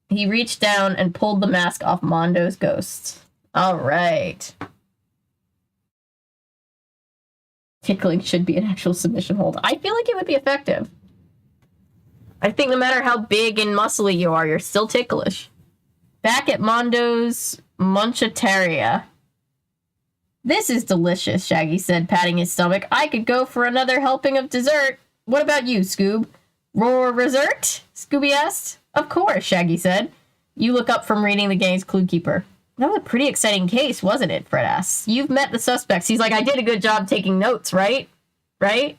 He reached down and pulled the mask off Mondo's ghost. All right. Tickling should be an actual submission hold. I feel like it would be effective. I think no matter how big and muscly you are, you're still ticklish. Back at Mondo's Munchetaria. This is delicious, Shaggy said, patting his stomach. I could go for another helping of dessert. What about you, Scoob? Roar dessert? Scooby asked. Of course, Shaggy said. You look up from reading the gang's clue keeper. That was a pretty exciting case, wasn't it? Fred asks. You've met the suspects. He's like, I did a good job taking notes, right? Right?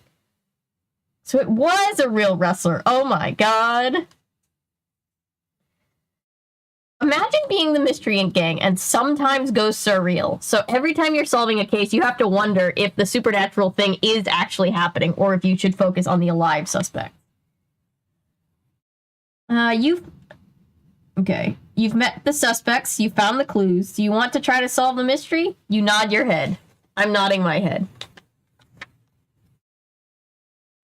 So it was a real wrestler. Oh my god. Imagine being the Mystery Inc. gang and sometimes ghosts are real. So every time you're solving a case, you have to wonder if the supernatural thing is actually happening or if you should focus on the alive suspect. You've met the suspects. You found the clues. Do you want to try to solve the mystery? You nod your head. I'm nodding my head.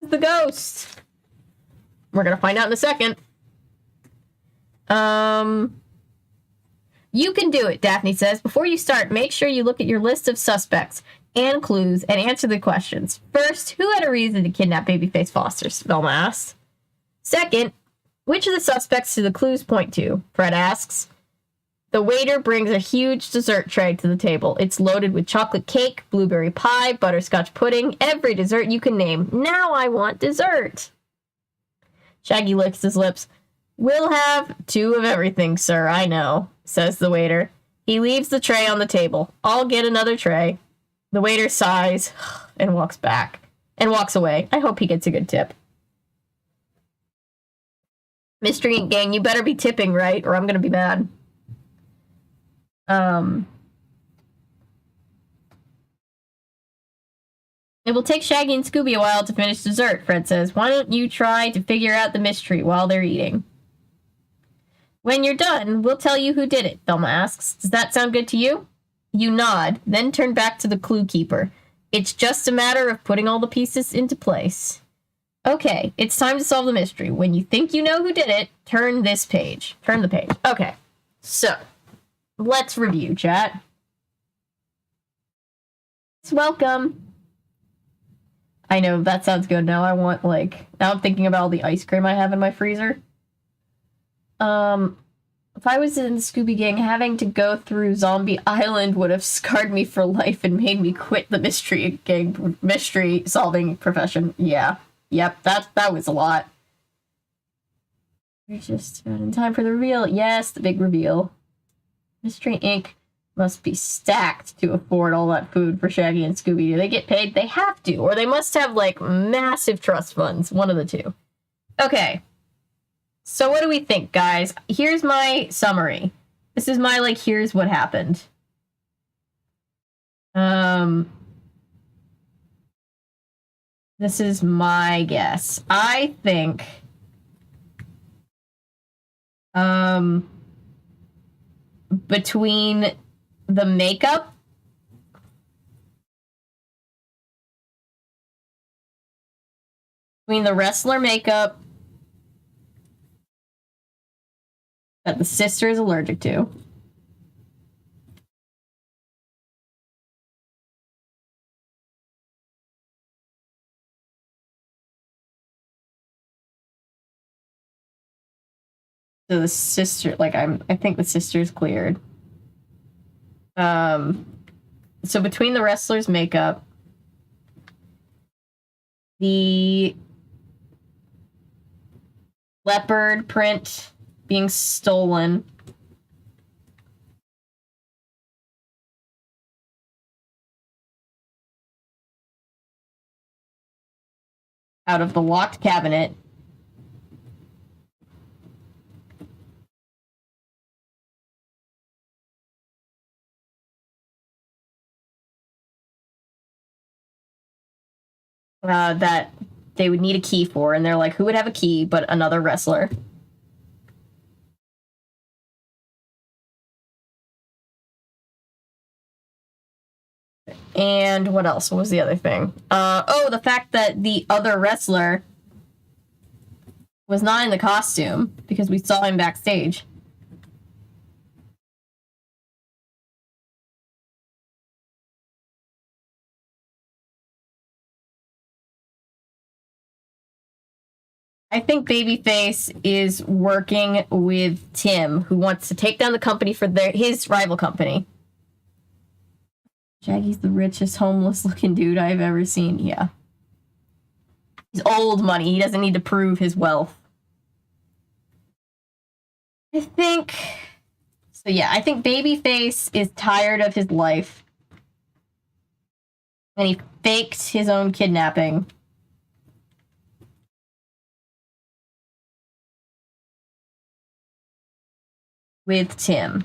The ghost. We're gonna find out in a second. You can do it, Daphne says. Before you start, make sure you look at your list of suspects and clues and answer the questions. First, who had a reason to kidnap Babyface Foster? Velma asks. Second, which of the suspects do the clues point to? Fred asks. The waiter brings a huge dessert tray to the table. It's loaded with chocolate cake, blueberry pie, butterscotch pudding, every dessert you can name. Now I want dessert. Shaggy licks his lips. We'll have 2 of everything, sir, I know, says the waiter. He leaves the tray on the table. I'll get another tray. The waiter sighs and walks away. I hope he gets a good tip. Mystery Inc. gang, you better be tipping, right? Or I'm gonna be mad. It will take Shaggy and Scooby a while to finish dessert, Fred says. Why don't you try to figure out the mystery while they're eating? When you're done, we'll tell you who did it, Velma asks. Does that sound good to you? You nod, then turn back to the clue keeper. It's just a matter of putting all the pieces into place. Okay, it's time to solve the mystery. When you think you know who did it, turn this page. Turn the page. Okay, so let's review, chat. Welcome. I know, that sounds good. Now I want, now I'm thinking about all the ice cream I have in my freezer. If I was in the Scooby Gang, having to go through Zombie Island would have scarred me for life and made me quit the mystery solving profession. Yeah. Yep, that was a lot. We're just about in time for the reveal. Yes, the big reveal. Mystery Inc. must be stacked to afford all that food for Shaggy and Scooby. Do they get paid? They have to, or they must have, massive trust funds. One of the two. Okay. So what do we think, guys? Here's my summary. This is my, here's what happened. This is my guess. I think, between the makeup, between the wrestler makeup that the sister is allergic to, so the sister, I think the sister's cleared. So between the wrestler's makeup, the leopard print being stolen, out of the locked cabinet. That they would need a key for, and they're like, who would have a key but another wrestler? And what else? What was the other thing? The fact that the other wrestler was not in the costume because we saw him backstage. I think Babyface is working with Tim, who wants to take down the company for his rival company. Shaggy's the richest homeless-looking dude I've ever seen. Yeah. He's old money. He doesn't need to prove his wealth. I think Babyface is tired of his life. And he faked his own kidnapping. With Tim,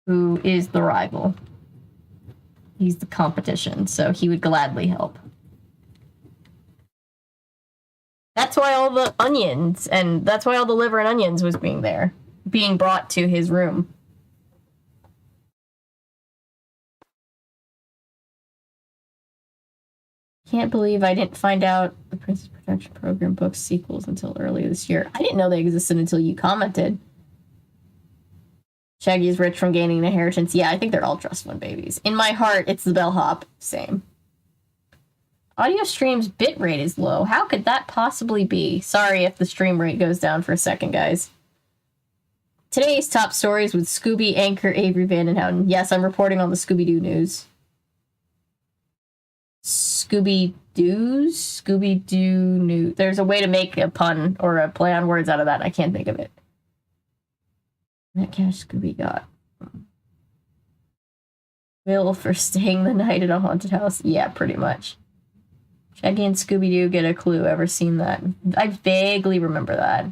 who is the rival. He's the competition, so he would gladly help. That's why all the onions, and that's why all the liver and onions was being brought to his room. Can't believe I didn't find out the Princess Protection Program book sequels until earlier this year. I didn't know they existed until you commented. Shaggy is rich from gaining an inheritance. Yeah, I think they're all trust fund babies. In my heart, it's the bellhop. Same. Audio stream's bitrate is low. How could that possibly be? Sorry if the stream rate goes down for a second, guys. Today's top stories with Scooby anchor Avery Vandenhouten. Yes, I'm reporting on the Scooby Doo news. Scooby Doo news. There's a way to make a pun or a play on words out of that. I can't think of it. That cash Scooby got. Bill for staying the night at a haunted house. Yeah, pretty much. Shaggy and Scooby Doo get a clue. Ever seen that? I vaguely remember that.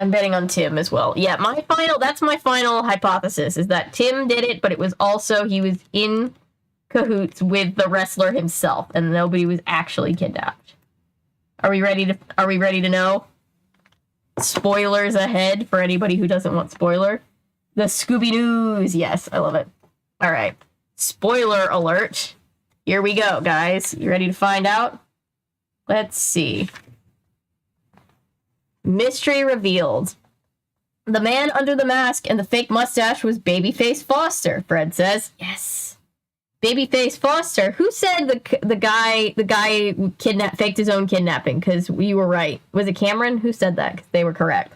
I'm betting on Tim as well. Yeah, that's my final hypothesis, is that Tim did it, but it was also, he was in cahoots with the wrestler himself, and nobody was actually kidnapped. Are we ready to know? Spoilers ahead for anybody who doesn't want spoiler. The Scooby news. Yes, I love it. All right. Spoiler alert. Here we go, guys. You ready to find out? Let's see. Mystery revealed. The man under the mask and the fake mustache was Babyface Foster, Fred says. Yes. Babyface Foster. Who said the guy faked his own kidnapping? Because you were right. Was it Cameron? Who said that? Because they were correct.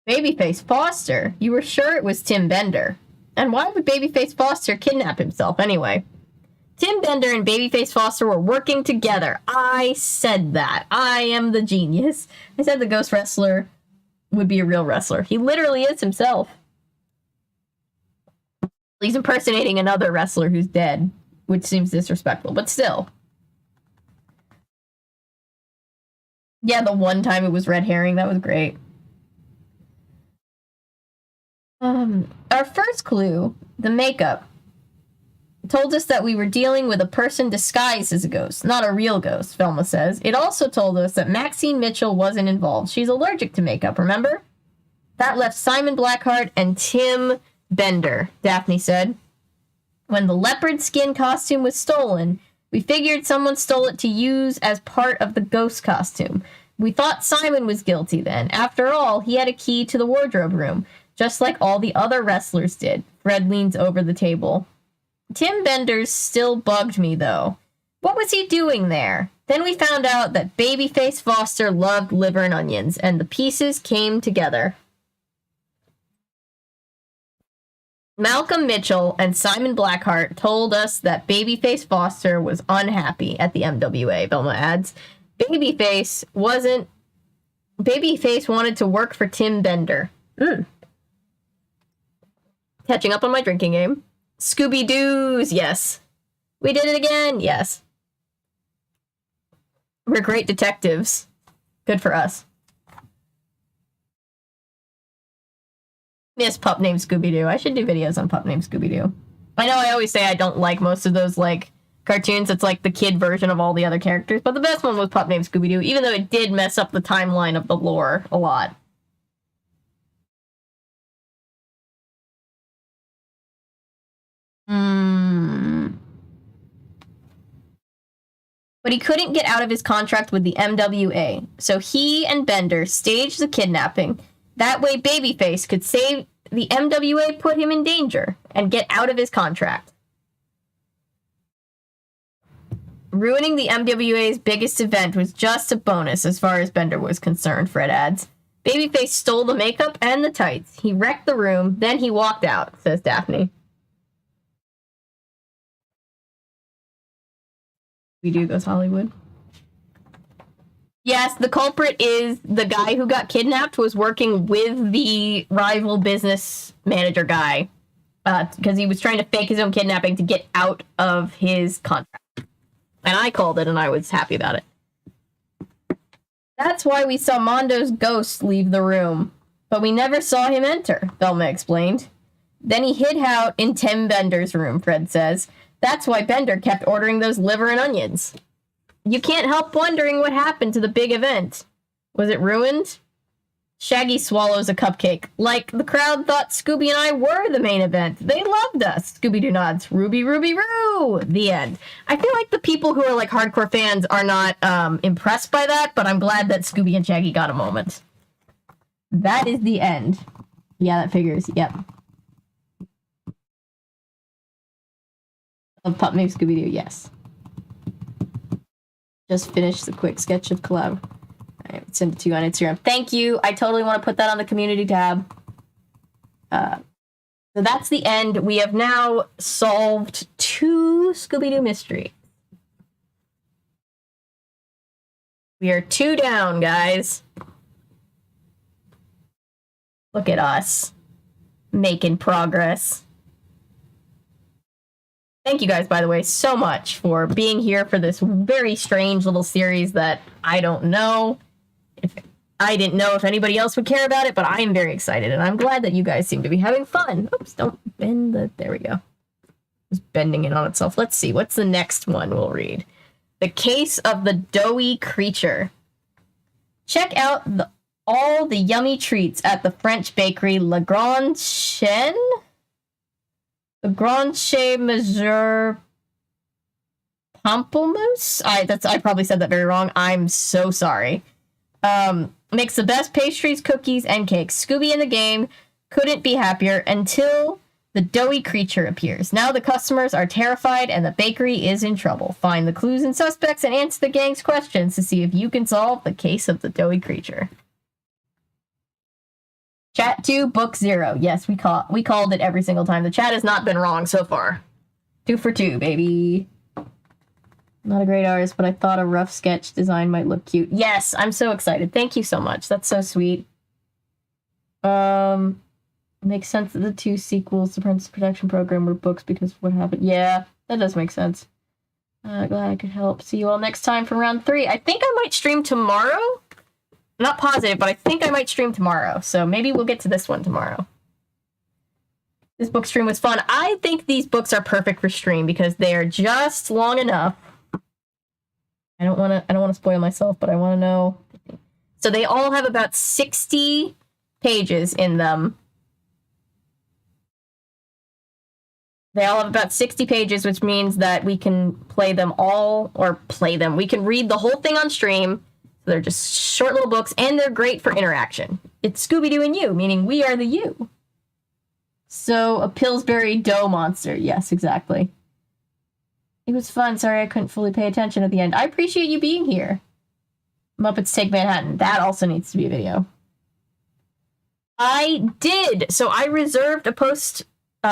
Babyface Foster? You were sure it was Tim Bender. And why would Babyface Foster kidnap himself anyway? Tim Bender and Babyface Foster were working together. I said that. I am the genius. I said the ghost wrestler would be a real wrestler. He literally is himself. He's impersonating another wrestler who's dead, which seems disrespectful, but still. Yeah, the one time it was red herring, that was great. Our first clue, the makeup, told us that we were dealing with a person disguised as a ghost, not a real ghost, Velma says. It also told us that Maxine Mitchell wasn't involved. She's allergic to makeup, remember? That left Simon Blackheart and Tim Bender, Daphne said. When the leopard skin costume was stolen, we figured someone stole it to use as part of the ghost costume. We thought Simon was guilty then. After all, he had a key to the wardrobe room, just like all the other wrestlers did. Fred leans over the table. Tim Bender still bugged me, though. What was he doing there? Then we found out that Babyface Foster loved liver and onions, and the pieces came together. Malcolm Mitchell and Simon Blackheart told us that Babyface Foster was unhappy at the MWA, Velma adds. Babyface wanted to work for Tim Bender. Catching up on my drinking game. Scooby Doo's, yes. We did it again, yes. We're great detectives. Good for us. Miss Pup Named Scooby Doo. I should do videos on Pup Named Scooby Doo. I know I always say I don't like most of those, like, cartoons. It's like the kid version of all the other characters, but the best one was Pup Named Scooby Doo, even though it did mess up the timeline of the lore a lot. But he couldn't get out of his contract with the MWA, so he and Bender staged the kidnapping. That way Babyface could say the MWA put him in danger and get out of his contract. Ruining the MWA's biggest event was just a bonus as far as Bender was concerned, Fred adds. Babyface stole the makeup and the tights. He wrecked the room, then he walked out, says Daphne. Scooby Doo Goes Hollywood. Yes, the culprit is the guy who got kidnapped was working with the rival business manager guy because he was trying to fake his own kidnapping to get out of his contract. And I called it, and I was happy about it. That's why we saw Mondo's ghost leave the room, but we never saw him enter, Velma explained. Then he hid out in Tim Bender's room, Fred says. That's why Bender kept ordering those liver and onions. You can't help wondering what happened to the big event. Was it ruined? Shaggy swallows a cupcake. Like the crowd thought Scooby and I were the main event. They loved us. Scooby Doo nods. Ruby, Ruby, Roo! The end. I feel like the people who are like hardcore fans are not impressed by that, but I'm glad that Scooby and Shaggy got a moment. That is the end. Yeah, that figures. Yep. Of Pup Named Scooby Doo, yes. Just finished the quick sketch of collab. Alright, send it to you on Instagram. Thank you. I totally want to put that on the community tab. So that's the end. We have now solved 2 Scooby-Doo mysteries. We are 2 down, guys. Look at us. Making progress. Thank you guys, by the way, so much for being here for this very strange little series that I don't know. I didn't know if anybody else would care about it, but I am very excited, and I'm glad that you guys seem to be having fun. Oops, don't bend the... There we go. It's bending it on itself. Let's see. What's the next one we'll read? The Case of the Doughy Creature. Check out all the yummy treats at the French bakery Le Grand Chêne? The Grand Chez Mesure Pamplemousse? I probably said that very wrong. I'm so sorry. Makes the best pastries, cookies, and cakes. Scooby in the game couldn't be happier until the doughy creature appears. Now the customers are terrified and the bakery is in trouble. Find the clues and suspects and answer the gang's questions to see if you can solve the case of the doughy creature. Chat 2, book 0. Yes, we called it every single time. The chat has not been wrong so far. 2 for 2, baby. Not a great artist, but I thought a rough sketch design might look cute. Yes, I'm so excited. Thank you so much. That's so sweet. Makes sense that the 2 sequels to Princess Protection Program were books because of what happened. Yeah, that does make sense. Glad I could help. See you all next time for round 3. I think I might stream tomorrow. Not positive, but I think I might stream tomorrow. So maybe we'll get to this one tomorrow. This book stream was fun. I think these books are perfect for stream because they are just long enough. I don't want to spoil myself, but I want to know. So they all have about 60 pages in them. They all have about 60 pages, which means that we can play them all, or play them. We can read the whole thing on stream. So they're just short little books, and they're great for interaction. It's Scooby-Doo and you, meaning we are the you. So, a Pillsbury dough monster. Yes, exactly. It was fun. Sorry I couldn't fully pay attention at the end. I appreciate you being here. Muppets Take Manhattan. That also needs to be a video. I did. So, I reserved a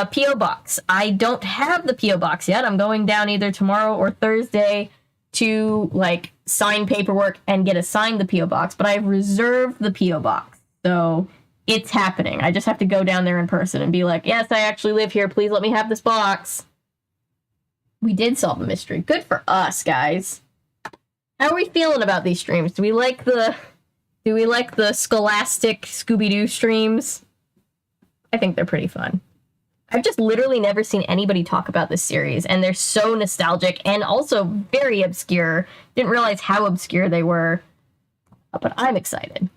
P.O. box. I don't have the P.O. box yet. I'm going down either tomorrow or Thursday to, like, sign paperwork and get assigned the P.O. box, but I've reserved the P.O. box. So it's happening. I just have to go down there in person and be like, yes, I actually live here. Please let me have this box. We did solve a mystery. Good for us, guys. How are we feeling about these streams? Do we like the scholastic Scooby Doo streams? I think they're pretty fun. I've just literally never seen anybody talk about this series, and they're so nostalgic and also very obscure. Didn't realize how obscure they were, but I'm excited.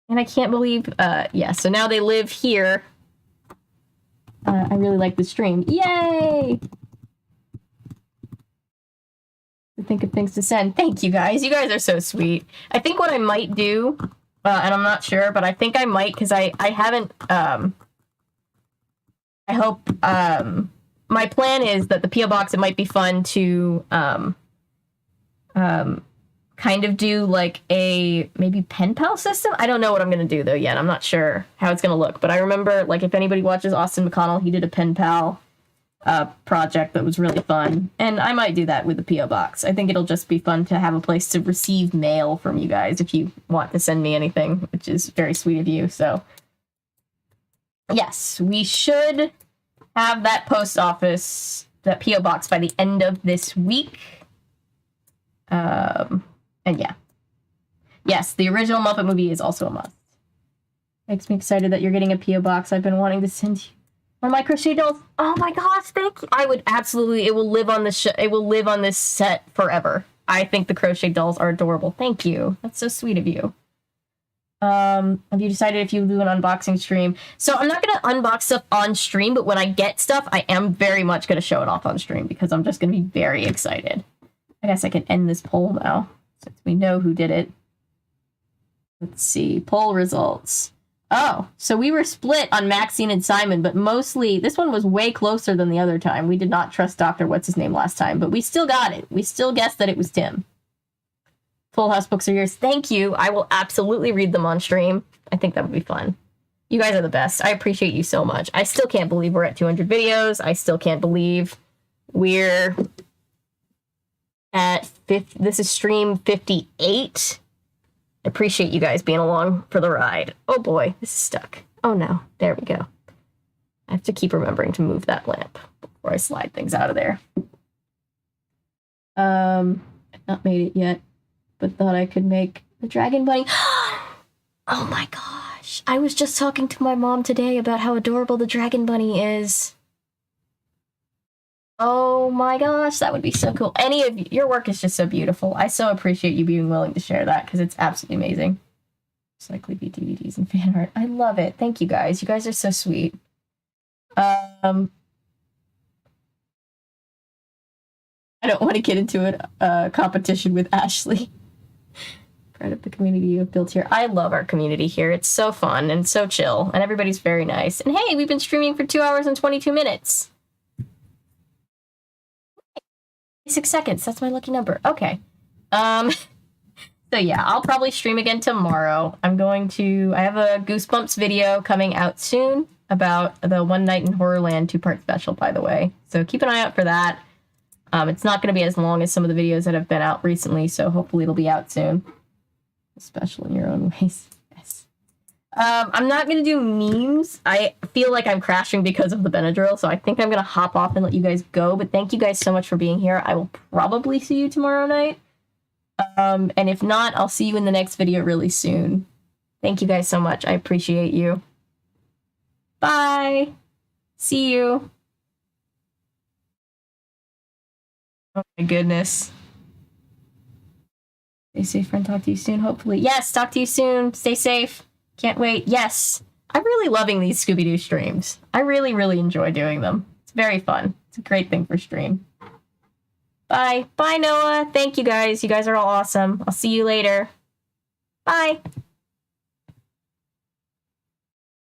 And I can't believe, yeah, so now they live here. I really like the stream. Yay! To think of things to send. Thank you guys. You guys are so sweet. I think what I might do, and I'm not sure, but I think I might, because I haven't, I hope, my plan is that the P.O. box, it might be fun to, kind of do like a maybe pen pal system. I don't know what I'm going to do though yet. I'm not sure how it's going to look, but I remember, like, if anybody watches Austin McConnell, he did a pen pal project that was really fun, and I might do that with the P.O. box. I think it'll just be fun to have a place to receive mail from you guys if you want to send me anything, which is very sweet of you. So yes, we should have that post office, that P.O. box, by the end of this week. And yeah. Yes, the original Muppet movie is also a must. Makes me excited that you're getting a P.O. box. I've been wanting to send you one of my crochet dolls. Oh my gosh, thank you. I would absolutely, it will live on this it will live on this set forever. I think the crochet dolls are adorable. Thank you. That's so sweet of you. Have you decided if you do an unboxing stream? So I'm not going to unbox stuff on stream, but when I get stuff, I am very much going to show it off on stream because I'm just going to be very excited. I guess I can end this poll now since we know who did it. Let's see. Poll results. Oh, so we were split on Maxine and Simon, but mostly this one was way closer than the other time. We did not trust Dr. What's-His-Name last time, but we still got it. We still guessed that it was Tim. Full House books are yours. Thank you. I will absolutely read them on stream. I think that would be fun. You guys are the best. I appreciate you so much. I still can't believe we're at 200 videos. I still can't believe we're at this is stream 58. I appreciate you guys being along for the ride. Oh boy, this is stuck. Oh no, there we go. I have to keep remembering to move that lamp before I slide things out of there. I've not made it yet, but thought I could make the Dragon Bunny. Oh my gosh. I was just talking to my mom today about how adorable the Dragon Bunny is. Oh my gosh, that would be so cool. Any of you, your work is just so beautiful. I so appreciate you being willing to share that because it's absolutely amazing. Cyclopedia DVDs and fan art. I love it. Thank you guys. You guys are so sweet. I don't want to get into a competition with Ashley. Proud of the community you have built here. I love our community here. It's so fun and so chill, and everybody's very nice. And hey, we've been streaming for 2 hours and 22 minutes. 6 seconds. That's my lucky number. Okay. So yeah, I'll probably stream again tomorrow. I have a Goosebumps video coming out soon about the One Night in Horrorland 2-part special, by the way. So keep an eye out for that. It's not going to be as long as some of the videos that have been out recently, so hopefully it'll be out soon. Special in your own ways. Yes. I'm not going to do memes. I feel like I'm crashing because of the Benadryl, so I think I'm going to hop off and let you guys go. But thank you guys so much for being here. I will probably see you tomorrow night. And if not, I'll see you in the next video really soon. Thank you guys so much. I appreciate you. Bye. See you. Oh my goodness. Stay safe, friend. Talk to you soon, hopefully. Yes, talk to you soon. Stay safe. Can't wait. Yes. I'm really loving these Scooby Doo streams. I really, really enjoy doing them. It's very fun. It's a great thing for stream. Bye. Bye, Noah. Thank you guys. You guys are all awesome. I'll see you later. Bye.